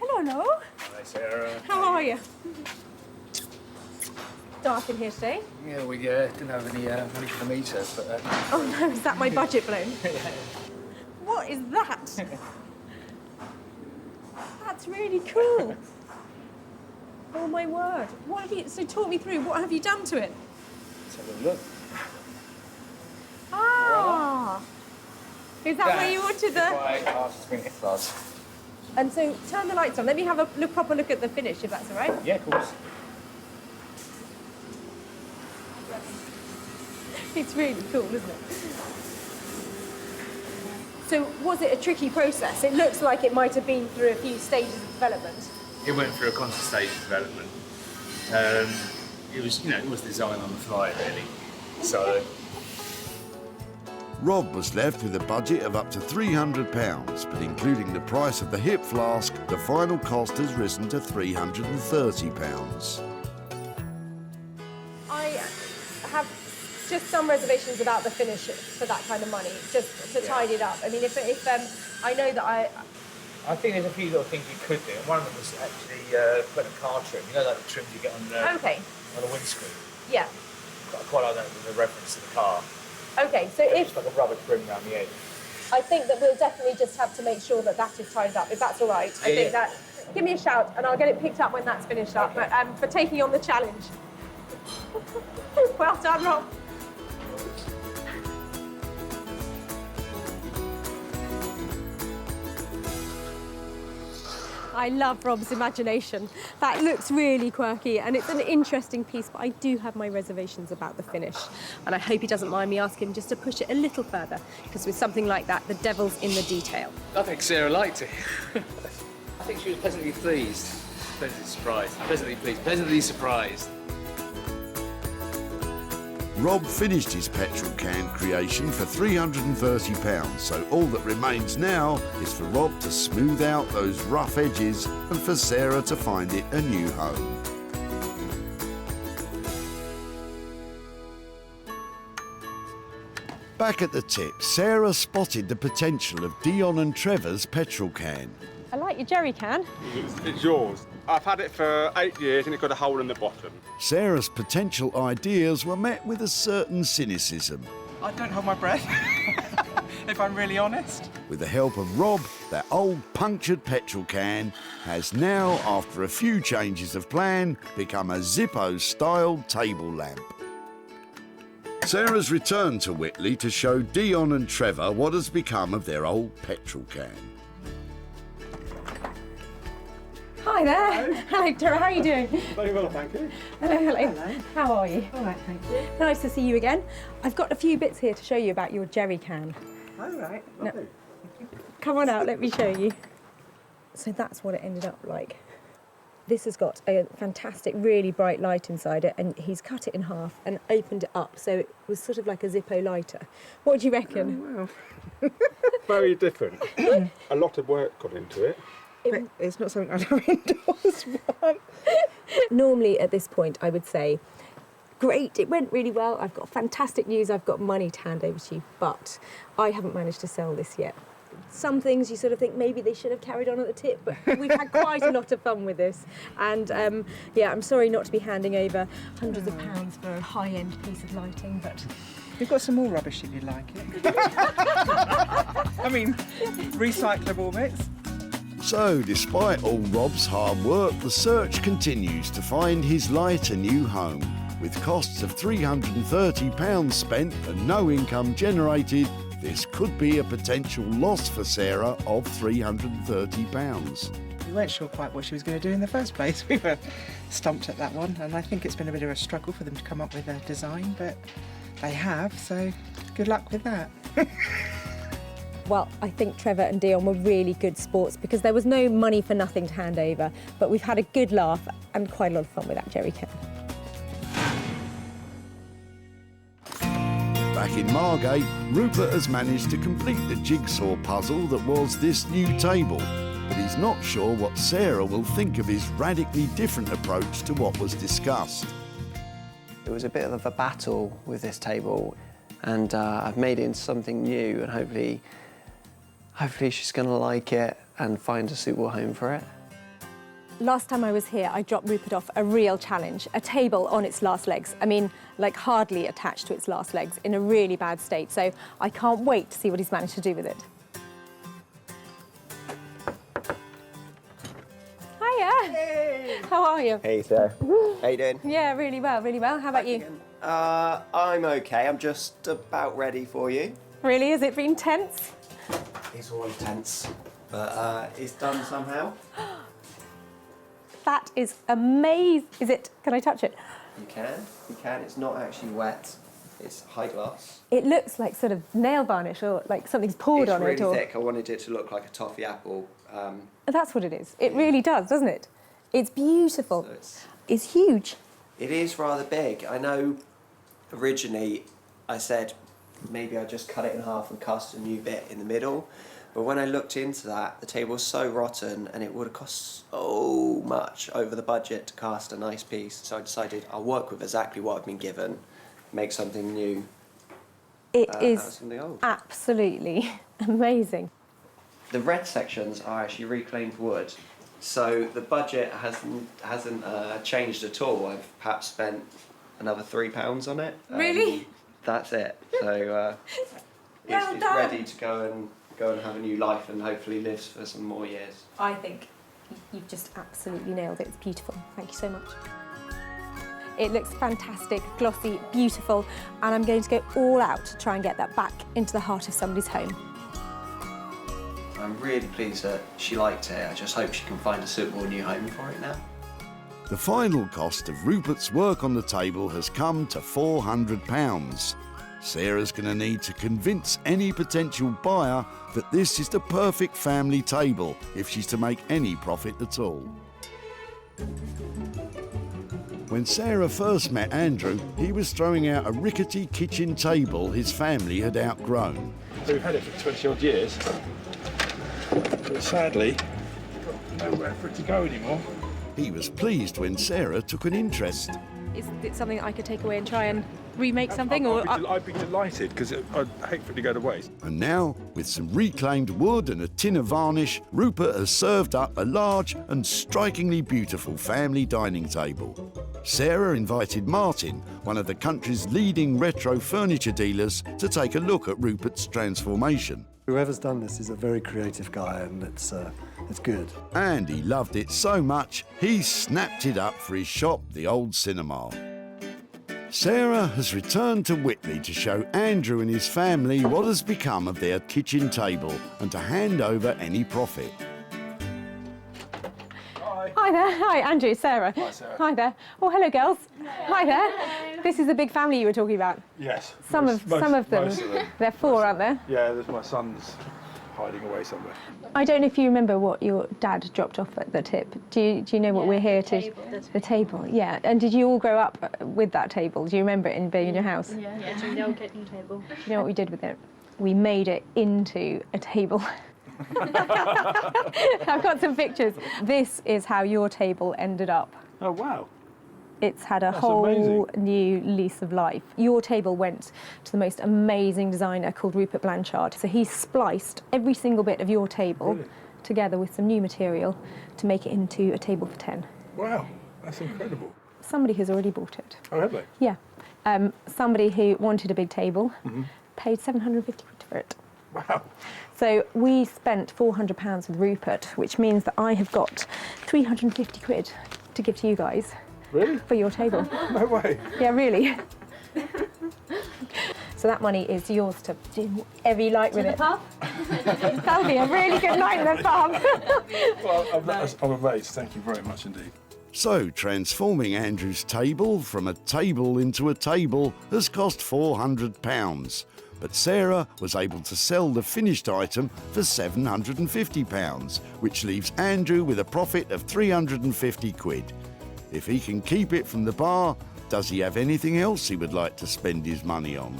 Hello. Hi, Sarah. How are you? Dark in here today. Yeah, we didn't have any money for the meter, but... Oh no, is that my budget blown? What is that? That's really cool. Oh my word. What have you, so talk me through, what have you done to it? Let's have a look. Ah! Is that where you wanted the... Hip flask. And so turn the lights on. Let me have a proper look at the finish, if that's all right. Yeah, of course. It's really cool, isn't it? So was it a tricky process? It looks like it might have been through a few stages of development. It went through a constant stage of development. It was, it was designed on the fly, really. So. Rob was left with a budget of up to £300, but including the price of the hip flask, the final cost has risen to £330. I have just some reservations about the finish for that kind of money, just to tidy it up. I mean, if I know that I think there's a few little things you could do. One of them was actually putting a car trim. You know, like the trims you get on the windscreen. Yeah. Quite like that with a reference to the car. Okay, so if Just like a rubber trim around the edge. I think that we'll definitely just have to make sure that that is tidied up, if that's all right. I think that. Give me a shout, and I'll get it picked up when that's finished up. But for taking on the challenge. Well done, Rob. I love Rob's imagination. That looks really quirky and it's an interesting piece, but I do have my reservations about the finish. And I hope he doesn't mind me asking him just to push it a little further, because with something like that, the devil's in the detail. I think Sarah liked it. I think she was pleasantly pleased. Pleasantly surprised. Pleasantly pleased. Pleasantly surprised. Rob finished his petrol can creation for £330, so all that remains now is for Rob to smooth out those rough edges and for Sarah to find it a new home. Back at the tip, Sarah spotted the potential of Dion and Trevor's petrol can. I like your jerry can. It's yours. I've had it for 8 years and it's got a hole in the bottom. Sarah's potential ideas were met with a certain cynicism. I don't hold my breath, if I'm really honest. With the help of Rob, that old punctured petrol can has now, after a few changes of plan, become a Zippo-styled table lamp. Sarah's returned to Whitley to show Dion and Trevor what has become of their old petrol can. Hi there. Hello, Tara. How are you doing? Very well, thank you. Hello. How are you? All right, thank you. Nice to see you again. I've got a few bits here to show you about your jerry can. All right. No. Come on out, let me show you. So that's what it ended up like. This has got a fantastic, really bright light inside it, and he's cut it in half and opened it up, so it was sort of like a Zippo lighter. What do you reckon? Well, very different. A lot of work got into it. It's not something I'd have endorsed. Normally at this point I would say, great, it went really well, I've got fantastic news, I've got money to hand over to you, but I haven't managed to sell this yet. Some things you sort of think maybe they should have carried on at the tip, but we've had quite a lot of fun with this. And yeah, I'm sorry not to be handing over hundreds of pounds for a high-end piece of lighting, but... We've got some more rubbish if you like it. I mean, recyclable bits. So, despite all Rob's hard work, the search continues to find his light a new home. With costs of £330 spent and no income generated, this could be a potential loss for Sarah of £330. We weren't sure quite what she was going to do in the first place. We were stumped at that one, and I think it's been a bit of a struggle for them to come up with a design, but they have, so good luck with that. Well, I think Trevor and Dion were really good sports because there was no money for nothing to hand over, but we've had a good laugh and quite a lot of fun with that jerry can. Back in Margate, Rupert has managed to complete the jigsaw puzzle that was this new table, but he's not sure what Sarah will think of his radically different approach to what was discussed. It was a bit of a battle with this table, and I've made it into something new, and hopefully she's going to like it and find a suitable home for it. Last time I was here, I dropped Rupert off a real challenge, a table on its last legs. I mean, like hardly attached to its last legs, in a really bad state. So I can't wait to see what he's managed to do with it. Hiya! Hey! How are you? Hey, Sarah. How you doing? Yeah, really well, really well. How about you? I'm okay. I'm just about ready for you. Really? Has it been tense? It's always tense, but it's done somehow. That is amazing. Is it? Can I touch it? You can. It's not actually wet. It's high gloss. It looks like sort of nail varnish or like something's poured on it. It's really thick. I wanted it to look like a toffee apple. That's what it is. It really does, doesn't it? It's beautiful. So it's huge. It is rather big. I know originally I said maybe I'd just cut it in half and cast a new bit in the middle. But when I looked into that, the table was so rotten and it would have cost so much over the budget to cast a nice piece. So I decided I'll work with exactly what I've been given, make something new. It out of is something old. absolutely amazing. The red sections are actually reclaimed wood. So the budget hasn't changed at all. I've perhaps spent another £3 on it. Really? That's it. So it's ready to go and have a new life and hopefully lives for some more years. I think you've just absolutely nailed it. It's beautiful. Thank you so much. It looks fantastic, glossy, beautiful, and I'm going to go all out to try and get that back into the heart of somebody's home. I'm really pleased that she liked it. I just hope she can find a suitable new home for it now. The final cost of Rupert's work on the table has come to £400. Sarah's going to need to convince any potential buyer that this is the perfect family table if she's to make any profit at all. When Sarah first met Andrew, he was throwing out a rickety kitchen table his family had outgrown. So we've had it for 20 odd years, but sadly, we've got nowhere for it to go anymore. He was pleased when Sarah took an interest. Is it something I could take away and try and remake something? I'd be delighted, because I'd hate for it to go to waste. And now, with some reclaimed wood and a tin of varnish, Rupert has served up a large and strikingly beautiful family dining table. Sarah invited Martin, one of the country's leading retro furniture dealers, to take a look at Rupert's transformation. Whoever's done this is a very creative guy, and it's good. And he loved it so much, he snapped it up for his shop, the Old Cinema. Sarah has returned to Whitley to show Andrew and his family what has become of their kitchen table and to hand over any profit. Hi there. Hi, Andrew, Sarah. Hi, Sarah. Hi there. Oh, hello, girls. Hi there. Hello. This is the big family you were talking about. Yes. Some of them. Most of them. They're four, aren't there? Yeah, there's my son's hiding away somewhere. I don't know if you remember what your dad dropped off at the tip. Do you know what we're here to? The table. Yeah. And did you all grow up with that table? Do you remember it being in your house? Yeah, it's a little kitchen table. You know what we did with it? We made it into a table. I've got some pictures. This is how your table ended up. Oh, wow. It's had a That's whole amazing. new lease of life. Your table went to the most amazing designer called Rupert Blanchard. So he spliced every single bit of your table Brilliant. together with some new material to make it into a table for 10. Wow, that's incredible. Somebody has already bought it. Oh, have they? Yeah. Somebody who wanted a big table Mm-hmm. paid 750 quid for it. Wow. So we spent £400 with Rupert, which means that I have got 350 quid to give to you guys. Really? For your table. No way. Yeah, really. So that money is yours to do whatever you like with it. pub? That'll be a really good night in the pub. Well, I'm amazed. Thank you very much indeed. So, transforming Andrew's table from a table into a table has cost £400. But Sarah was able to sell the finished item for £750, which leaves Andrew with a profit of 350 quid. If he can keep it from the bar, does he have anything else he would like to spend his money on?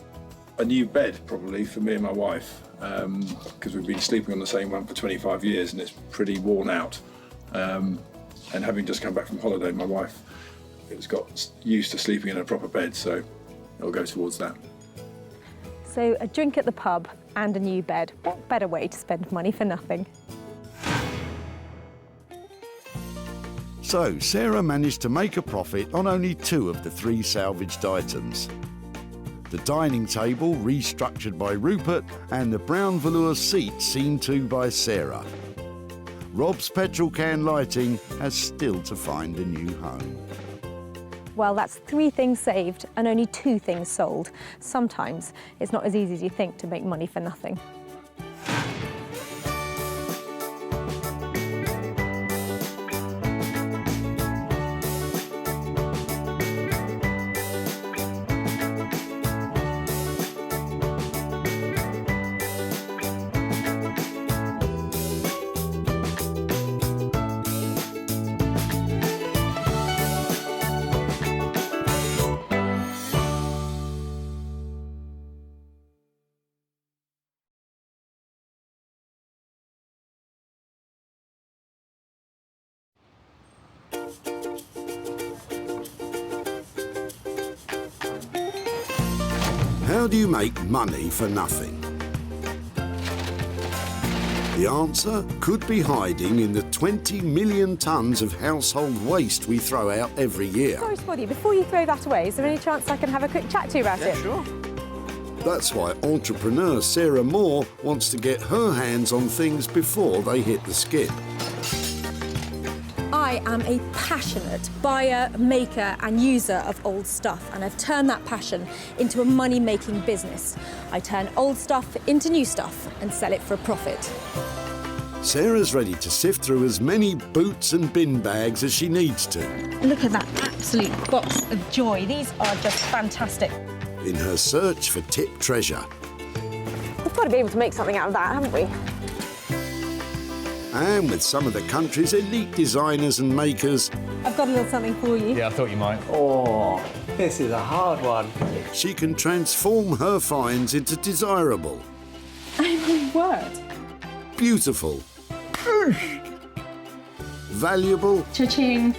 A new bed, probably, for me and my wife, because we've been sleeping on the same one for 25 years and it's pretty worn out. And having just come back from holiday, my wife has got used to sleeping in a proper bed, so it'll go towards that. So a drink at the pub and a new bed. What better way to spend money for nothing? So, Sarah managed to make a profit on only 2 of the 3 salvaged items. The dining table restructured by Rupert and the brown velour seat seen to by Sarah. Rob's petrol can lighting has still to find a new home. Well, that's 3 things saved and only 2 things sold. Sometimes it's not as easy as you think to make money for nothing. How do you make money for nothing? The answer could be hiding in the 20 million tonnes of household waste we throw out every year. Sorry to bother you, before you throw that away, is there any chance I can have a quick chat to you about it? Sure. That's why entrepreneur Sarah Moore wants to get her hands on things before they hit the skip. I am a passionate buyer, maker and user of old stuff, and I've turned that passion into a money-making business. I turn old stuff into new stuff and sell it for a profit. Sarah's ready to sift through as many boots and bin bags as she needs to. Look at that absolute box of joy. These are just fantastic. In her search for tip treasure. We've got to be able to make something out of that, haven't we? And with some of the country's elite designers and makers, I've got a little something for you. Yeah, I thought you might. Oh, this is a hard one. she can transform her finds into desirable, Oh, my word. beautiful, valuable, Cha-ching.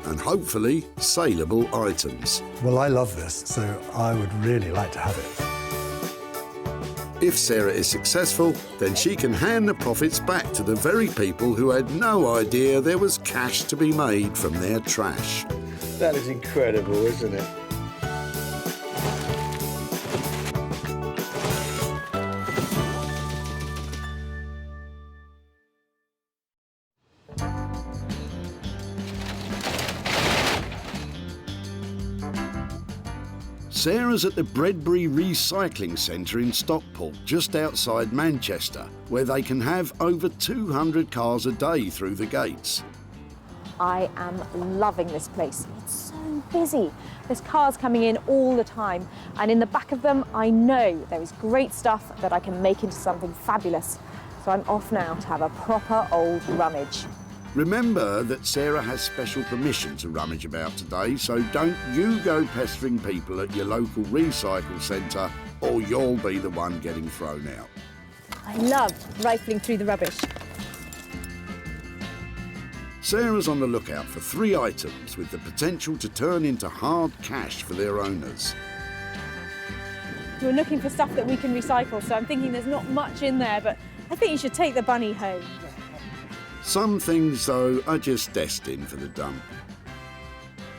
and hopefully saleable items. Well, I love this, so I would really like to have it. If Sarah is successful, then she can hand the profits back to the very people who had no idea there was cash to be made from their trash. That is incredible, isn't it? Sarah's at the Bredbury Recycling Centre in Stockport, just outside Manchester, where they can have over 200 cars a day through the gates. I am loving this place. It's so busy. There's cars coming in all the time, and in the back of them, I know there is great stuff that I can make into something fabulous. So I'm off now to have a proper old rummage. Remember that Sarah has special permission to rummage about today, so don't you go pestering people at your local recycle centre, or you'll be the one getting thrown out. I love rifling through the rubbish. Sarah's on the lookout for 3 items with the potential to turn into hard cash for their owners. We're looking for stuff that we can recycle, so I'm thinking there's not much in there, but I think you should take the bunny home. Some things, though, are just destined for the dump.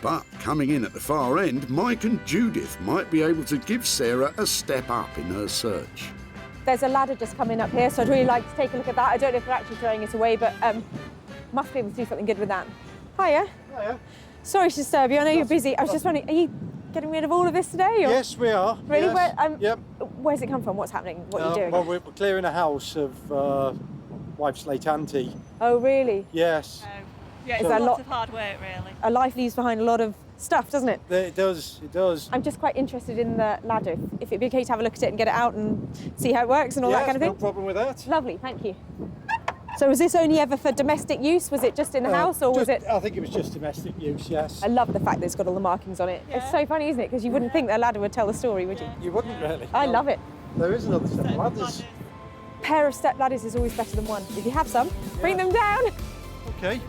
But coming in at the far end, Mike and Judith might be able to give Sarah a step up in her search. There's a ladder just coming up here, so I'd really like to take a look at that. I don't know if we're actually throwing it away, but must be able to do something good with that. Hiya. Hiya. Sorry to disturb you, I know you're busy. I was just wondering, are you getting rid of all of this today? Or? Yes, we are. Really? Yes. Yep. Where's it come from? What's happening? What are you doing? Well, we're clearing a house of wife's late auntie. Oh, really? Yes. Yeah, it's a lot of hard work, really. A life leaves behind a lot of stuff, doesn't it? It does, it does. I'm just quite interested in the ladder. If it'd be okay to have a look at it and get it out and see how it works and all that kind of thing. No problem with that. Lovely, thank you. So was this only ever for domestic use? Was it just in the house or was it? I think it was just domestic use, yes. I love the fact that it's got all the markings on it. Yeah. It's so funny, isn't it? Because you wouldn't think that ladder would tell the story, would you? You wouldn't really. I love it. There is another set of ladders. Pair of step ladders is always better than one. If you have some, bring them down. Okay.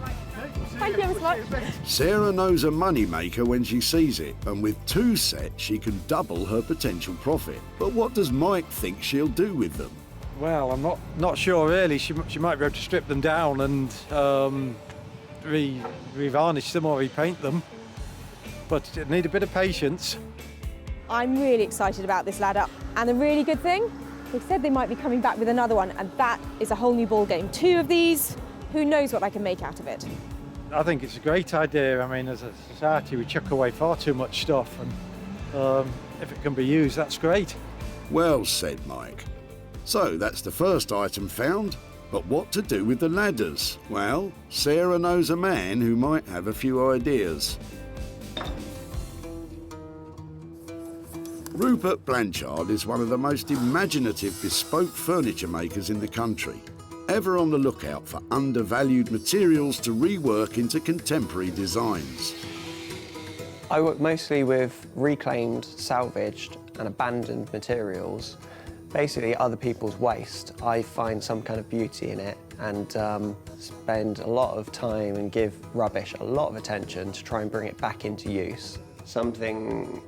Thank you so much. Sarah knows a money maker when she sees it, and with 2 sets, she can double her potential profit. But what does Mike think she'll do with them? Well, I'm not sure really. She might be able to strip them down and re-varnish them or repaint them, but it need a bit of patience. I'm really excited about this ladder, and the really good thing, they said they might be coming back with another one, and that is a whole new ball game. 2 of these, who knows what I can make out of it. I think it's a great idea. I mean, as a society, we chuck away far too much stuff, and if it can be used, that's great. Well said, Mike. So that's the first item found, but what to do with the ladders? Well, Sarah knows a man who might have a few ideas. Rupert Blanchard is one of the most imaginative bespoke furniture makers in the country, ever on the lookout for undervalued materials to rework into contemporary designs. I work mostly with reclaimed, salvaged and abandoned materials. Basically other people's waste. I find some kind of beauty in it and spend a lot of time and give rubbish a lot of attention to try and bring it back into use. Something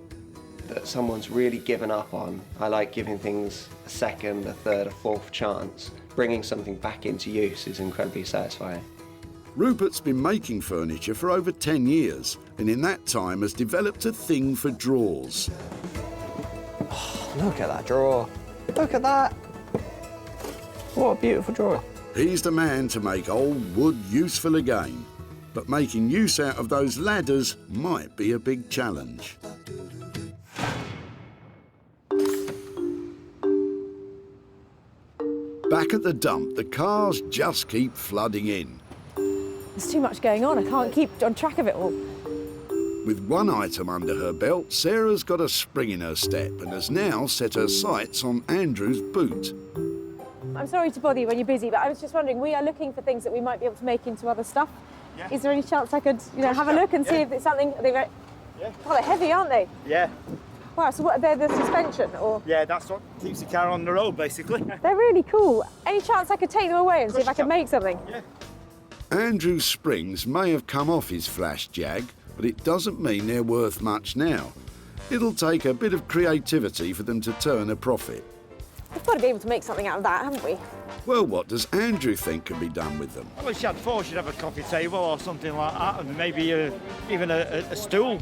that someone's really given up on. I like giving things a second, a third, a fourth chance. Bringing something back into use is incredibly satisfying. Rupert's been making furniture for over 10 years, and in that time has developed a thing for drawers. Oh, look at that drawer. Look at that. What a beautiful drawer. He's the man to make old wood useful again, but making use out of those ladders might be a big challenge. Back at the dump, the cars just keep flooding in. There's too much going on. I can't keep on track of it all. With 1 item under her belt, Sarah's got a spring in her step and has now set her sights on Andrew's boot. I'm sorry to bother you when you're busy, but I was just wondering, we are looking for things that we might be able to make into other stuff. Yeah. Is there any chance I could, have a look and see if it's something? Are they very... Yeah. Oh, they're heavy, aren't they? Yeah. Wow, so what, they're the suspension, or? Yeah, that's what keeps the car on the road, basically. They're really cool. Any chance I could take them away and see if I could make something? Yeah. Andrew's springs may have come off his flash Jag, but it doesn't mean they're worth much now. It'll take a bit of creativity for them to turn a profit. We've got to be able to make something out of that, haven't we? Well, what does Andrew think can be done with them? I wish you had 4, should have a coffee table or something like that, and maybe even a stool.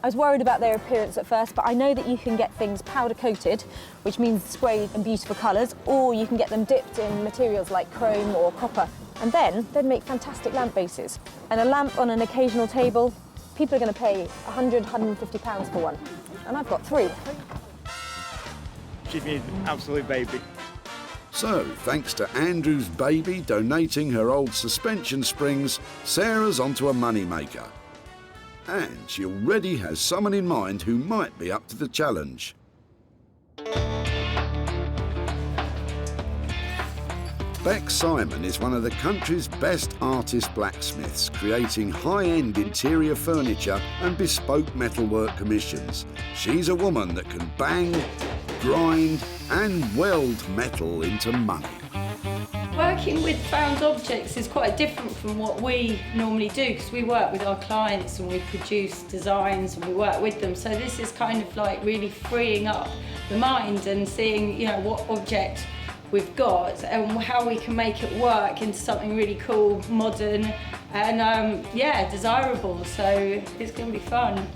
I was worried about their appearance at first, but I know that you can get things powder coated, which means sprayed in beautiful colours, or you can get them dipped in materials like chrome or copper. And then they'd make fantastic lamp bases. And a lamp on an occasional table, people are going to pay £100, £150 for one. And I've got 3. She'd be an absolute baby. So, thanks to Andrew's baby donating her old suspension springs, Sarah's onto a moneymaker. And she already has someone in mind who might be up to the challenge. Beck Simon is one of the country's best artist blacksmiths, creating high-end interior furniture and bespoke metalwork commissions. She's a woman that can bang, grind and weld metal into money. Working with found objects is quite different from what we normally do, because we work with our clients and we produce designs and we work with them. So this is kind of like really freeing up the mind and seeing, you know, what object we've got and how we can make it work into something really cool, modern and yeah, desirable. So it's going to be fun.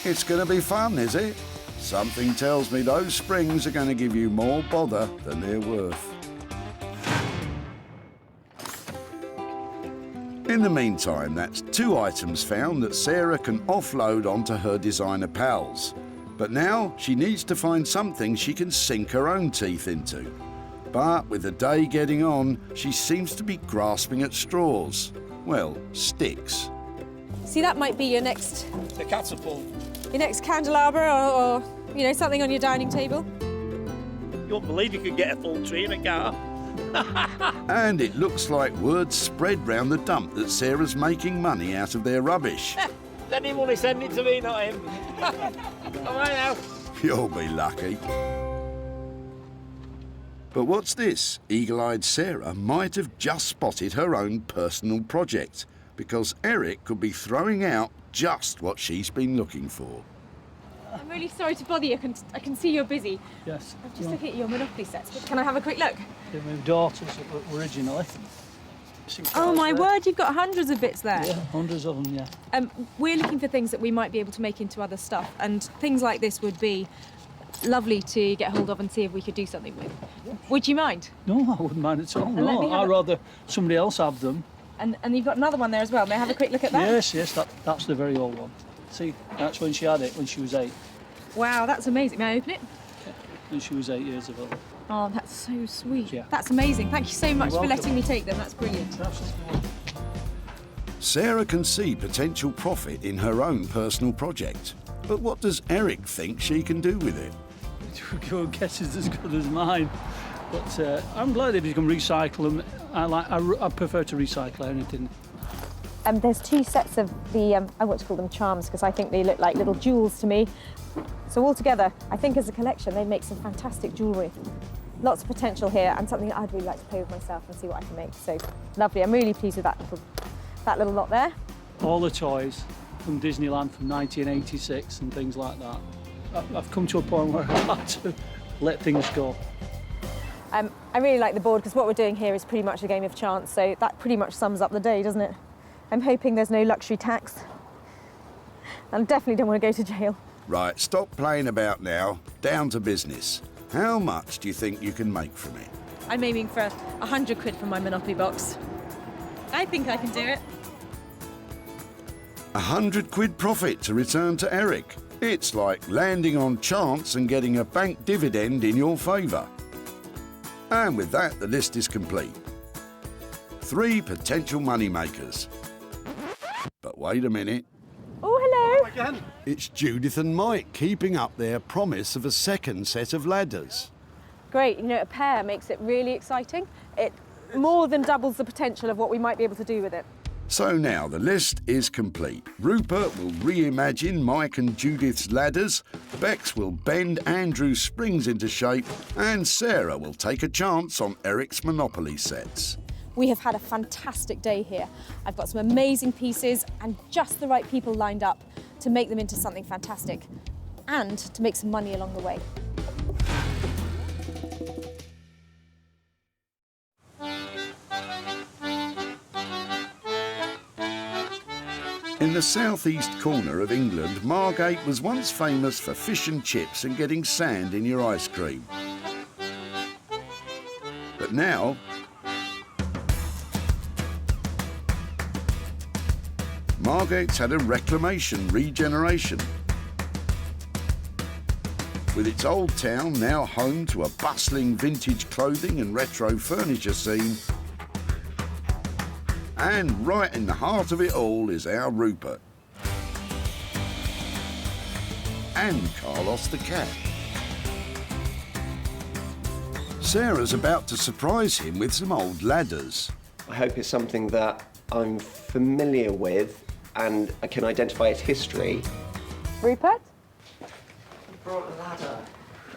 It's going to be fun, is it? Something tells me those springs are going to give you more bother than they're worth. In the meantime, that's 2 items found that Sarah can offload onto her designer pals. But now she needs to find something she can sink her own teeth into. But with the day getting on, she seems to be grasping at straws. Well, sticks. See, that might be your next... The catapult. Your next candelabra or, you know, something on your dining table. You won't believe you could get a full tree in a car. And it looks like word spread round the dump that Sarah's making money out of their rubbish. Send him money, send it to me, not him. All right now. You'll be lucky. But what's this? Eagle-eyed Sarah might have just spotted her own personal project, because Eric could be throwing out just what she's been looking for. I'm really sorry to bother you. I can see you're busy. Yes. I'm just looking at your Monopoly sets. Can I have a quick look? They're my daughters originally. Oh my word, you've got hundreds of bits there. Yeah, hundreds of them, yeah. We're looking for things that we might be able to make into other stuff, and things like this would be lovely to get hold of and see if we could do something with. Yeah. Would you mind? No, I wouldn't mind at all. And No, I'd rather somebody else have them. And you've got another one there as well. May I have a quick look at that? Yes, that's the very old one. See, that's when she had it, when she was 8. Wow, that's amazing. May I open it? Yeah, when she was 8 years old. Oh, that's so sweet. Yeah. That's amazing. Thank you so much You're for welcome. letting me take them. That's brilliant. Absolutely. Sarah can see potential profit in her own personal project. But what does Eric think she can do with it? Your guess is as good as mine. But I'm glad if you can recycle them. I prefer to recycle anything. There's 2 sets of the, I want to call them charms, because I think they look like little jewels to me. So altogether, I think as a collection, they make some fantastic jewellery. Lots of potential here, and something that I'd really like to play with myself and see what I can make. So lovely. I'm really pleased with that little lot there. All the toys from Disneyland from 1986 and things like that. I've come to a point where I have to let things go. I really like the board, because what we're doing here is pretty much a game of chance, so that pretty much sums up the day, doesn't it? I'm hoping there's no luxury tax. I definitely don't want to go to jail. Right, stop playing about now. Down to business. How much do you think you can make from it? I'm aiming for 100 quid from my Monopoly box. I think I can do it. 100 quid profit to return to Eric. It's like landing on chance and getting a bank dividend in your favour. And with that, the list is complete. 3 potential money makers. But wait a minute. Oh, hello. It's Judith and Mike keeping up their promise of a second set of ladders. Great. You know, a pair makes it really exciting. It more than doubles the potential of what we might be able to do with it. So now the list is complete. Rupert will reimagine Mike and Judith's ladders, Bex will bend Andrew's springs into shape, and Sarah will take a chance on Eric's Monopoly sets. We have had a fantastic day here. I've got some amazing pieces and just the right people lined up to make them into something fantastic and to make some money along the way. In the southeast corner of England, Margate was once famous for fish and chips and getting sand in your ice cream. But now, Margate's had a reclamation regeneration, with its old town now home to a bustling vintage clothing and retro furniture scene. And right in the heart of it all is our Rupert. And Carlos the cat. Sarah's about to surprise him with some old ladders. I hope it's something that I'm familiar with and I can identify its history. Rupert? You brought a ladder.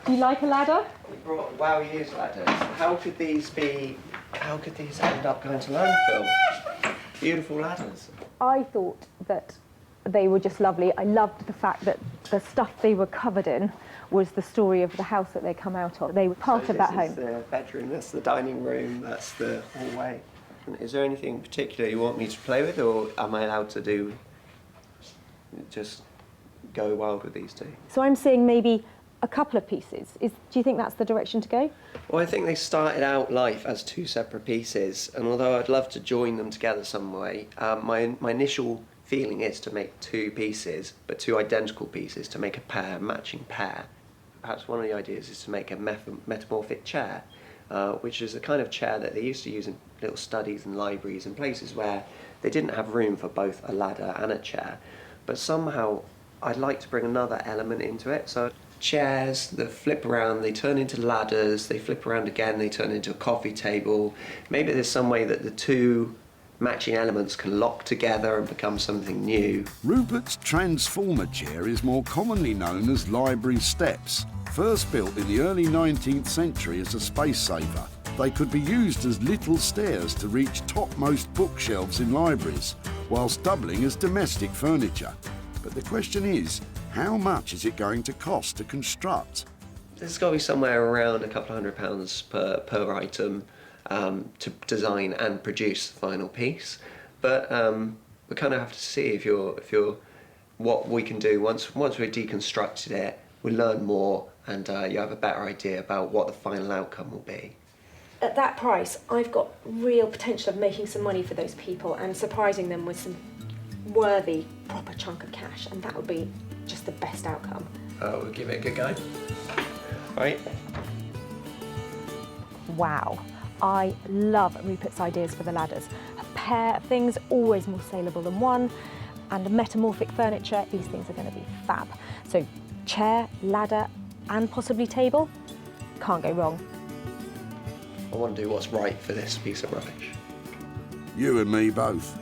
Do you like a ladder? You brought Wow Years ladders. How could these be how could these end up going to landfill? Beautiful ladders. I thought that they were just lovely. I loved the fact that the stuff they were covered in was the story of the house that they come out of. They were part of that home. This is the bedroom, that's the dining room, that's the hallway. Is there anything in particular you want me to play with, or am I allowed to do just go wild with these two? So I'm seeing maybe a couple of pieces. Do you think that's the direction to go? Well, I think they started out life as two separate pieces, and although I'd love to join them together some way, my initial feeling is to make two pieces, but two identical pieces, to make a matching pair. Perhaps one of the ideas is to make a metamorphic chair, which is a kind of chair that they used to use in little studies and libraries and places where they didn't have room for both a ladder and a chair. But somehow I'd like to bring another element into it. So chairs that flip around, they turn into ladders, they flip around again, they turn into a coffee table. Maybe there's some way that the two matching elements can lock together and become something new. Rupert's transformer chair is more commonly known as library steps. First built in the early 19th century as a space saver, they could be used as little stairs to reach topmost bookshelves in libraries, whilst doubling as domestic furniture. But the question is, how much is it going to cost to construct? There's got to be somewhere around a couple of £100 per item to design and produce the final piece. But we kind of have to see if you're what we can do once we've deconstructed it. We learn more, and you have a better idea about what the final outcome will be. At that price, I've got real potential of making some money for those people and surprising them with some worthy, proper chunk of cash, and that would be just the best outcome. We'll give it a good go. Right. Wow, I love Rupert's ideas for the ladders. A pair of things, always more saleable than one, and metamorphic furniture, these things are going to be fab. So chair, ladder, and possibly table, can't go wrong. I want to do what's right for this piece of rubbish. You and me both.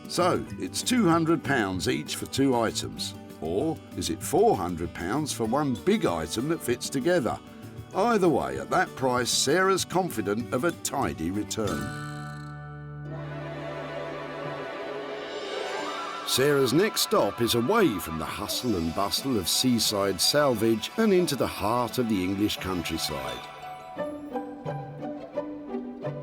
So, it's £200 each for two items. Or is it £400 for one big item that fits together? Either way, at that price, Sarah's confident of a tidy return. Sarah's next stop is away from the hustle and bustle of seaside salvage and into the heart of the English countryside.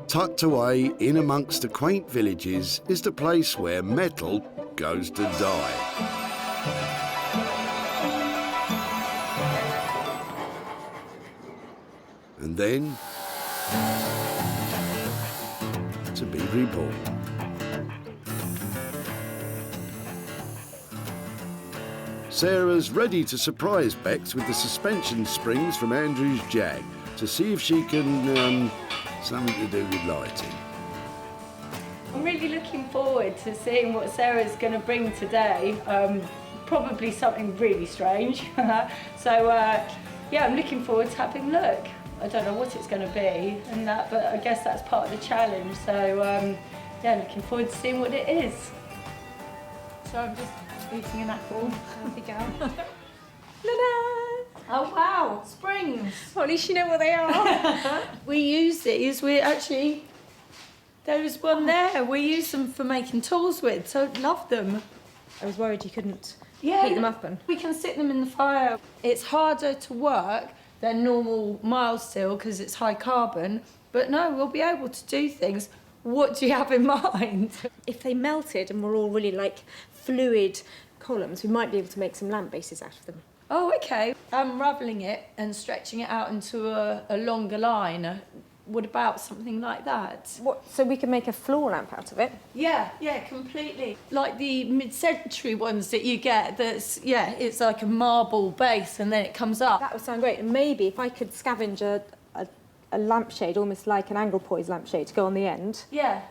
Tucked away in amongst the quaint villages is the place where metal goes to die. And then to be reborn. Sarah's ready to surprise Bex with the suspension springs from Andrew's Jag to see if she can, something to do with lighting. I'm really looking forward to seeing what Sarah's going to bring today. Probably something really strange. So, yeah, I'm looking forward to having a look. I don't know what it's going to be and that, but I guess that's part of the challenge. So, yeah, looking forward to seeing what it is. So I'm just eating an apple. Healthy girl. Oh wow, springs. Well, at least you know what they are. We use these, there was one there, we use them for making tools with, so love them. I was worried you couldn't heat them up. We can sit them in the fire. It's harder to work than normal mild steel because it's high carbon, but no, we'll be able to do things. What do you have in mind? If they melted and were all really like fluid columns, we might be able to make some lamp bases out of them. Oh, okay. Unravelling it and stretching it out into a longer line. What about something like that? What? So we can make a floor lamp out of it? Yeah, completely. Like the mid-century ones that you get, it's like a marble base and then it comes up. That would sound great. And maybe if I could scavenge a lampshade, almost like an Anglepoise lampshade, to go on the end. Yeah.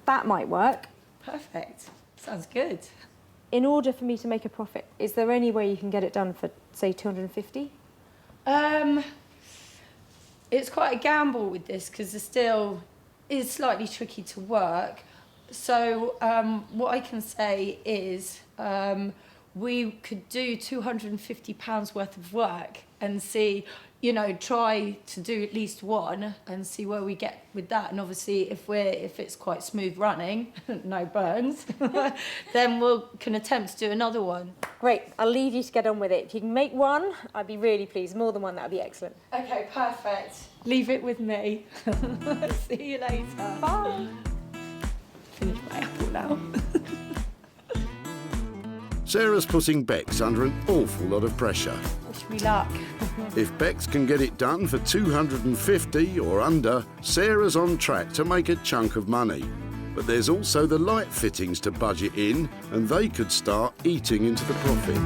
That might work. Perfect. Sounds good. In order for me to make a profit, is there any way you can get it done for, say, 250? It's quite a gamble with this because the steel is slightly tricky to work. So what I can say is we could do £250 worth of work and see, you know, try to do at least one and see where we get with that. And obviously if it's quite smooth running, no burns, then we can attempt to do another one. Great, I'll leave you to get on with it. If you can make one, I'd be really pleased. More than one, that would be excellent. Okay, perfect. Leave it with me. See you later. Bye. Finish my apple now. Sarah's putting Bex under an awful lot of pressure. Wish me luck. If Bex can get it done for 250 or under, Sarah's on track to make a chunk of money. But there's also the light fittings to budget in, and they could start eating into the profit.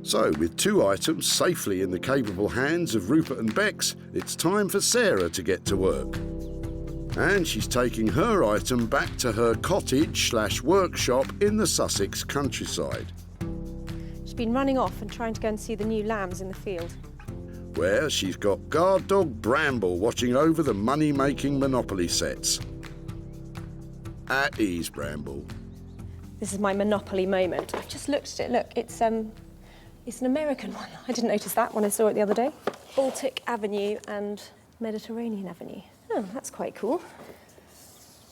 So, with 2 items safely in the capable hands of Rupert and Bex, it's time for Sarah to get to work. And she's taking her item back to her cottage/workshop in the Sussex countryside, She's been running off and trying to go and see the new lambs in the field. where she's got guard dog Bramble watching over the money-making Monopoly sets. At ease, Bramble. This is my Monopoly moment. I've just looked at it. Look, it's an American one. I didn't notice that when I saw it the other day. Baltic Avenue and Mediterranean Avenue. Oh, that's quite cool.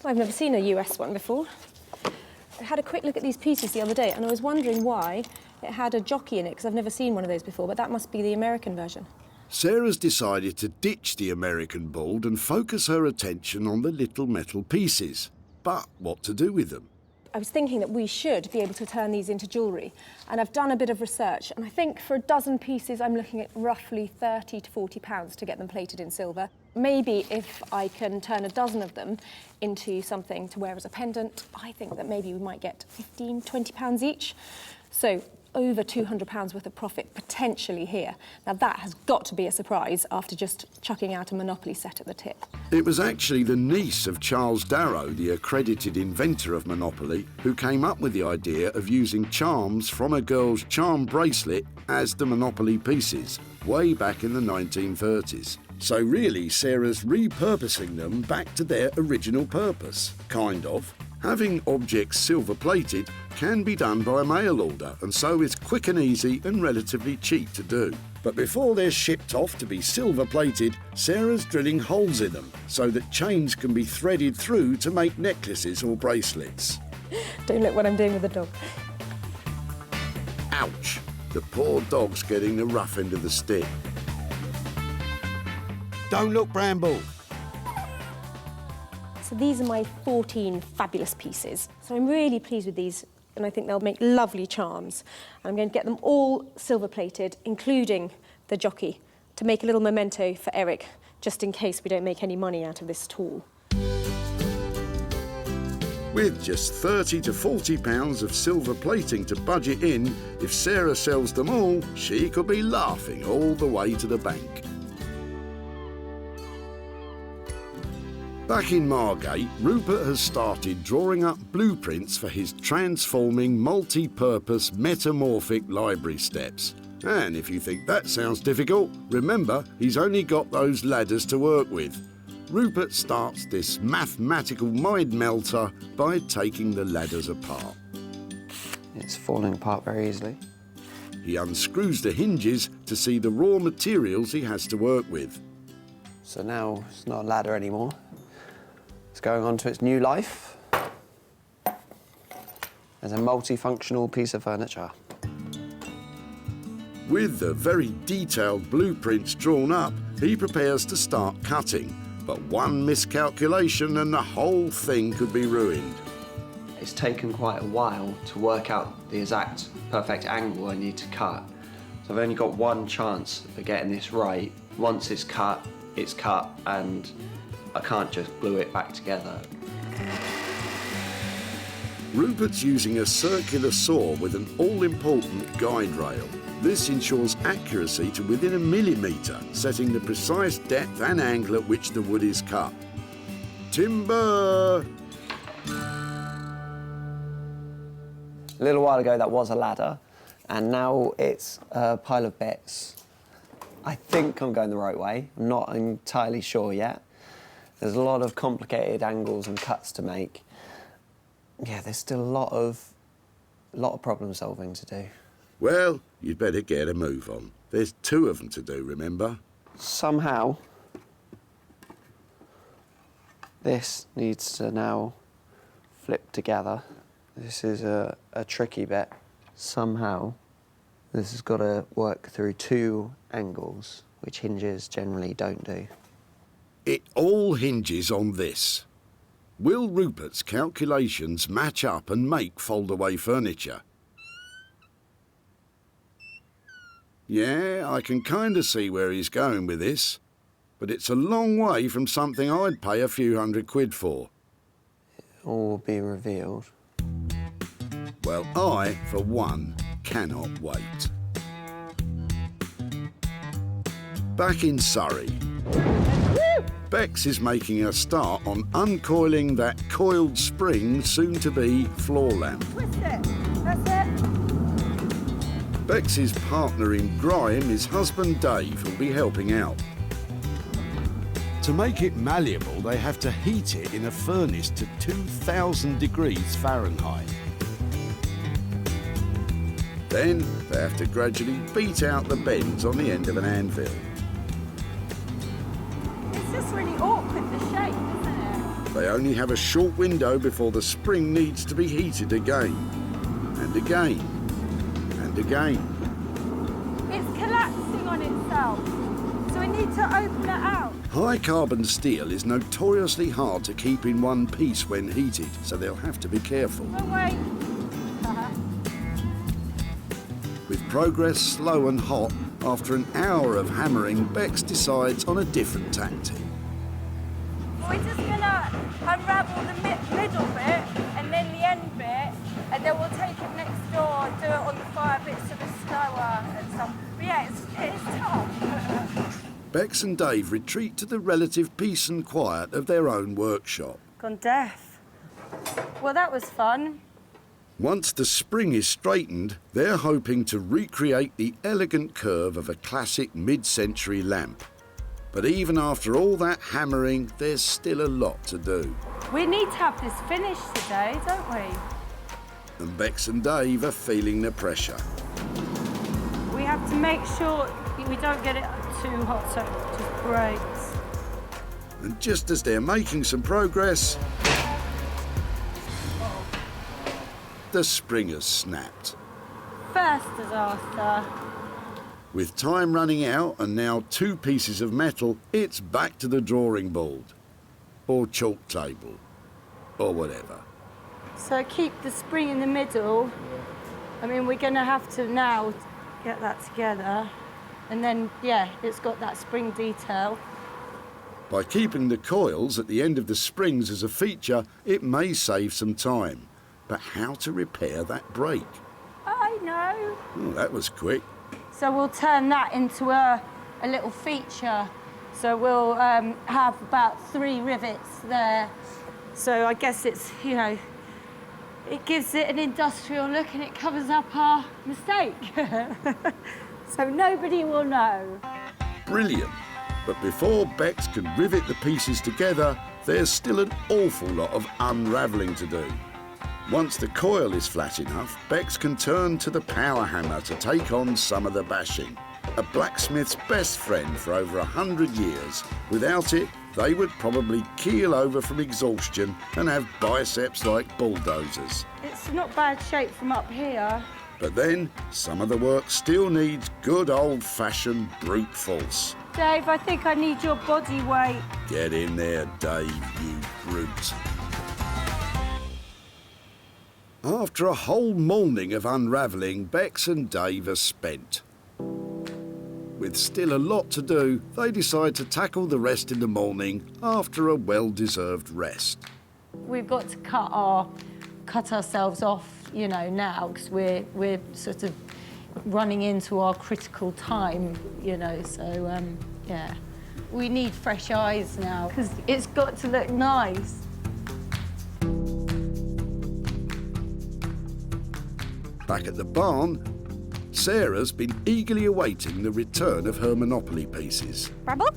I've never seen a US one before. I had a quick look at these pieces the other day and I was wondering why it had a jockey in it, because I've never seen one of those before, but that must be the American version. Sarah's decided to ditch the American board and focus her attention on the little metal pieces. But what to do with them? I was thinking that we should be able to turn these into jewellery, and I've done a bit of research, and I think for a dozen pieces I'm looking at roughly £30 to £40 to get them plated in silver. Maybe if I can turn a dozen of them into something to wear as a pendant, I think that maybe we might get £15, £20 each. So over £200 worth of profit potentially here. Now that has got to be a surprise after just chucking out a Monopoly set at the tip. It was actually the niece of Charles Darrow, the accredited inventor of Monopoly, who came up with the idea of using charms from a girl's charm bracelet as the Monopoly pieces, way back in the 1930s. So really, Sarah's repurposing them back to their original purpose, kind of. Having objects silver-plated can be done by mail order, and so it's quick and easy and relatively cheap to do. But before they're shipped off to be silver-plated, Sarah's drilling holes in them so that chains can be threaded through to make necklaces or bracelets. Don't look what I'm doing with the dog. Ouch! The poor dog's getting the rough end of the stick. Don't look, Bramble! So these are my 14 fabulous pieces. So I'm really pleased with these, and I think they'll make lovely charms. And I'm going to get them all silver-plated, including the jockey, to make a little memento for Eric, just in case we don't make any money out of this at all. With just £30 to £40 of silver plating to budget in, if Sarah sells them all, she could be laughing all the way to the bank. Back in Margate, Rupert has started drawing up blueprints for his transforming multi-purpose metamorphic library steps. And if you think that sounds difficult, remember he's only got those ladders to work with. Rupert starts this mathematical mind melter by taking the ladders apart. It's falling apart very easily. He unscrews the hinges to see the raw materials he has to work with. So now it's not a ladder anymore. It's going on to its new life as a multifunctional piece of furniture. With the very detailed blueprints drawn up, he prepares to start cutting. But one miscalculation and the whole thing could be ruined. It's taken quite a while to work out the exact perfect angle I need to cut. So I've only got one chance of getting this right. Once it's cut, and I can't just glue it back together. Rupert's using a circular saw with an all-important guide rail. This ensures accuracy to within a millimetre, setting the precise depth and angle at which the wood is cut. Timber! A little while ago that was a ladder, and now it's a pile of bits. I think I'm going the right way. I'm not entirely sure yet. There's a lot of complicated angles and cuts to make. yeah, there's still a lot of problem solving to do. Well, you'd better get a move on. There's 2 of them to do, remember? Somehow, this needs to now flip together. This is a tricky bit. Somehow, this has got to work through 2 angles, which hinges generally don't do. It all hinges on this. Will Rupert's calculations match up and make fold-away furniture? Yeah, I can kind of see where he's going with this, but it's a long way from something I'd pay a few £100 for. It all will be revealed. Well, I, for one, cannot wait. Back in Surrey, Bex is making a start on uncoiling that coiled spring soon-to-be floor lamp. Twist it. That's it. Bex's partner in grime is husband Dave, who'll be helping out. To make it malleable, they have to heat it in a furnace to 2,000 degrees Fahrenheit. Then they have to gradually beat out the bends on the end of an anvil. It's just really awkward, the shape, isn't it? They only have a short window before the spring needs to be heated again, and again, and again. It's collapsing on itself, so we need to open it out. High carbon steel is notoriously hard to keep in one piece when heated, so they'll have to be careful. Oh, wait. With progress slow and hot, after an hour of hammering, Bex decides on a different tactic. We're just gonna unravel the middle bit and then the end bit, and then we'll take it next door, do it on the fire bit so it's slower and stuff. But yeah, it's tough. Bex and Dave retreat to the relative peace and quiet of their own workshop. Gone deaf. Well, that was fun. Once the spring is straightened, they're hoping to recreate the elegant curve of a classic mid-century lamp. But even after all that hammering, there's still a lot to do. We need to have this finished today, don't we? And Bex and Dave are feeling the pressure. We have to make sure we don't get it too hot so it just breaks. And just as they're making some progress, the spring has snapped. First disaster. With time running out and now 2 pieces of metal, it's back to the drawing board. Or chalk table. Or whatever. So keep the spring in the middle. I mean, we're going to have to now get that together. And then, yeah, it's got that spring detail. By keeping the coils at the end of the springs as a feature, it may save some time. But how to repair that break? I know. Oh, that was quick. So we'll turn that into a little feature. So we'll have about 3 rivets there. So I guess it's, you know, it gives it an industrial look and it covers up our mistake. So nobody will know. Brilliant. But before Bex can rivet the pieces together, there's still an awful lot of unravelling to do. Once the coil is flat enough, Bex can turn to the power hammer to take on some of the bashing. A blacksmith's best friend for over 100 years. Without it, they would probably keel over from exhaustion and have biceps like bulldozers. It's not bad shape from up here. But then, some of the work still needs good old-fashioned brute force. Dave, I think I need your body weight. Get in there, Dave, you brute. After a whole morning of unravelling, Bex and Dave are spent. With still a lot to do, they decide to tackle the rest in the morning after a well-deserved rest. We've got to cut ourselves off, you know, now, because we're sort of running into our critical time, you know, so, yeah. We need fresh eyes now, because it's got to look nice. Back at the barn, Sarah's been eagerly awaiting the return of her Monopoly pieces. Bramble?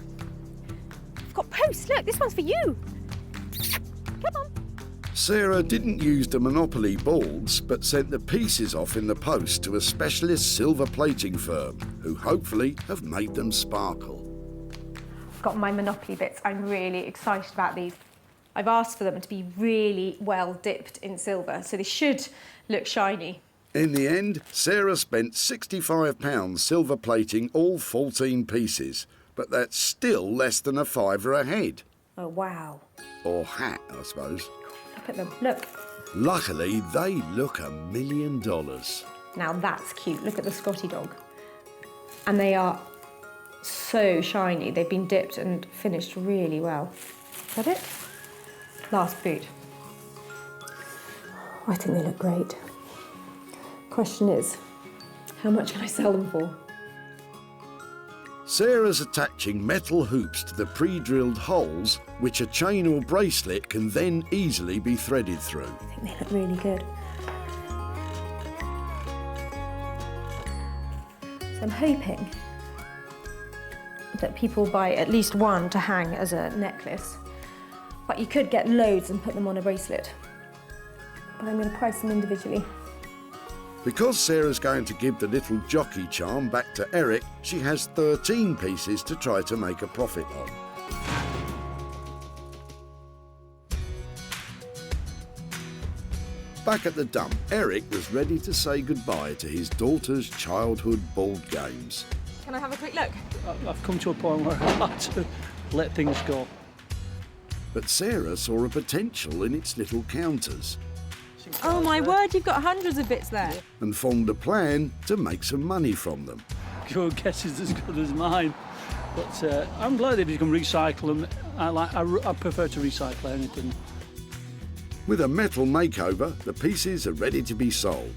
I've got posts. Look, this one's for you. Come on. Sarah didn't use the Monopoly boards, but sent the pieces off in the post to a specialist silver plating firm, who hopefully have made them sparkle. I've got my Monopoly bits. I'm really excited about these. I've asked for them to be really well dipped in silver, so they should look shiny. In the end, Sarah spent £65 silver plating all 14 pieces, but that's still less than a fiver a head. Oh, wow. Or hat, I suppose. Look at them, look. Luckily, they look $1 million. Now that's cute. Look at the Scotty dog. And they are so shiny. They've been dipped and finished really well. Is that it? Last boot. I think they look great. Question is, how much can I sell them for? Sarah's attaching metal hoops to the pre-drilled holes, which a chain or bracelet can then easily be threaded through. I think they look really good. So I'm hoping that people buy at least one to hang as a necklace, but you could get loads and put them on a bracelet. But I'm going to price them individually. Because Sarah's going to give the little jockey charm back to Eric, she has 13 pieces to try to make a profit on. Back at the dump, Eric was ready to say goodbye to his daughter's childhood board games. Can I have a quick look? I've come to a point where I have to let things go. But Sarah saw a potential in its little counters Oh my word, you've got hundreds of bits there. and formed a plan to make some money from them. Your guess is as good as mine. But I'm glad if you can recycle them. I prefer to recycle anything. With a metal makeover, the pieces are ready to be sold.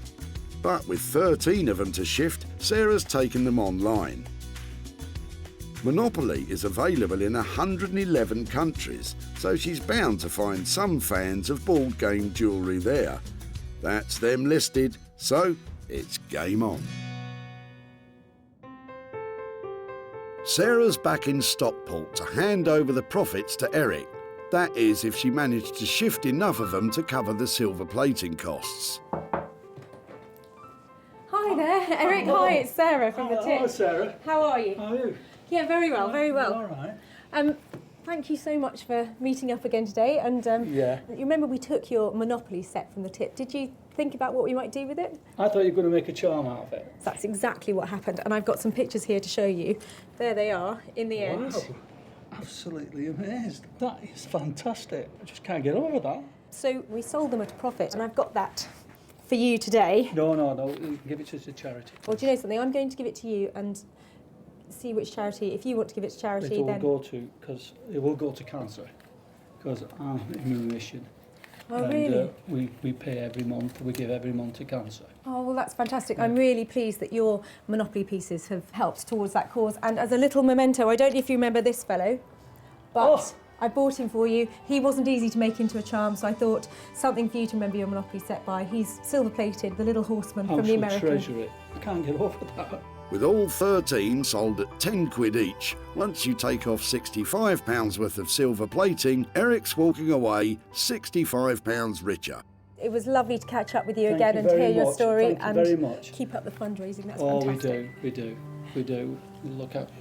But with 13 of them to shift, Sarah's taken them online. Monopoly is available in 111 countries, so she's bound to find some fans of board game jewellery there. That's them listed, so it's game on. Sarah's back in Stockport to hand over the profits to Eric. That is, if she managed to shift enough of them to cover the silver plating costs. Hi there, Eric. Hi, it's Sarah from the Tip. Hello, Sarah. How are you? How are you? Yeah, very well, very well. All right. Thank you so much for meeting up again today. And Yeah. you remember we took your Monopoly set from the Tip. Did you think about what we might do with it? I thought you were going to make a charm out of it. So that's exactly what happened. And I've got some pictures here to show you. There they are in the end. Wow. Absolutely amazed. That is fantastic. I just can't get over that. So we sold them at a profit, and I've got that for you today. No. You can give it to charity. Well, do you know something? I'm going to give it to you and see which charity. If you want to give it to charity, It then will go to cancer, because I'm in remission. Oh, and, really? We pay every month. We give every month to cancer. Oh, well, that's fantastic. I'm really pleased that your Monopoly pieces have helped towards that cause. And as a little memento, I don't know if you remember this fellow, but I bought him for you. He wasn't easy to make into a charm, so I thought something for you to remember your Monopoly set by. He's silver-plated, the little horseman from the American. treasure it. I can't get over that. With all 13 sold at 10 quid each, once you take off £65 worth of silver plating, Eric's walking away £65 richer. It was lovely to catch up with you Thank again you and hear very your much. story Thank you and very much. keep up the fundraising. That's Oh, fantastic. we do. Look at,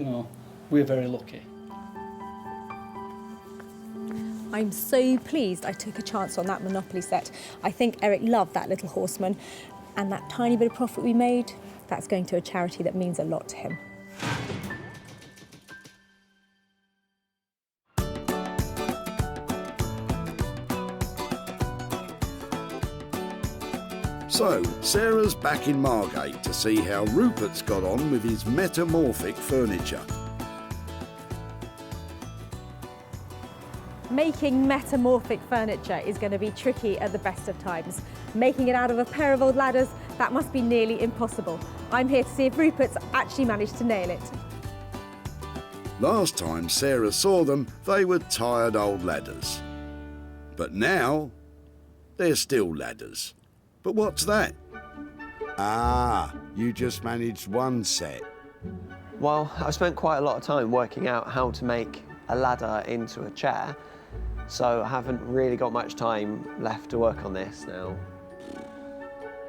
we're very lucky. I'm so pleased I took a chance on that Monopoly set. I think Eric loved that little horseman, and that tiny bit of profit we made, that's going to a charity that means a lot to him. So, Sarah's back in Margate to see how Rupert's got on with his metamorphic furniture. Making metamorphic furniture is going to be tricky at the best of times. Making it out of a pair of old ladders, that must be nearly impossible. I'm here to see if Rupert's actually managed to nail it. Last time Sarah saw them, they were tired old ladders. But now, they're still ladders. But what's that? Ah, you just managed one set. Well, I've spent quite a lot of time working out how to make a ladder into a chair. so I haven't really got much time left to work on this now.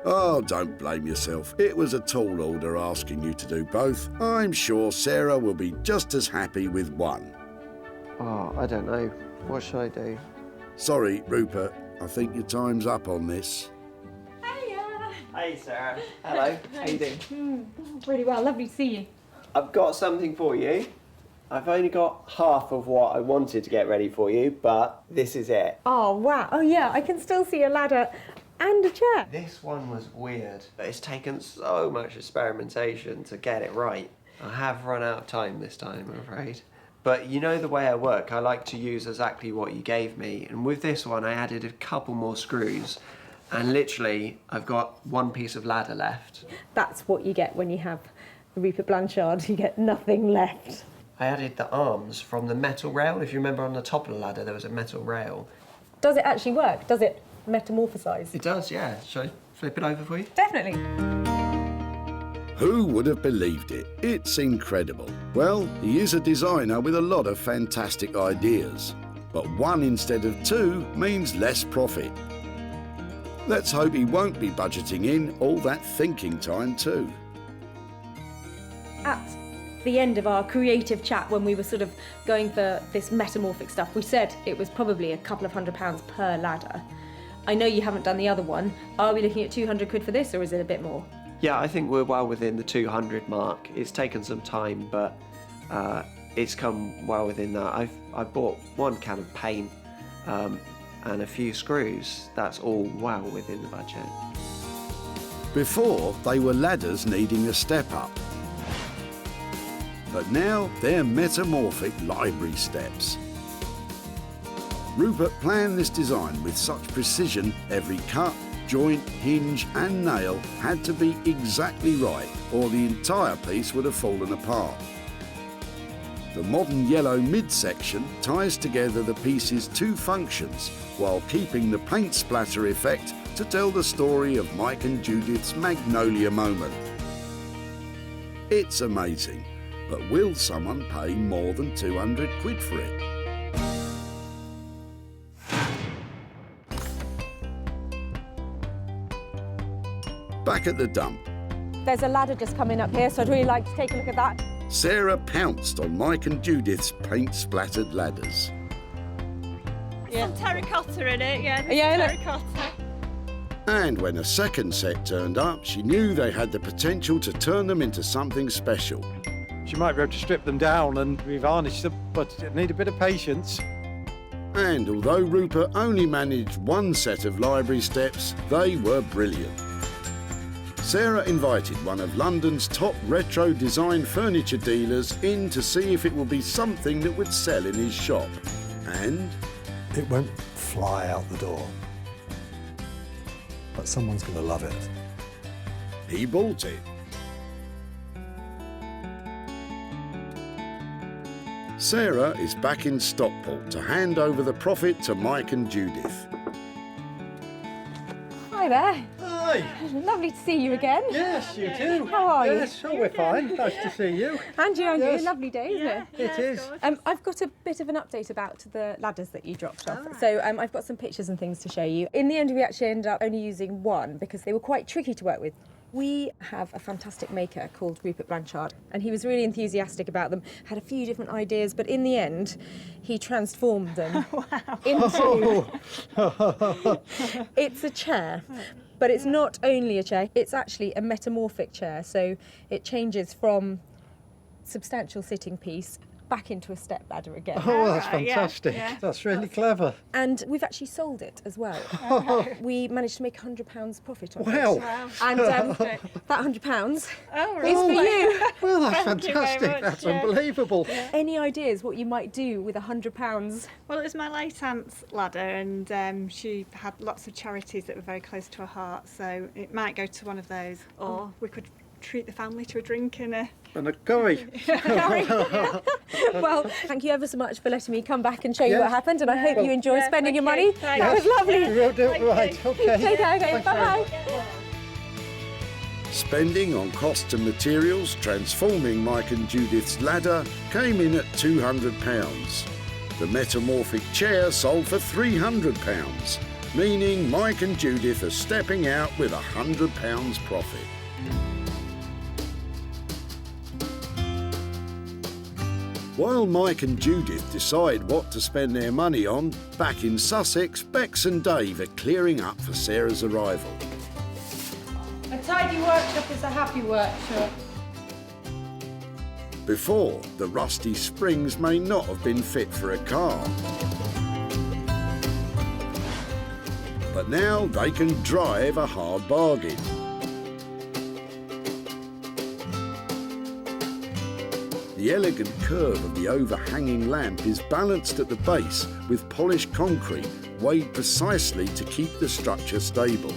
Oh, don't blame yourself. It was a tall order asking you to do both. I'm sure Sarah will be just as happy with one. Oh, I don't know. What should I do? Sorry, Rupert. I think your time's up on this. Hey, Sarah. Hello. How you doing? Really well, lovely to see you. I've got something for you. I've only got half of what I wanted to get ready for you, but this is it. Oh, wow. Oh, yeah, I can still see a ladder and a chair. This one was weird, but it's taken so much experimentation to get it right. I have run out of time this time, I'm afraid. But you know the way I work, I like to use exactly what you gave me, and with this one I added a couple more screws, and literally I've got one piece of ladder left. That's what you get when you have the Rupert Blanchard, you get nothing left. I added the arms from the metal rail. If you remember, on the top of the ladder there was a metal rail. Does it actually work? Does it metamorphosize? It does, yeah. Shall I flip it over for you? Definitely. Who would have believed it? It's incredible. Well, he is a designer with a lot of fantastic ideas. But one instead of two means less profit. Let's hope he won't be budgeting in all that thinking time too. At the end of our creative chat, when we were sort of going for this metamorphic stuff, we said it was probably a couple of £100 per ladder. I know you haven't done the other one. Are we looking at 200 quid for this, or is it a bit more? Yeah, I think we're well within the 200 mark. It's taken some time, but it's come well within that. I bought one can of paint and a few screws. That's all well within the budget. Before, they were ladders needing a step up. But now they're metamorphic library steps. Rupert planned this design with such precision, every cut, joint, hinge and nail had to be exactly right, or the entire piece would have fallen apart. The modern yellow midsection ties together the piece's two functions while keeping the paint splatter effect to tell the story of Mike and Judith's Magnolia moment. It's amazing, but will someone pay more than 200 quid for it? Back at the dump, There's a ladder just coming up here, so I'd really like to take a look at that. Sarah pounced on Mike and Judith's paint-splattered ladders. Some terracotta in it, yeah. Yeah, look. Terracotta. And when a second set turned up, she knew they had the potential to turn them into something special. She might be able to strip them down and revarnish them, but it need a bit of patience. And although Rupert only managed one set of library steps, they were brilliant. Sarah invited one of London's top retro design furniture dealers in to see if it would be something that would sell in his shop. And it won't fly out the door, but someone's going to love it. He bought it. Sarah is back in Stockport to hand over the profit to Mike and Judith. Hi there. Hi. Lovely to see you again. Yes, you too. How are you? Yes, oh, we're fine. Nice to see you. And you, Yes. lovely day, isn't it? It is. I've got a bit of an update about the ladders that you dropped off. So I've got some pictures and things to show you. In the end, we actually ended up only using one because they were quite tricky to work with. We have a fantastic maker called Rupert Blanchard, and he was really enthusiastic about them, had a few different ideas, but in the end, he transformed them into... It's a chair. But it's not only a chair, it's actually a metamorphic chair. So it changes from substantial sitting piece back into a step ladder again. Oh, that's fantastic. Yeah. That's really clever. And we've actually sold it as well. We managed to make £100 profit on Wow. it. And that £100 Oh, is for you. Well, that's Thank you very fantastic. much, That's yeah. unbelievable. Any ideas what you might do with £100? Well, it was my late aunt's ladder, and she had lots of charities that were very close to her heart, so it might go to one of those, or we could treat the family to a drink in a... And a curry. Well, thank you ever so much for letting me come back and show you Yes. what happened, and I hope you enjoy spending your money. Thank That was lovely. We'll do it right. Okay. Take care, okay, Thanks very bye-bye. Spending on costs and materials transforming Mike and Judith's ladder came in at £200. The metamorphic chair sold for £300, meaning Mike and Judith are stepping out with £100 profit. While Mike and Judith decide what to spend their money on, back in Sussex, Bex and Dave are clearing up for Sarah's arrival. A tidy workshop is a happy workshop. Before, the rusty springs may not have been fit for a car. But now they can drive a hard bargain. The elegant curve of the overhanging lamp is balanced at the base with polished concrete weighed precisely to keep the structure stable.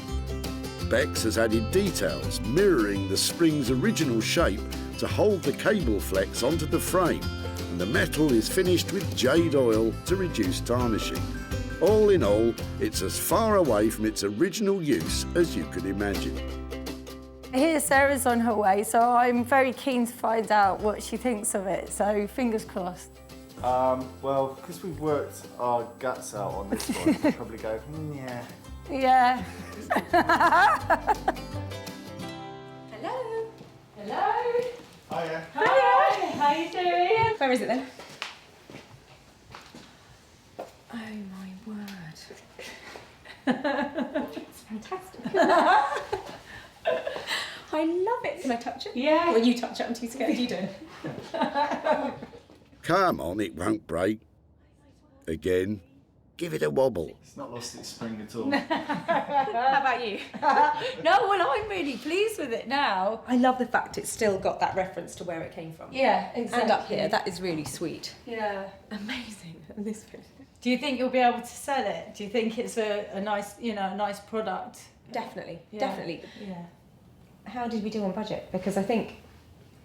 Bex has added details mirroring the spring's original shape to hold the cable flex onto the frame, and the metal is finished with jade oil to reduce tarnishing. All in all, it's as far away from its original use as you can imagine. I hear Sarah's on her way, so I'm very keen to find out what she thinks of it, so fingers crossed. Well, because we've worked our guts out on this one, we'll probably go, yeah. Yeah. Hello. Hello. Hiya. Hi. How you doing? Where is it then? Oh my word. It's fantastic. I love it. Can I touch it? Yeah. Well, you touch it. I'm too scared. You do. Come on, it won't break. Again, give it a wobble. It's not lost its spring at all. How about you? No, well, I'm really pleased with it now. I love the fact it's still got that reference to where it came from. Yeah, exactly. And up here, that is really sweet. Yeah. Amazing. And this bit. Do you think you'll be able to sell it? Do you think it's a nice, a nice product? Definitely, Yeah. definitely. Yeah. How did we do on budget? Because I think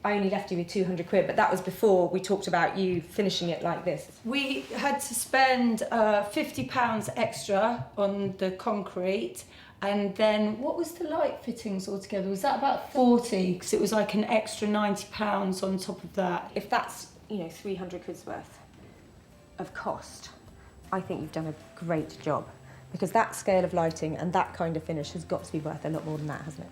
I only left you with 200 quid, but that was before we talked about you finishing it like this. We had to spend £50 extra on the concrete, and then what was the light fittings altogether? Was that about 40? Because it was like an extra £90 on top of that. If that's, 300 quid's worth of cost, I think you've done a great job. Because that scale of lighting and that kind of finish has got to be worth a lot more than that, hasn't it?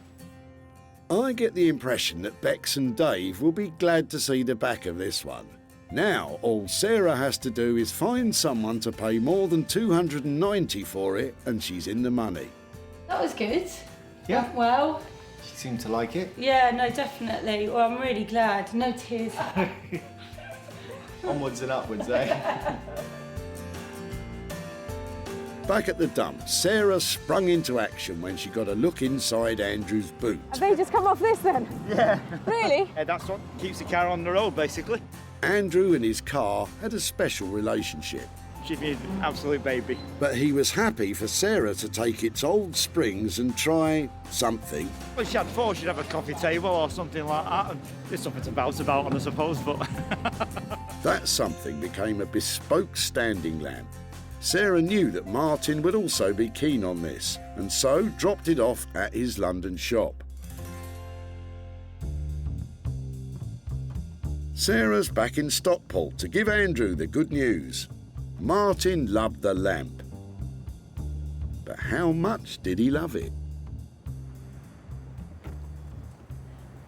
I get the impression that Bex and Dave will be glad to see the back of this one. Now, all Sarah has to do is find someone to pay more than $290 for it, and she's in the money. That was good. Yeah. Went well. She seemed to like it. Yeah, no, definitely. Well, I'm really glad. No tears. Onwards and upwards, eh? Back at the dump, Sarah sprung into action when she got a look inside Andrew's boot. Have they just come off this then? Yeah. Really? Yeah, that's what keeps the car on the road, basically. Andrew and his car had a special relationship. She's an absolute baby. But he was happy for Sarah to take its old springs and try something. Well, she had thought she'd have a coffee table or something like that, and there's something to bounce about on, I suppose, but... That something became a bespoke standing lamp. Sarah knew that Martin would also be keen on this, and so dropped it off at his London shop. Sarah's back in Stockport to give Andrew the good news. Martin loved the lamp. But how much did he love it?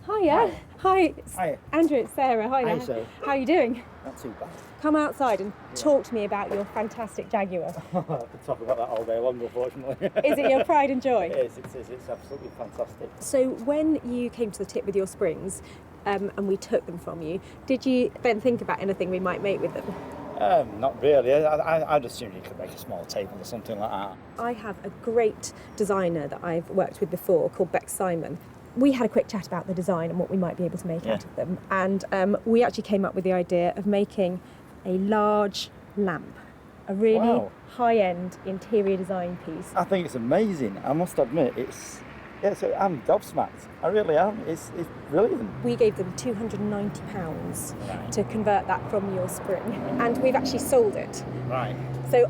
Hiya. Hi. Hiya. Andrew, it's Sarah. Hi there. Hi, Sarah. How are you doing? Not too bad. Come outside and talk to me about your fantastic Jaguar. I could talk about that all day long, unfortunately. Is it your pride and joy? It is, it's absolutely fantastic. So when you came to the tip with your springs and we took them from you, did you then think about anything we might make with them? Not really. I'd assume you could make a small table or something like that. I have a great designer that I've worked with before called Bex Simon. We had a quick chat about the design and what we might be able to make out of them, and we actually came up with the idea of making a large lamp, a really high-end interior design piece. I think it's amazing. I must admit, I'm gobsmacked. I really am. It's brilliant. We gave them £290 to convert that from your spring, and we've actually sold it. Right. So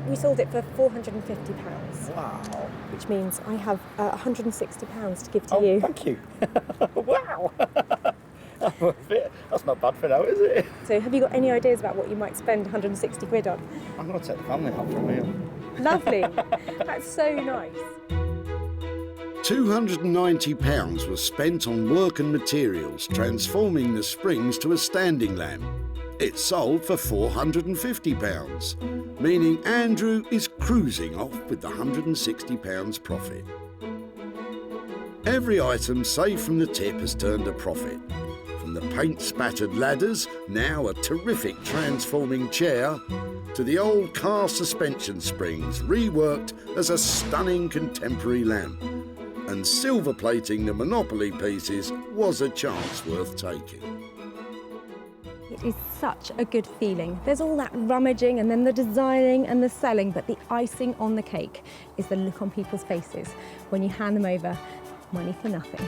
we sold it for £450. Wow. Which means I have £160 to give to you. Thank you. Wow. That's not bad. bad for now, is it? So have you got any ideas about what you might spend 160 quid on? I'm going to take the family out for a meal. Lovely. That's so nice. £290 was spent on work and materials, transforming the springs to a standing lamp. It sold for £450, meaning Andrew is cruising off with the £160 profit. Every item saved from the tip has turned a profit. From the paint-spattered ladders, now a terrific transforming chair, to the old car suspension springs, reworked as a stunning contemporary lamp. And silverplating the Monopoly pieces was a chance worth taking. It is such a good feeling. There's all that rummaging and then the designing and the selling, but the icing on the cake is the look on people's faces when you hand them over money for nothing.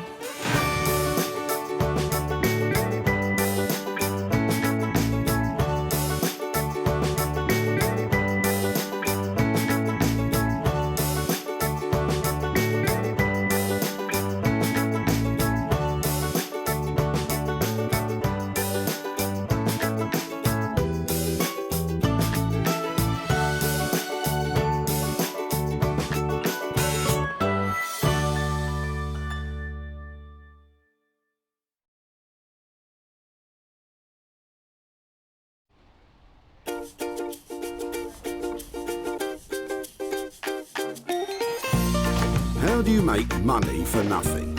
How do you make money for nothing?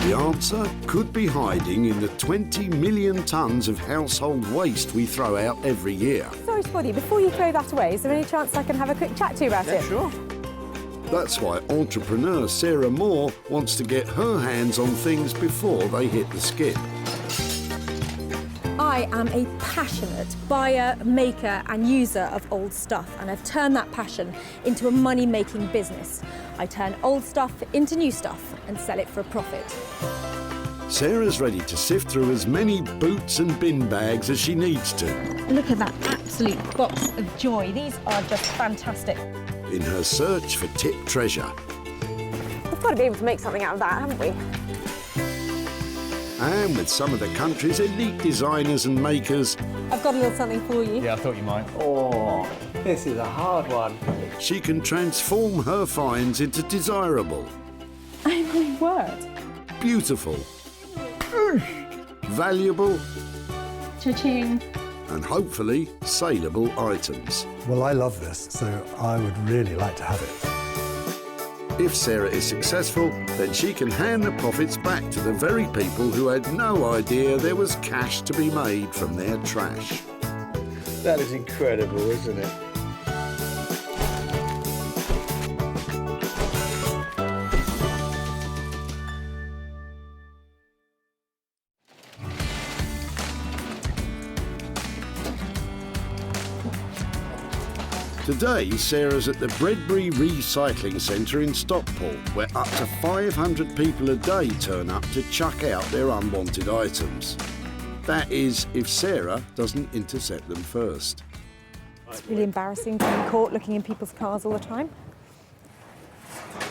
The answer could be hiding in the 20 million tonnes of household waste we throw out every year. Sorry to bother you, before you throw that away, is there any chance I can have a quick chat to you about it? Sure. That's why entrepreneur Sarah Moore wants to get her hands on things before they hit the skip. I am a passionate buyer, maker and user of old stuff, and I've turned that passion into a money-making business. I turn old stuff into new stuff and sell it for a profit. Sarah's ready to sift through as many boots and bin bags as she needs to. Look at that absolute box of joy. These are just fantastic. In her search for tip treasure. We've got to be able to make something out of that, haven't we? And with some of the country's elite designers and makers. I've got a little something for you. Yeah, I thought you might. Oh, this is a hard one. She can transform her finds into desirable. Oh my word. Beautiful. Valuable. Cha-ching. And hopefully saleable items. Well, I love this, so I would really like to have it. If Sarah is successful, then she can hand the profits back to the very people who had no idea there was cash to be made from their trash. That is incredible, isn't it? Today, Sarah's at the Bredbury Recycling Centre in Stockport, where up to 500 people a day turn up to chuck out their unwanted items. That is, if Sarah doesn't intercept them first. It's really embarrassing to be in court looking in people's cars all the time.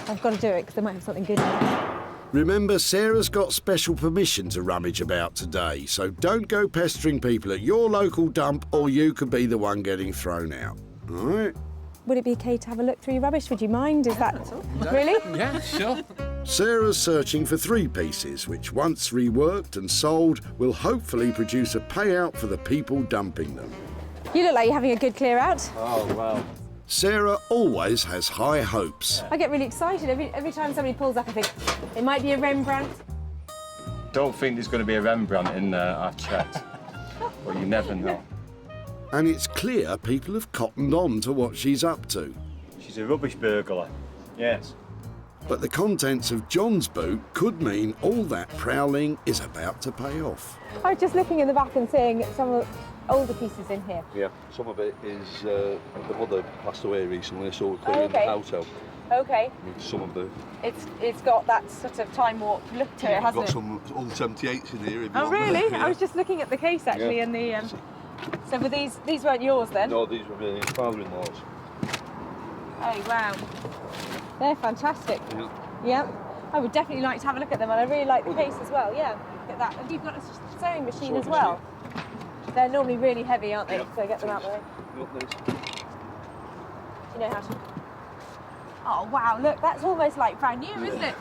I've got to do it because they might have something good in it. Remember, Sarah's got special permission to rummage about today, so don't go pestering people at your local dump or you could be the one getting thrown out. All right? Would it be okay to have a look through your rubbish? Would you mind? Is that... Really? Yeah, sure. Sarah's searching for 3 pieces, which once reworked and sold, will hopefully produce a payout for the people dumping them. You look like you're having a good clear out. Oh, wow. Sarah always has high hopes. I get really excited. Every time somebody pulls up, I think, it might be a Rembrandt. Don't think there's going to be a Rembrandt in there, I've checked. But you never know. And it's clear people have cottoned on to what she's up to. She's a rubbish burglar. Yes. But the contents of John's boot could mean all that prowling is about to pay off. I was just looking in the back and seeing some of the older pieces in here. Yeah, some of it is the mother passed away recently, so we're clearing the house out. Okay. Some of the... It's got that sort of time warp look to it, hasn't We've got it? some old 78s in here. If you Oh, want really? them. Yeah. I was just looking at the case, actually, Yeah. and the... So were these weren't yours, then? No, these were my father-in-law's. Oh, wow. They're fantastic. Yeah. Yep. I would definitely like to have a look at them, and I really like the case as well. Yeah, look at that. And you've got a sewing machine as well. They're normally really heavy, aren't they? Yep. So get them out of the way. Got this. Do you know how to? Oh wow! Look, that's almost like brand new, isn't it?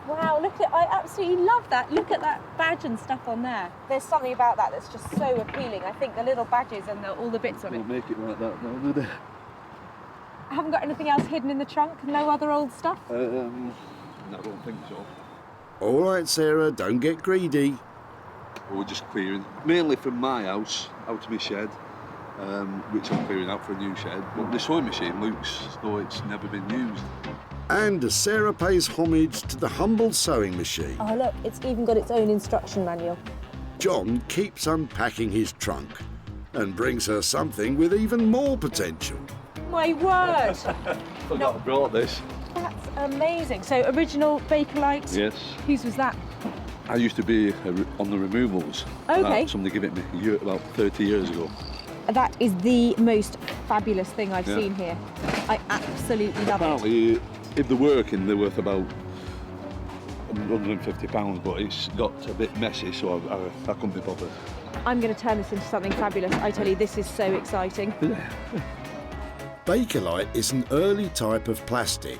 Wow! Look at, I absolutely love that. Look at that badge and stuff on there. There's something about that that's just so appealing. I think the little badges and all the bits of it. We'll make it like that now, do they? I haven't got anything else hidden in the trunk. No other old stuff. I don't think so. All right, Sarah, don't get greedy. We're just clearing, mainly from my house, out of my shed, which I'm clearing out for a new shed. But the sewing machine looks as though it's never been used. And as Sarah pays homage to the humble sewing machine, Oh look, it's even got its own instruction manual. John keeps unpacking his trunk and brings her something with even more potential. My word! Forgot I brought this. That's amazing. So original Bakelite. Yes. Whose was that? I used to be on the removals. Okay. Somebody gave it me about 30 years ago. That is the most fabulous thing I've Yeah. seen here. I absolutely love it. Apparently, if they're working, they're worth about £150, but it's got a bit messy, so I couldn't be bothered. I'm going to turn this into something fabulous. I tell you, this is so exciting. Bakelite is an early type of plastic,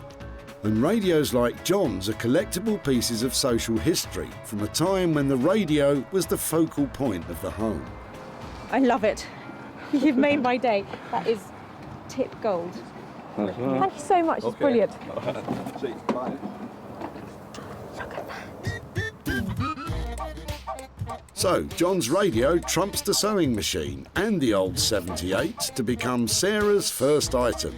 and radios like John's are collectible pieces of social history from a time when the radio was the focal point of the home. I love it. You've made my day. That is tip gold. That's right. Thank you so much. It's brilliant. See, bye. So, John's radio trumps the sewing machine and the old 78 to become Sarah's first item.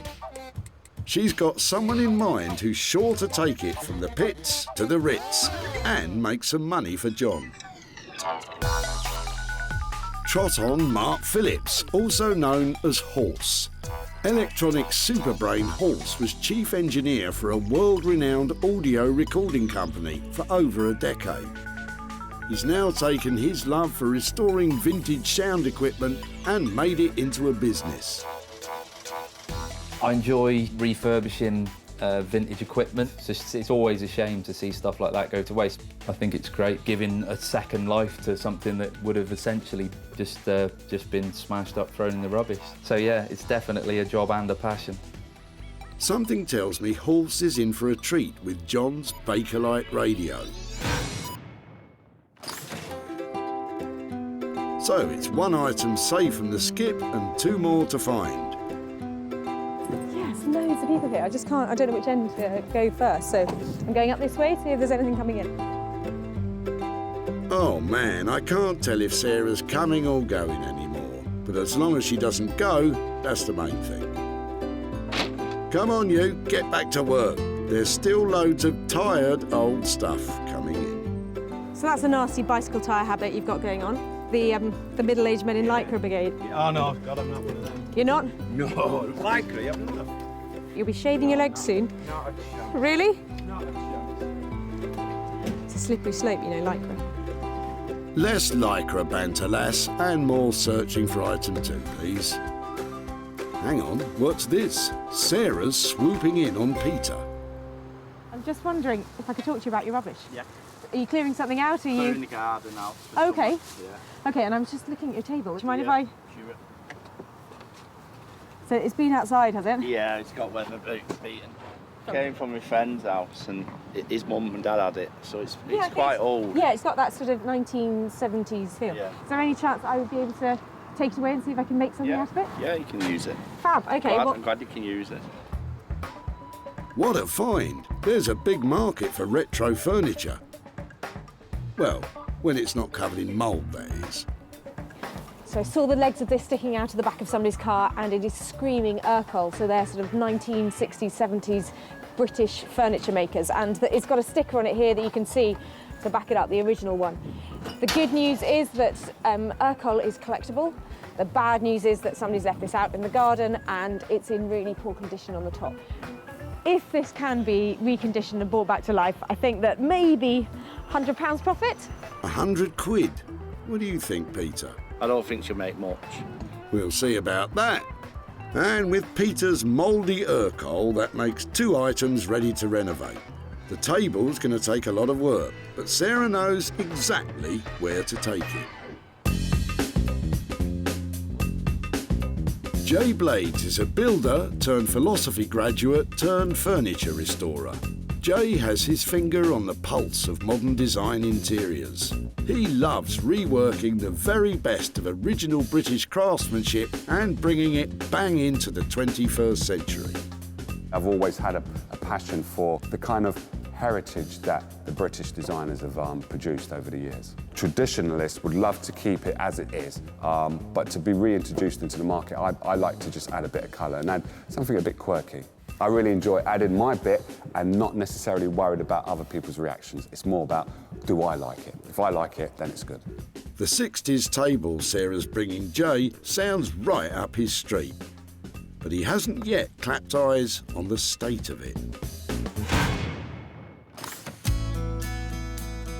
She's got someone in mind who's sure to take it from the pits to the Ritz and make some money for John. Trot on Mark Phillips, also known as Horse. Electronic superbrain Horse was chief engineer for a world-renowned audio recording company for over a decade. He's now taken his love for restoring vintage sound equipment and made it into a business. I enjoy refurbishing vintage equipment. It's always a shame to see stuff like that go to waste. I think it's great giving a second life to something that would have essentially just been smashed up, thrown in the rubbish. So yeah, it's definitely a job and a passion. Something tells me Horse is in for a treat with John's Bakelite radio. So it's one item saved from the skip and two more to find. Yes, loads of people here. I just can't, I don't know which end to go first. So I'm going up this way, see if there's anything coming in. Oh man, I can't tell if Sarah's coming or going anymore. But as long as she doesn't go, that's the main thing. Come on you, get back to work. There's still loads of tired old stuff coming in. So that's a nasty bicycle tyre habit you've got going on. The middle-aged men in Lycra brigade. Oh no, God, I'm not one of them. You're not? No, likely, I'm not. You'll be shaving your legs soon. Not a chance. Really? Not a chance. It's a slippery slope, you know, Lycra. Less Lycra banter, lass, and more searching for item 2, please. Hang on, what's this? Sarah's swooping in on Peter. I'm just wondering if I could talk to you about your rubbish. Yeah. Are you clearing something out? Or are you? Clearing the garden out. Oh, okay. Yeah. Okay, and I'm just looking at your table. Do you mind if I? Sure. So it's been outside, has it? Yeah, it's got weather beaten. Came from my friend's house and his mum and dad had it, so it's quite old. Yeah, it's got that sort of 1970s feel. Yeah. Is there any chance I would be able to take it away and see if I can make something out of it? Yeah, you can use it. Fab, okay. I'm glad you can use it. What a find! There's a big market for retro furniture. Well, when it's not covered in mould, that is. So I saw the legs of this sticking out of the back of somebody's car, and it is screaming Urkel. So they're sort of 1960s, 70s British furniture makers, and it's got a sticker on it here that you can see to back it up, the original one. The good news is that Urkel is collectible. The bad news is that somebody's left this out in the garden, and it's in really poor condition on the top. If this can be reconditioned and brought back to life, I think that maybe £100 profit? 100 quid? What do you think, Peter? I don't think she'll make much. We'll see about that. And with Peter's mouldy Urkel, that makes 2 items ready to renovate. The table's going to take a lot of work, but Sarah knows exactly where to take it. Jay Blades is a builder turned philosophy graduate turned furniture restorer. Jay has his finger on the pulse of modern design interiors. He loves reworking the very best of original British craftsmanship and bringing it bang into the 21st century. I've always had a passion for the kind of heritage that the British designers have produced over the years. Traditionalists would love to keep it as it is, but to be reintroduced into the market, I like to just add a bit of colour and add something a bit quirky. I really enjoy adding my bit and not necessarily worried about other people's reactions. It's more about, do I like it? If I like it, then it's good. The 60s table Sarah's bringing Jay sounds right up his street, but he hasn't yet clapped eyes on the state of it.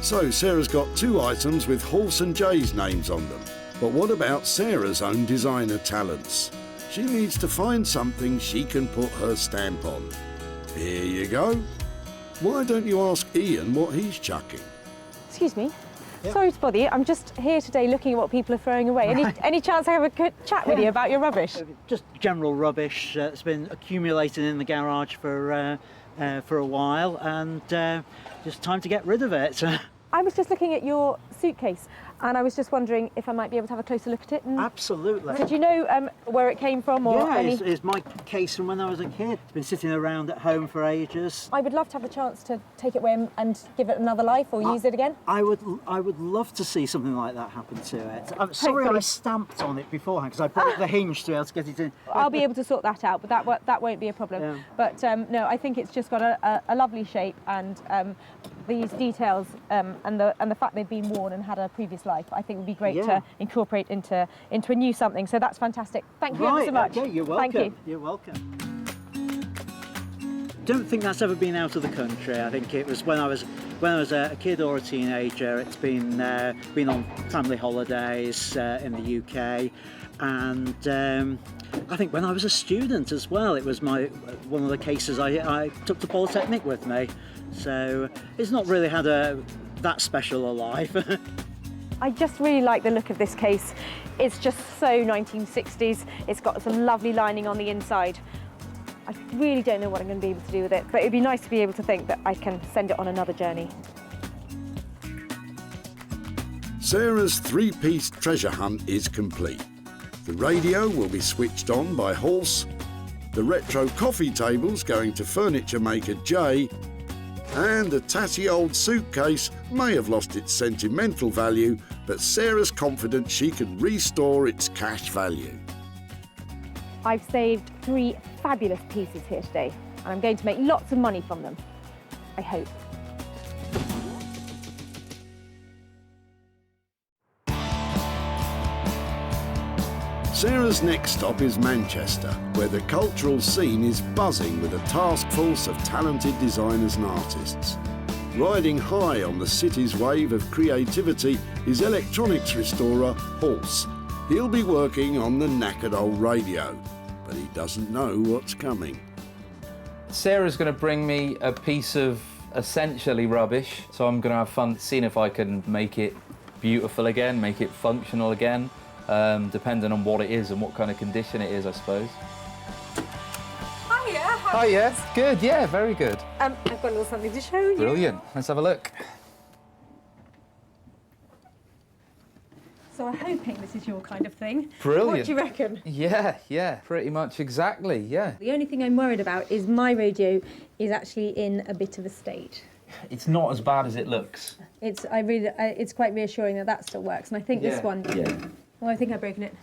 So Sarah's got 2 items with Horse and Jay's names on them. But what about Sarah's own designer talents? She needs to find something she can put her stamp on. Here you go. Why don't you ask Ian what he's chucking? Excuse me. Sorry to bother you. I'm just here today looking at what people are throwing away. Any chance I have a quick chat with you about your rubbish? Just general rubbish that's been accumulating in the garage for a while, and just time to get rid of it. I was just looking at your suitcase, and I was just wondering if I might be able to have a closer look at it. And absolutely. Did you know where it came from? Or yeah, any... it's my case from when I was a kid. It's been sitting around at home for ages. I would love to have the chance to take it away and give it another life or use it again. I would love to see something like that happen to it. I'm sorry I stamped on it beforehand because I broke the hinge to be able to get it in. I'll be able to sort that out, but that won't be a problem. Yeah. But no, I think it's just got a lovely shape, and these details and the fact they've been worn and had a previous life, I think would be great to incorporate into a new something. So that's fantastic. Thank you ever so much. Okay, you're welcome. Thank you. You're welcome. Don't think that's ever been out of the country. I think it was when I was a kid or a teenager. It's been on family holidays in the UK, and I think when I was a student as well, it was one of the cases I took to Polytechnic with me. So it's not really had that special a life. I just really like the look of this case. It's just so 1960s. It's got some lovely lining on the inside. I really don't know what I'm going to be able to do with it, but it'd be nice to be able to think that I can send it on another journey. Sarah's 3-piece treasure hunt is complete. The radio will be switched on by Horse, the retro coffee table's going to furniture maker Jay, and the tatty old suitcase may have lost its sentimental value, but Sarah's confident she can restore its cash value. I've saved 3 fabulous pieces here today, and I'm going to make lots of money from them. I hope. Sarah's next stop is Manchester, where the cultural scene is buzzing with a task force of talented designers and artists. Riding high on the city's wave of creativity is electronics restorer Horse. He'll be working on the knackered old radio, but he doesn't know what's coming. Sarah's going to bring me a piece of essentially rubbish, so I'm going to have fun seeing if I can make it beautiful again, make it functional again. Depending on what it is and what kind of condition it is, I suppose. Hiya. Hiya. Good, yeah, very good. I've got a little something to show you. Brilliant. Let's have a look. So I'm hoping this is your kind of thing. Brilliant. What do you reckon? Yeah, pretty much exactly, yeah. The only thing I'm worried about is my radio is actually in a bit of a state. It's not as bad as it looks. It's quite reassuring that still works, and I think this one. Yeah. Well, I think I've broken it.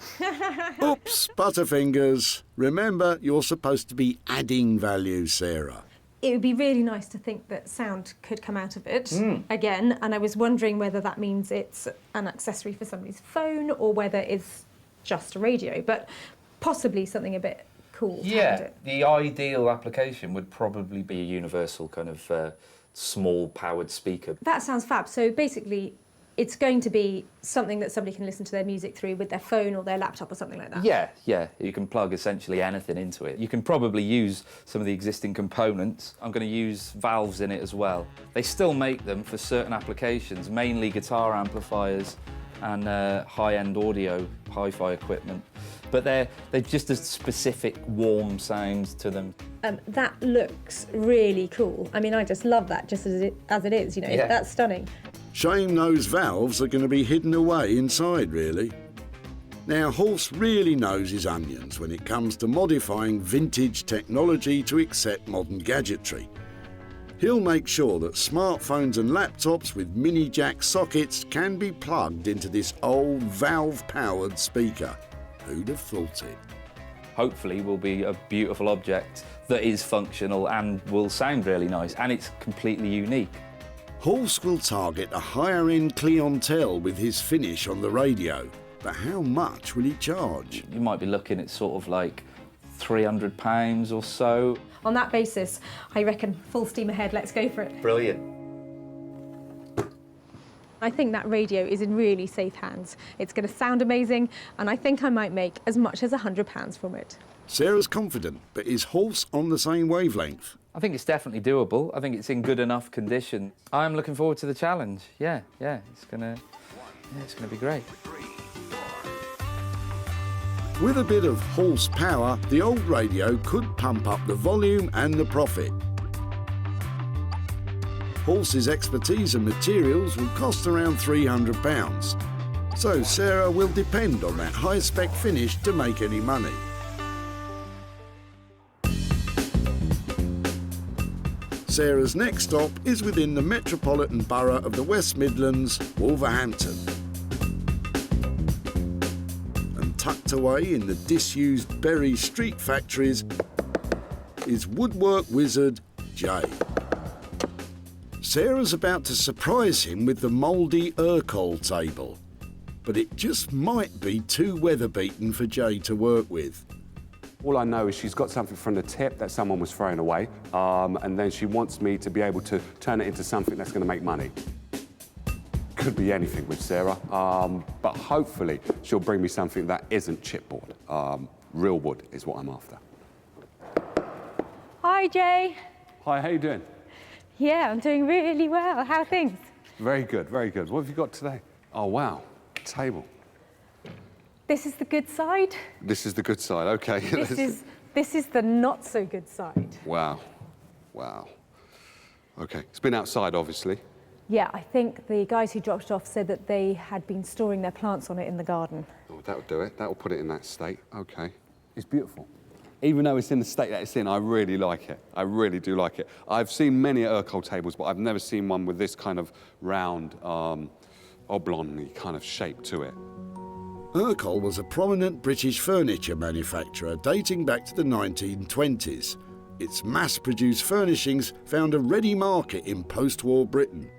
Oops, Butterfingers. Remember, you're supposed to be adding value, Sarah. It would be really nice to think that sound could come out of it again, and I was wondering whether that means it's an accessory for somebody's phone or whether it's just a radio, but possibly something a bit cool. Yeah, the ideal application would probably be a universal kind of small powered speaker. That sounds fab. So basically, it's going to be something that somebody can listen to their music through with their phone or their laptop or something like that. Yeah, you can plug essentially anything into it. You can probably use some of the existing components. I'm going to use valves in it as well. They still make them for certain applications, mainly guitar amplifiers and high-end audio, hi-fi equipment. But they're just a specific warm sound to them. That looks really cool. I mean, I just love that, just as it is, you know, Yeah. That's stunning. Shame those valves are going to be hidden away inside, really. Now, Horst really knows his onions when it comes to modifying vintage technology to accept modern gadgetry. He'll make sure that smartphones and laptops with mini jack sockets can be plugged into this old valve-powered speaker. Who'd have thought it? Hopefully will be a beautiful object that is functional and will sound really nice, and it's completely unique. Horst will target a higher-end clientele with his finish on the radio, but how much will he charge? You might be looking at sort of like £300 or so. On that basis, I reckon full steam ahead, let's go for it. Brilliant. I think that radio is in really safe hands. It's going to sound amazing, and I think I might make as much as £100 from it. Sarah's confident, but is Horst on the same wavelength? I think it's definitely doable. I think it's in good enough condition. I'm looking forward to the challenge. Yeah, it's gonna be great. With a bit of horsepower, the old radio could pump up the volume and the profit. Horst's expertise and materials will cost around £300. So Sarah will depend on that high-spec finish to make any money. Sarah's next stop is within the metropolitan borough of the West Midlands, Wolverhampton. And tucked away in the disused Bury Street factories is woodwork wizard Jay. Sarah's about to surprise him with the mouldy Urkel table, but it just might be too weather-beaten for Jay to work with. All I know is she's got something from the tip that someone was throwing away, and then she wants me to be able to turn it into something that's going to make money. Could be anything with Sarah, but hopefully she'll bring me something that isn't chipboard. Real wood is what I'm after. Hi, Jay. Hi, how you doing? Yeah, I'm doing really well. How are things? Very good, very good. What have you got today? Oh, wow, table. This is the good side. This is the good side, okay. This is the not so good side. Wow. Okay, it's been outside, obviously. Yeah, I think the guys who dropped it off said that they had been storing their plants on it in the garden. Oh, that'll do it. That'll put it in that state. Okay. It's beautiful. Even though it's in the state that it's in, I really like it. I really do like it. I've seen many Urkel tables, but I've never seen one with this kind of round, oblong kind of shape to it. Urkel was a prominent British furniture manufacturer dating back to the 1920s. Its mass-produced furnishings found a ready market in post-war Britain.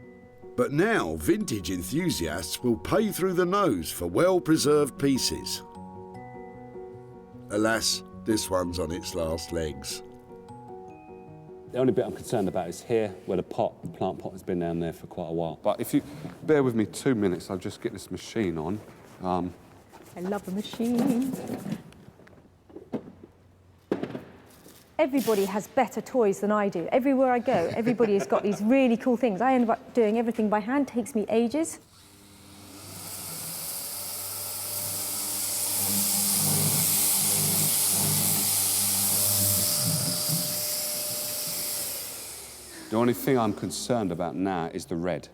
But now, vintage enthusiasts will pay through the nose for well-preserved pieces. Alas, this one's on its last legs. The only bit I'm concerned about is here, where the plant pot has been down there for quite a while. But if you bear with me 2 minutes, I'll just get this machine on. I love a machine. Everybody has better toys than I do. Everywhere I go, everybody has got these really cool things. I end up doing everything by hand, takes me ages. The only thing I'm concerned about now is the red.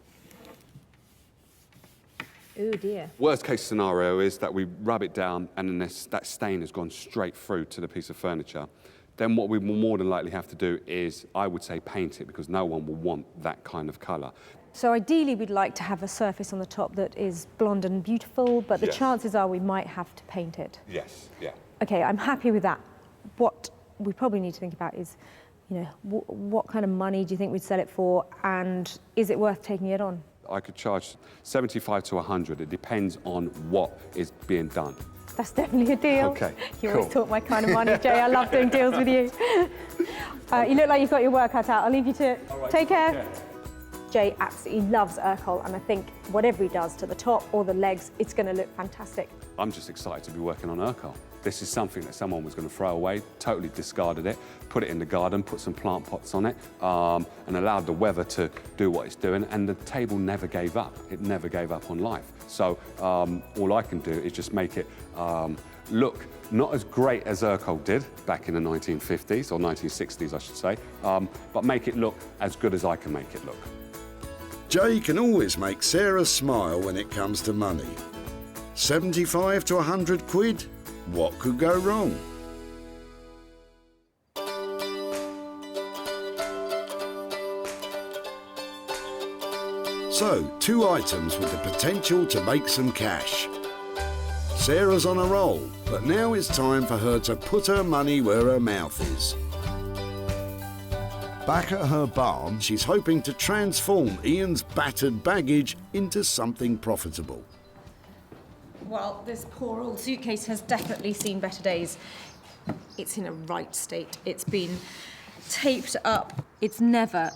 Oh dear. Worst case scenario is that we rub it down and then that stain has gone straight through to the piece of furniture. Then what we will more than likely have to do is, I would say, paint it, because no one will want that kind of colour. So ideally we'd like to have a surface on the top that is blonde and beautiful, but the chances are we might have to paint it. Yes, yeah. Okay, I'm happy with that. What we probably need to think about is, you know, what kind of money do you think we'd sell it for, and is it worth taking it on? I could charge 75 to 100. It depends on what is being done. That's definitely a deal. Okay, You cool. always talk my kind of money, Jay. I love doing deals with you. You look like you've got your work cut out. I'll leave you to it. All right, Take care. Jay absolutely loves Urkel, and I think whatever he does to the top or the legs, it's going to look fantastic. I'm just excited to be working on Urkel. This is something that someone was going to throw away, totally discarded it, put it in the garden, put some plant pots on it, and allowed the weather to do what it's doing, and the table never gave up. It never gave up on life. So all I can do is just make it look not as great as Urkel did back in the 1950s, or 1960s, I should say, but make it look as good as I can make it look. Jay can always make Sarah smile when it comes to money. 75 to 100 quid? What could go wrong? So, 2 items with the potential to make some cash. Sarah's on a roll, but now it's time for her to put her money where her mouth is. Back at her barn, she's hoping to transform Ian's battered baggage into something profitable. Well, this poor old suitcase has definitely seen better days. It's in a right state. It's been taped up. It's never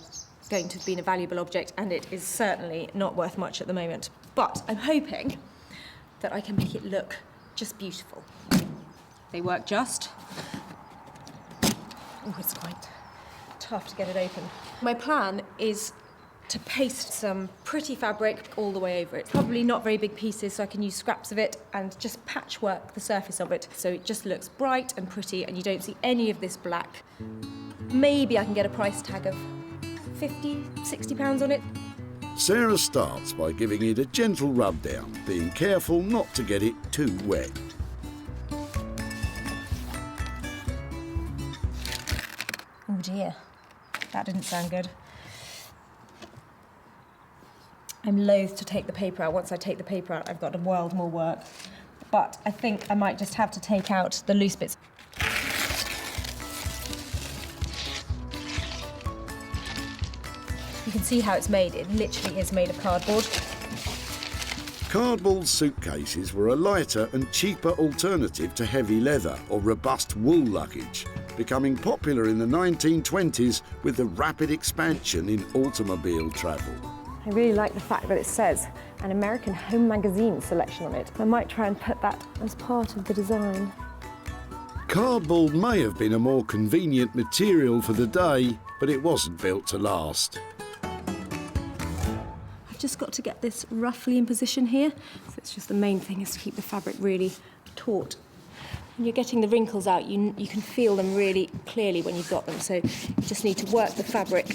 going to have been a valuable object, and it is certainly not worth much at the moment. But I'm hoping that I can make it look just beautiful. They work just. Oh, it's quite tough to get it open. My plan is to paste some pretty fabric all the way over it. Probably not very big pieces, so I can use scraps of it and just patchwork the surface of it so it just looks bright and pretty and you don't see any of this black. Maybe I can get a price tag of 50, 60 pounds on it. Sarah starts by giving it a gentle rub down, being careful not to get it too wet. Oh dear, that didn't sound good. I'm loath to take the paper out. Once I take the paper out, I've got a world more work. But I think I might just have to take out the loose bits. You can see how it's made. It literally is made of cardboard. Cardboard suitcases were a lighter and cheaper alternative to heavy leather or robust wool luggage, becoming popular in the 1920s with the rapid expansion in automobile travel. I really like the fact that it says an American Home Magazine selection on it. I might try and put that as part of the design. Cardboard may have been a more convenient material for the day, but it wasn't built to last. I've just got to get this roughly in position here. So it's just the main thing is to keep the fabric really taut. When you're getting the wrinkles out, you can feel them really clearly when you've got them. So you just need to work the fabric,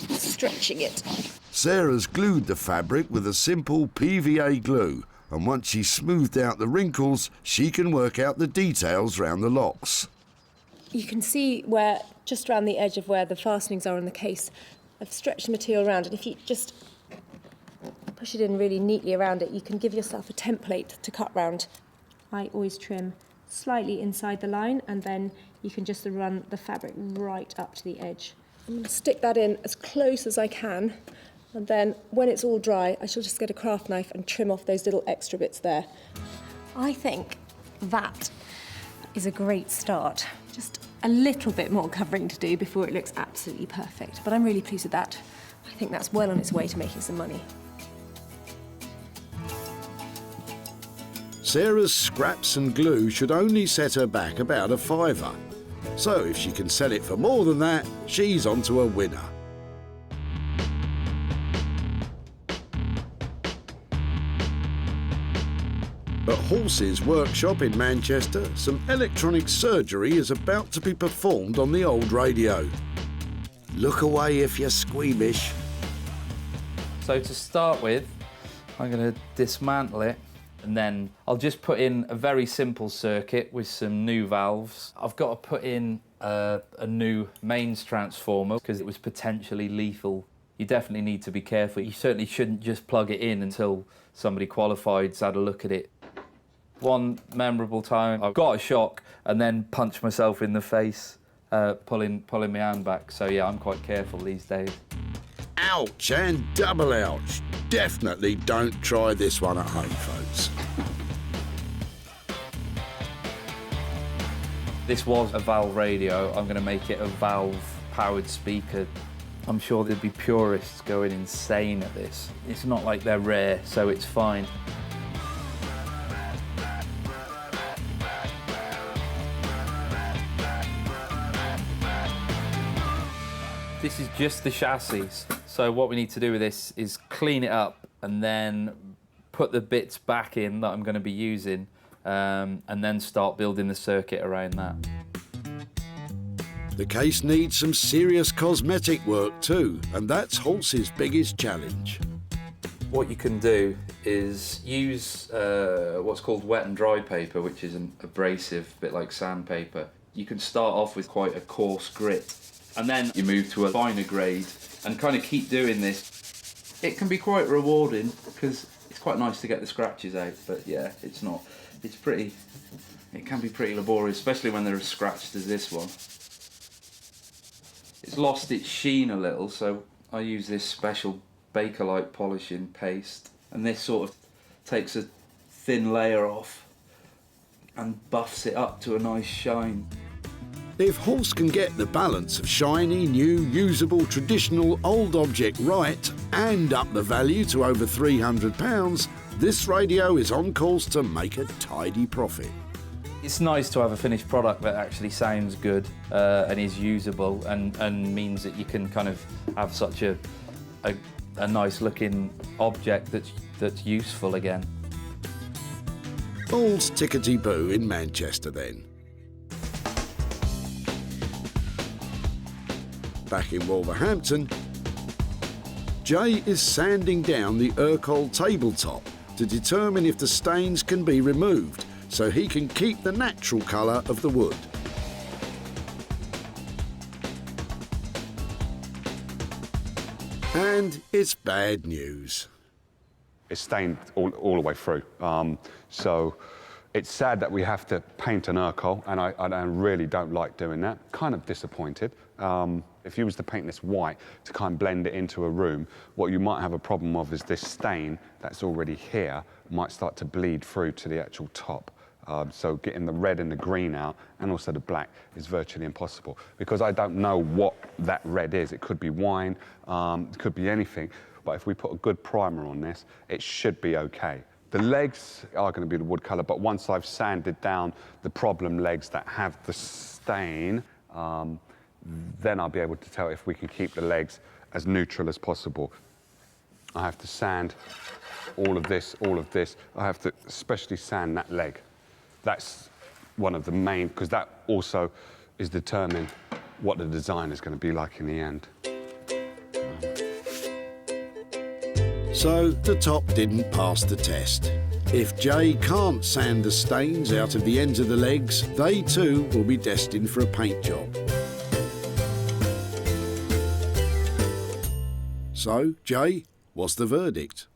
stretching it. Sarah's glued the fabric with a simple PVA glue, and once she's smoothed out the wrinkles, she can work out the details round the locks. You can see where, just around the edge of where the fastenings are in the case, I've stretched the material around, and if you just push it in really neatly around it, you can give yourself a template to cut round. I always trim slightly inside the line, and then you can just run the fabric right up to the edge. I'm going to stick that in as close as I can, and then when it's all dry, I shall just get a craft knife and trim off those little extra bits there. I think that is a great start. Just a little bit more covering to do before it looks absolutely perfect, but I'm really pleased with that. I think that's well on its way to making some money. Sarah's scraps and glue should only set her back about a £5. So if she can sell it for more than that, she's onto a winner. At Horse's workshop in Manchester, some electronic surgery is about to be performed on the old radio. Look away if you're squeamish. So to start with, I'm going to dismantle it, and then I'll just put in a very simple circuit with some new valves. I've got to put in a new mains transformer because it was potentially lethal. You definitely need to be careful. You certainly shouldn't just plug it in until somebody qualified's had a look at it. One memorable time, I got a shock and then punched myself in the face, pulling my hand back. So yeah, I'm quite careful these days. Ouch and double ouch. Definitely don't try this one at home, folks. This was a valve radio. I'm going to make it a valve-powered speaker I'm sure there'd be purists going insane at this. It's not like they're rare, so it's fine. This is just the chassis. So what we need to do with this is clean it up and then put the bits back in that I'm going to be using, and then start building the circuit around that. The case needs some serious cosmetic work too, and that's Halsey's biggest challenge. What you can do is use what's called wet and dry paper, which is an abrasive, bit like sandpaper. You can start off with quite a coarse grit, and then you move to a finer grade and kind of keep doing this. It can be quite rewarding because it's quite nice to get the scratches out, but yeah, it can be pretty laborious, especially when they're as scratched as this one. It's lost its sheen a little, so I use this special Bakelite polishing paste, and this sort of takes a thin layer off and buffs it up to a nice shine. If Halse can get the balance of shiny, new, usable, traditional, old object right and up the value to over £300, this radio is on course to make a tidy profit. It's nice to have a finished product that actually sounds good and is usable and means that you can kind of have such a nice looking object that's useful again. All's tickety-boo in Manchester then. Back in Wolverhampton, Jay is sanding down the Urquell tabletop to determine if the stains can be removed so he can keep the natural colour of the wood. And it's bad news. It's stained all the way through. So it's sad that we have to paint an Urquell, and I really don't like doing that. Kind of disappointed. If you was to paint this white to kind of blend it into a room, what you might have a problem of is this stain that's already here might start to bleed through to the actual top. So getting the red and the green out and also the black is virtually impossible because I don't know what that red is. It could be wine, it could be anything, but if we put a good primer on this, it should be okay. The legs are going to be the wood colour, but once I've sanded down the problem legs that have the stain, then I'll be able to tell if we can keep the legs as neutral as possible. I have to sand all of this. I have to especially sand that leg. That's one of the main, because that also is determining what the design is going to be like in the end. So the top didn't pass the test. If Jay can't sand the stains out of the ends of the legs, they too will be destined for a paint job. So, Jay, what's the verdict?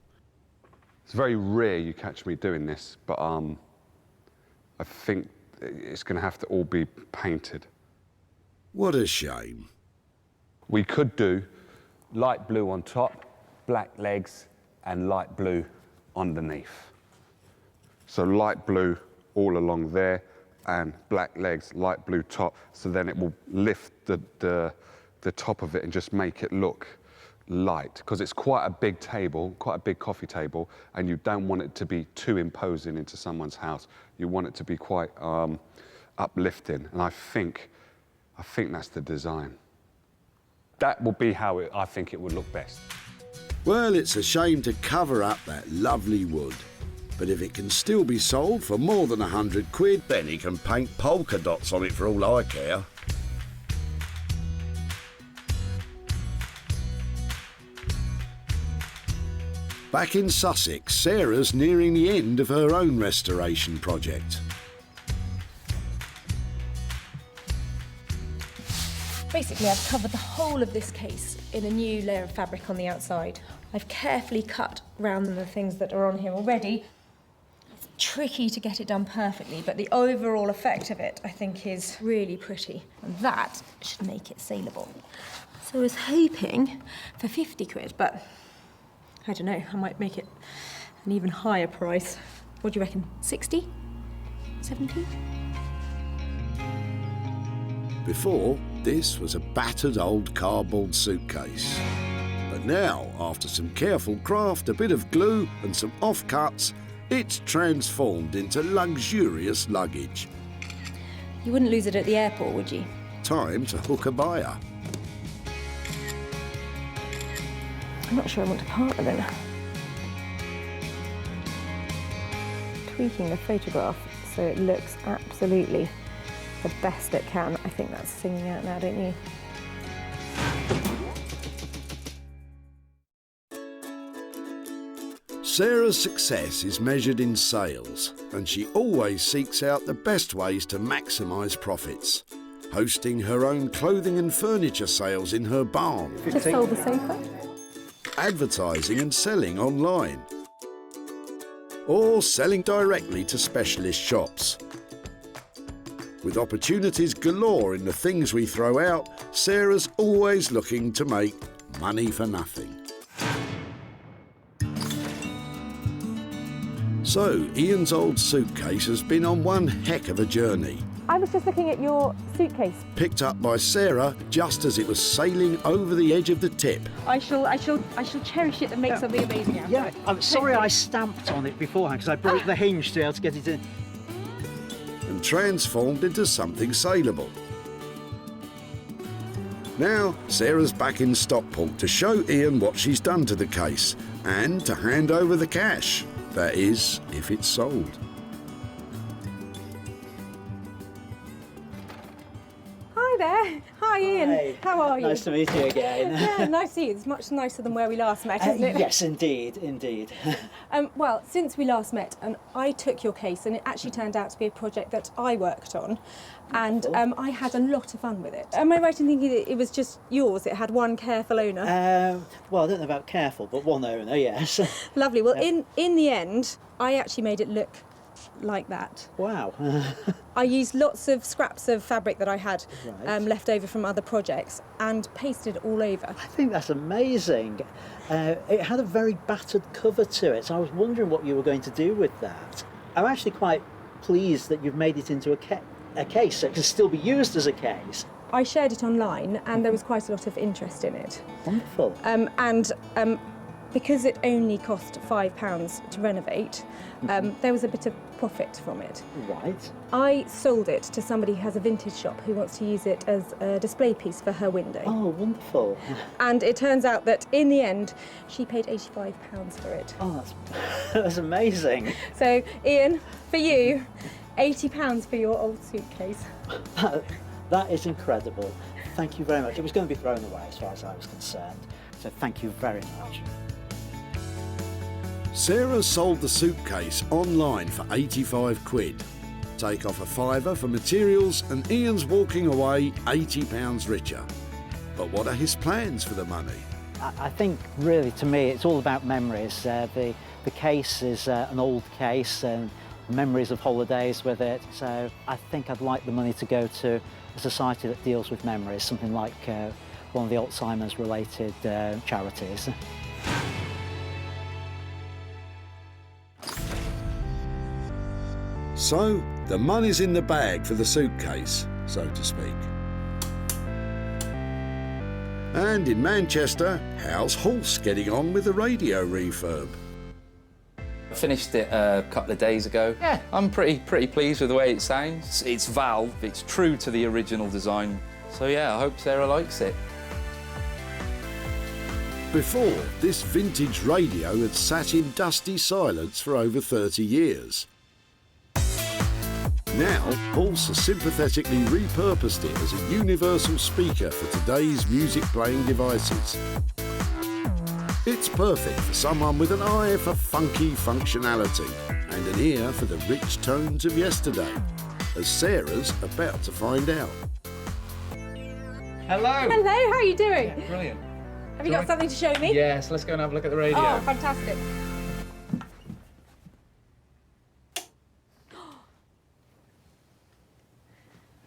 It's very rare you catch me doing this, but I think it's going to have to all be painted. What a shame. We could do light blue on top, black legs, and light blue underneath. So light blue all along there, and black legs, light blue top, so then it will lift the top of it and just make it look light, because it's quite a big table, quite a big coffee table, and you don't want it to be too imposing into someone's house. You want it to be quite uplifting, and I think that's the design. That will be how I think it would look best. Well, it's a shame to cover up that lovely wood, but if it can still be sold for more than £100, then he can paint polka dots on it for all I care. Back in Sussex, Sarah's nearing the end of her own restoration project. Basically, I've covered the whole of this case in a new layer of fabric on the outside. I've carefully cut round the things that are on here already. It's tricky to get it done perfectly, but the overall effect of it, I think, is really pretty. And that should make it saleable. So I was hoping for £50, but I don't know, I might make it an even higher price. What do you reckon, 60? 70? Before, This was a battered old cardboard suitcase. But now, after some careful craft, a bit of glue and some offcuts, it's transformed into luxurious luggage. You wouldn't lose it at the airport, would you? Time to hook a buyer. I'm not sure I want to part with it. Tweaking the photograph so it looks absolutely the best it can. I think that's singing out now, don't you? Sarah's success is measured in sales, and she always seeks out the best ways to maximise profits, hosting her own clothing and furniture sales in her barn. Just sold the sofa. Advertising and selling online, or selling directly to specialist shops. With opportunities galore in the things we throw out, Sarah's always looking to make money for nothing. So, Ian's old suitcase has been on one heck of a journey. I was just looking at your suitcase. Picked up by Sarah just as it was sailing over the edge of the tip. I shall cherish it and make something amazing out of it. Yeah, I'm sorry I stamped on it beforehand because I broke the hinge to be able to get it in. And transformed into something saleable. Now, Sarah's back in Stockport to show Ian what she's done to the case and to hand over the cash. That is, if it's sold. Hi there. Hi, Ian. Hey. How are you? Nice to meet you again. Yeah, nice to see you. It's much nicer than where we last met, isn't it? Yes, indeed, indeed. Well, since we last met, and I took your case, and it actually turned out to be a project that I worked on, and I had a lot of fun with it. Am I right in thinking that it was just yours? It had one careful owner? Well, I don't know about careful, but one owner, yes. Lovely. Well, in the end, I actually made it look like that. Wow. I used lots of scraps of fabric that I had left over from other projects and pasted it all over. I think that's amazing. It had a very battered cover to it, so I was wondering what you were going to do with that. I'm actually quite pleased that you've made it into a case, so it can still be used as a case. I shared it online and there was quite a lot of interest in it. Wonderful. Because it only cost £5 to renovate, there was a bit of profit from it. Right. I sold it to somebody who has a vintage shop who wants to use it as a display piece for her window. Oh, wonderful. And it turns out that in the end, she paid £85 for it. Oh, that's amazing. So, Ian, for you, £80 for your old suitcase. That is incredible. Thank you very much. It was going to be thrown away as far as I was concerned. So thank you very much. Sarah sold the suitcase online for 85 quid. Take off a fiver for materials and Ian's walking away £80 richer. But what are his plans for the money? I think really to me it's all about memories. The case is an old case and memories of holidays with it. So I think I'd like the money to go to a society that deals with memories, something like one of the Alzheimer's related charities. So, the money's in the bag for the suitcase, so to speak. And in Manchester, how's Hulse getting on with the radio refurb? I finished it a couple of days ago. Yeah, I'm pretty pleased with the way it sounds. It's valve, it's true to the original design. So yeah, I hope Sarah likes it. Before, this vintage radio had sat in dusty silence for over 30 years. Now, Hulse has sympathetically repurposed it as a universal speaker for today's music-playing devices. It's perfect for someone with an eye for funky functionality and an ear for the rich tones of yesterday, as Sarah's about to find out. Hello! Hello, how are you doing? Yeah, brilliant. Have you got something to show me? Yes, let's go and have a look at the radio. Oh, fantastic.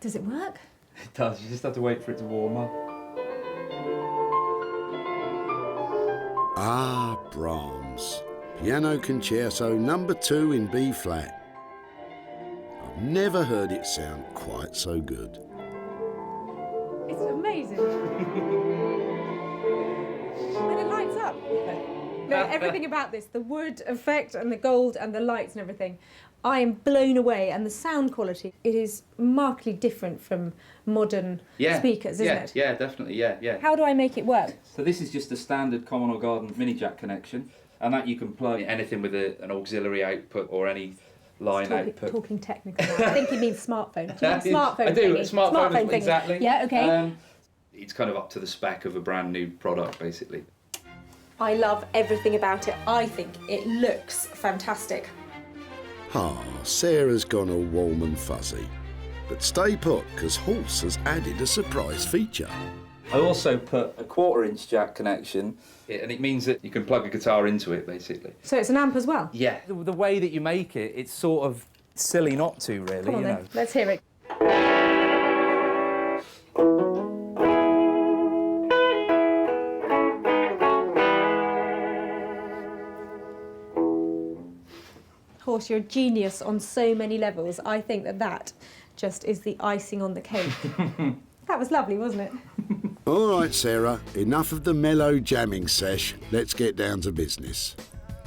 Does it work? It does, you just have to wait for it to warm up. Ah, Brahms. Piano Concerto No. 2 in B flat. I've never heard it sound quite so good. It's amazing. And it lights up. No, everything about this, the wood effect and the gold and the lights and everything, I am blown away. And the sound quality, it is markedly different from modern speakers, isn't it? Yeah, definitely, yeah. How do I make it work? So this is just a standard common or garden mini jack connection, and that you can plug anything with an auxiliary output or any line output. Talking technical now. I think you mean smartphone. Do you mean smartphone I do, thingy? smartphone thingy. exactly. Yeah, okay. It's kind of up to the spec of a brand new product, basically. I love everything about it. I think it looks fantastic. Sarah's gone all warm and fuzzy. But stay put, because Horse has added a surprise feature. I also put a 1/4-inch jack connection, and it means that you can plug a guitar into it, basically. So it's an amp as well? Yeah. The way that you make it, it's sort of silly not to, really. Come on then, let's hear it. Horse, you're a genius on so many levels. I think that just is the icing on the cake. That was lovely, wasn't it? All right, Sarah, enough of the mellow jamming sesh. Let's get down to business.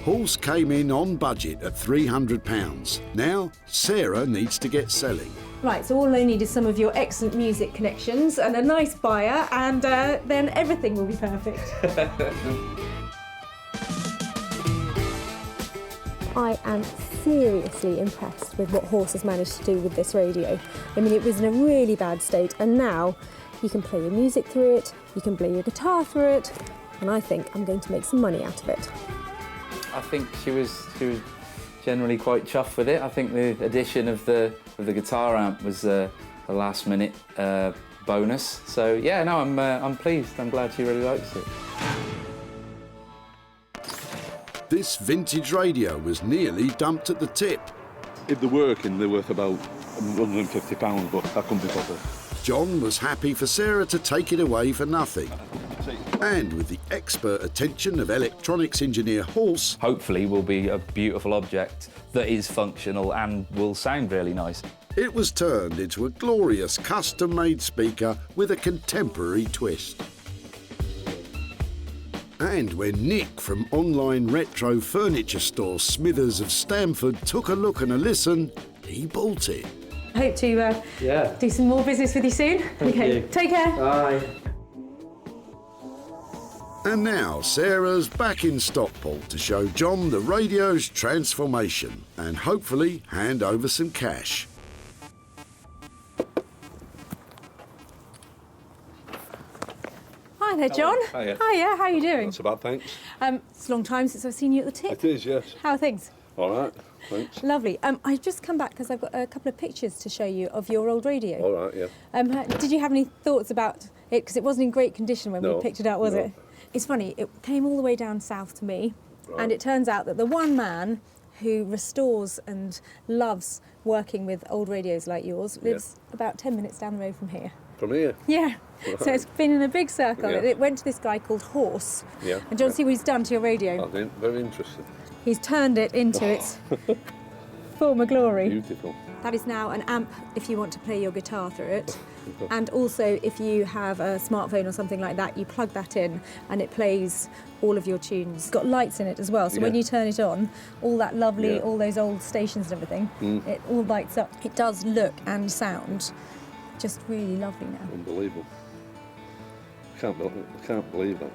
Horse came in on budget at £300. Now, Sarah needs to get selling. Right, so all I need is some of your excellent music connections and a nice buyer, and then everything will be perfect. I am seriously impressed with what Horse has managed to do with this radio. I mean, it was in a really bad state, and now you can play your music through it, you can play your guitar through it, and I think I'm going to make some money out of it. I think she was generally quite chuffed with it. I think the addition of the guitar amp was a last-minute bonus. So yeah, no, I'm pleased. I'm glad she really likes it. This vintage radio was nearly dumped at the tip. If they're working, they're worth about £150, but I couldn't be bothered. John was happy for Sarah to take it away for nothing. And with the expert attention of electronics engineer Horse, hopefully will be a beautiful object that is functional and will sound really nice. It was turned into a glorious custom-made speaker with a contemporary twist. And when Nick from online retro furniture store Smithers of Stamford took a look and a listen, he bought it. I hope to do some more business with you soon. Thank you. Take care. Bye. And now Sarah's back in Stockport to show John the radio's transformation and hopefully hand over some cash. Hi there, John. Hiya. Hiya, how are you doing? Not so bad, thanks. It's a long time since I've seen you at the tip. It is, yes. How are things? All right, thanks. Lovely. I've just come back because I've got a couple of pictures to show you of your old radio. All right, yeah. Did you have any thoughts about it? Because it wasn't in great condition when we picked it up, was it? It's funny, it came all the way down south to me, and it turns out that the one man who restores and loves working with old radios like yours lives about 10 minutes down the road from here. From here? Yeah. Right. So it's been in a big circle. Yeah. It went to this guy called Horse. Yeah. And do you want to see what he's done to your radio? I think very interesting. He's turned it into its former glory. Beautiful. That is now an amp if you want to play your guitar through it. And also if you have a smartphone or something like that, you plug that in and it plays all of your tunes. It's got lights in it as well, so when you turn it on, all that lovely, all those old stations and everything, it all lights up. It does look and sound just really lovely now. Unbelievable. I can't believe that.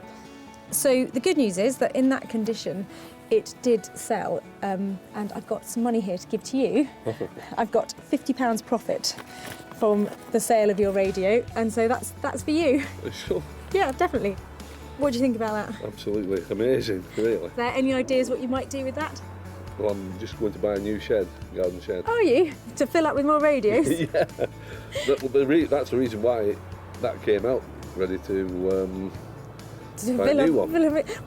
So the good news is that in that condition, it did sell, and I've got some money here to give to you. I've got £50 profit from the sale of your radio, and so that's for you. Sure. Yeah, definitely. What do you think about that? Absolutely amazing, really. Are there any ideas what you might do with that? Well, I'm just going to buy a new shed, garden shed. Are you? To fill up with more radios? Yeah. That's the reason why that came out, ready to buy a new one.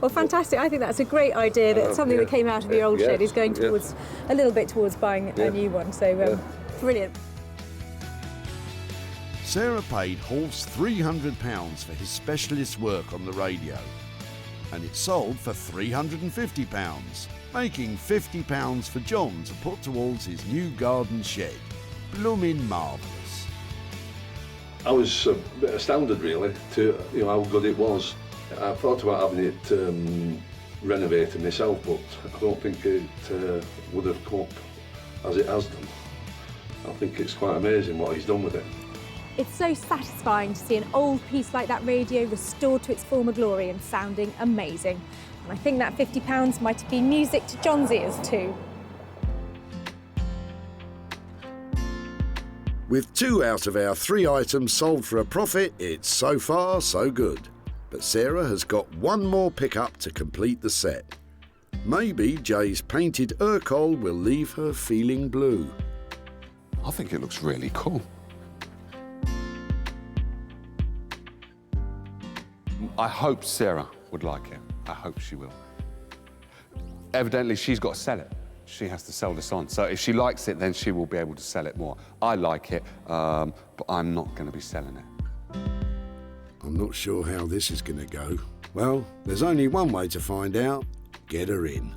Well, fantastic. I think that's a great idea, that something that came out of your old shed is going towards, a little bit towards buying a new one. So, brilliant. Sarah paid Horse £300 for his specialist work on the radio, and it sold for £350, making £50 for John to put towards his new garden shed. Bloomin' marvellous. I was a bit astounded really to how good it was. I thought about having it renovated myself, but I don't think it would have come up as it has done. I think it's quite amazing what he's done with it. It's so satisfying to see an old piece like that radio restored to its former glory and sounding amazing. And I think that £50 might have been music to John's ears too. With 2 out of our 3 items sold for a profit, it's so far so good. But Sarah has got one more pickup to complete the set. Maybe Jay's painted Urkel will leave her feeling blue. I think it looks really cool. I hope Sarah would like it. I hope she will. Evidently, she's got to sell it. She has to sell this on. So if she likes it, then she will be able to sell it more. I like it, but I'm not going to be selling it. I'm not sure how this is going to go. Well, there's only one way to find out. Get her in.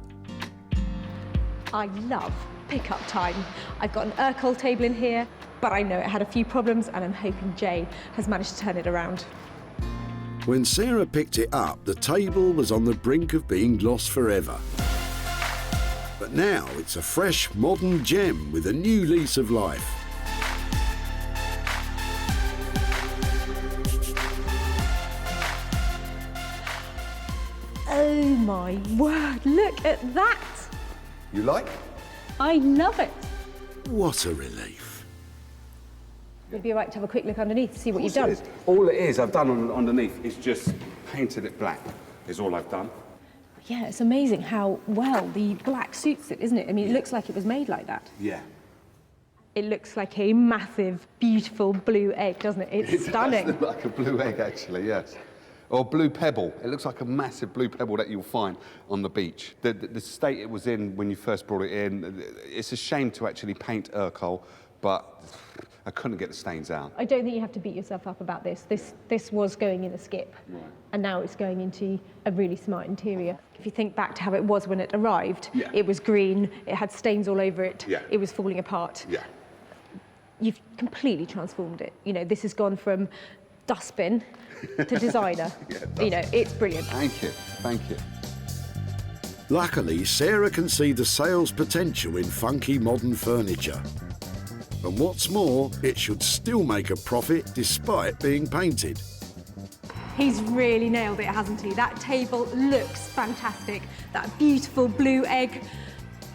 I love pickup time. I've got an Urkel table in here, but I know it had a few problems and I'm hoping Jay has managed to turn it around. When Sarah picked it up, the table was on the brink of being lost forever. But now it's a fresh, modern gem with a new lease of life. Oh my word, look at that! You like? I love it. What a relief. Would it be all right to have a quick look underneath to see what you've done? All it is I've done underneath is just painted it black, is all I've done. Yeah, it's amazing how well the black suits it, isn't it? I mean, it looks like it was made like that. Yeah. It looks like a massive, beautiful blue egg, doesn't it? It's stunning. It does look like a blue egg, actually, yes. Or blue pebble. It looks like a massive blue pebble that you'll find on the beach. The state it was in when you first brought it in, it's a shame to actually paint Urkel, but I couldn't get the stains out. I don't think you have to beat yourself up about this. This was going in a skip, Right. and now it's going into a really smart interior. If you think back to how it was when it arrived, Yeah. it was green, it had stains all over it, Yeah. it was falling apart. Yeah. You've completely transformed it. You know, this has gone from dustbin to designer. You know, it's brilliant. Thank you, thank you. Luckily, Sarah can see the sales potential in funky modern furniture. And what's more, it should still make a profit despite being painted. He's really nailed it, hasn't he? That table looks fantastic. That beautiful blue egg.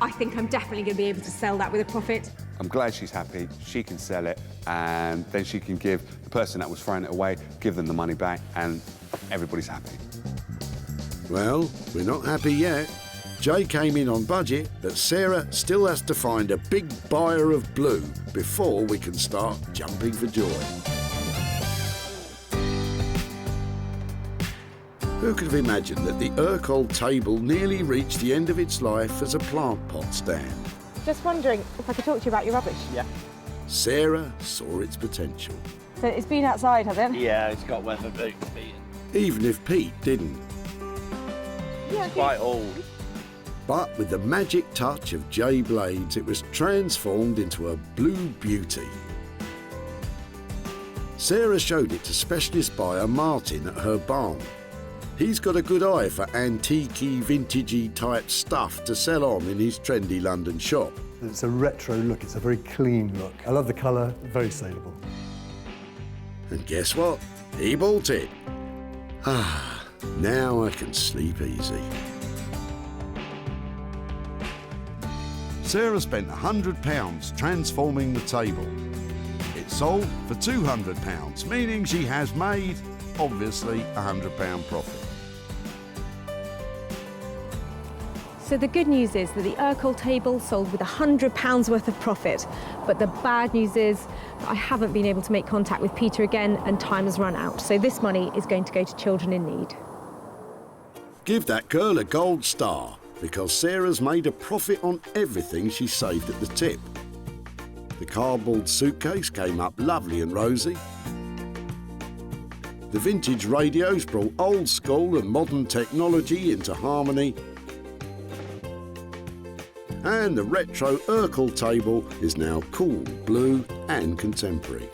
I think I'm definitely going to be able to sell that with a profit. I'm glad she's happy, she can sell it, and then she can give the person that was throwing it away, give them the money back, and everybody's happy. Well, we're not happy yet. Jay came in on budget, but Sarah still has to find a big buyer of blue before we can start jumping for joy. Who could have imagined that the Urkel table nearly reached the end of its life as a plant pot stand? Just wondering if I could talk to you about your rubbish. Yeah. Sarah saw its potential, So it's been outside, has it? Yeah, it's got weather beaten. even if Pete didn't. It's quite old. But with the magic touch of Jay Blades, it was transformed into a blue beauty. Sarah showed it to specialist buyer Martin at her barn. He's got a good eye for antique-y, vintagey type stuff to sell on in his trendy London shop. It's a retro look, it's a very clean look. I love the colour, very saleable. And guess what? He bought it. Ah, now I can sleep easy. Sarah spent £100 transforming the table. It sold for £200, meaning she has made, obviously, £100 profit. So the good news is that the Urkel table sold with £100 worth of profit. But the bad news is I haven't been able to make contact with Peter again and time has run out. So this money is going to go to children in need. Give that girl a gold star, because Sarah's made a profit on everything she saved at the tip. The cardboard suitcase came up lovely and rosy. The vintage radios brought old school and modern technology into harmony. And the retro Urkel table is now cool, blue and contemporary.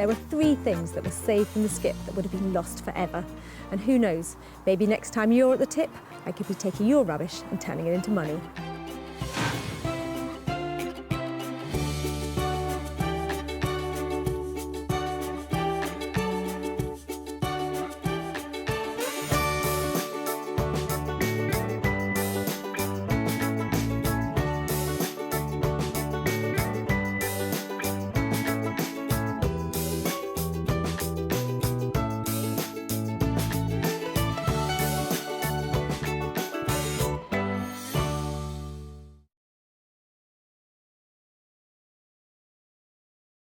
there were 3 things that were saved from the skip that would have been lost forever. And who knows, maybe next time you're at the tip, I could be taking your rubbish and turning it into money.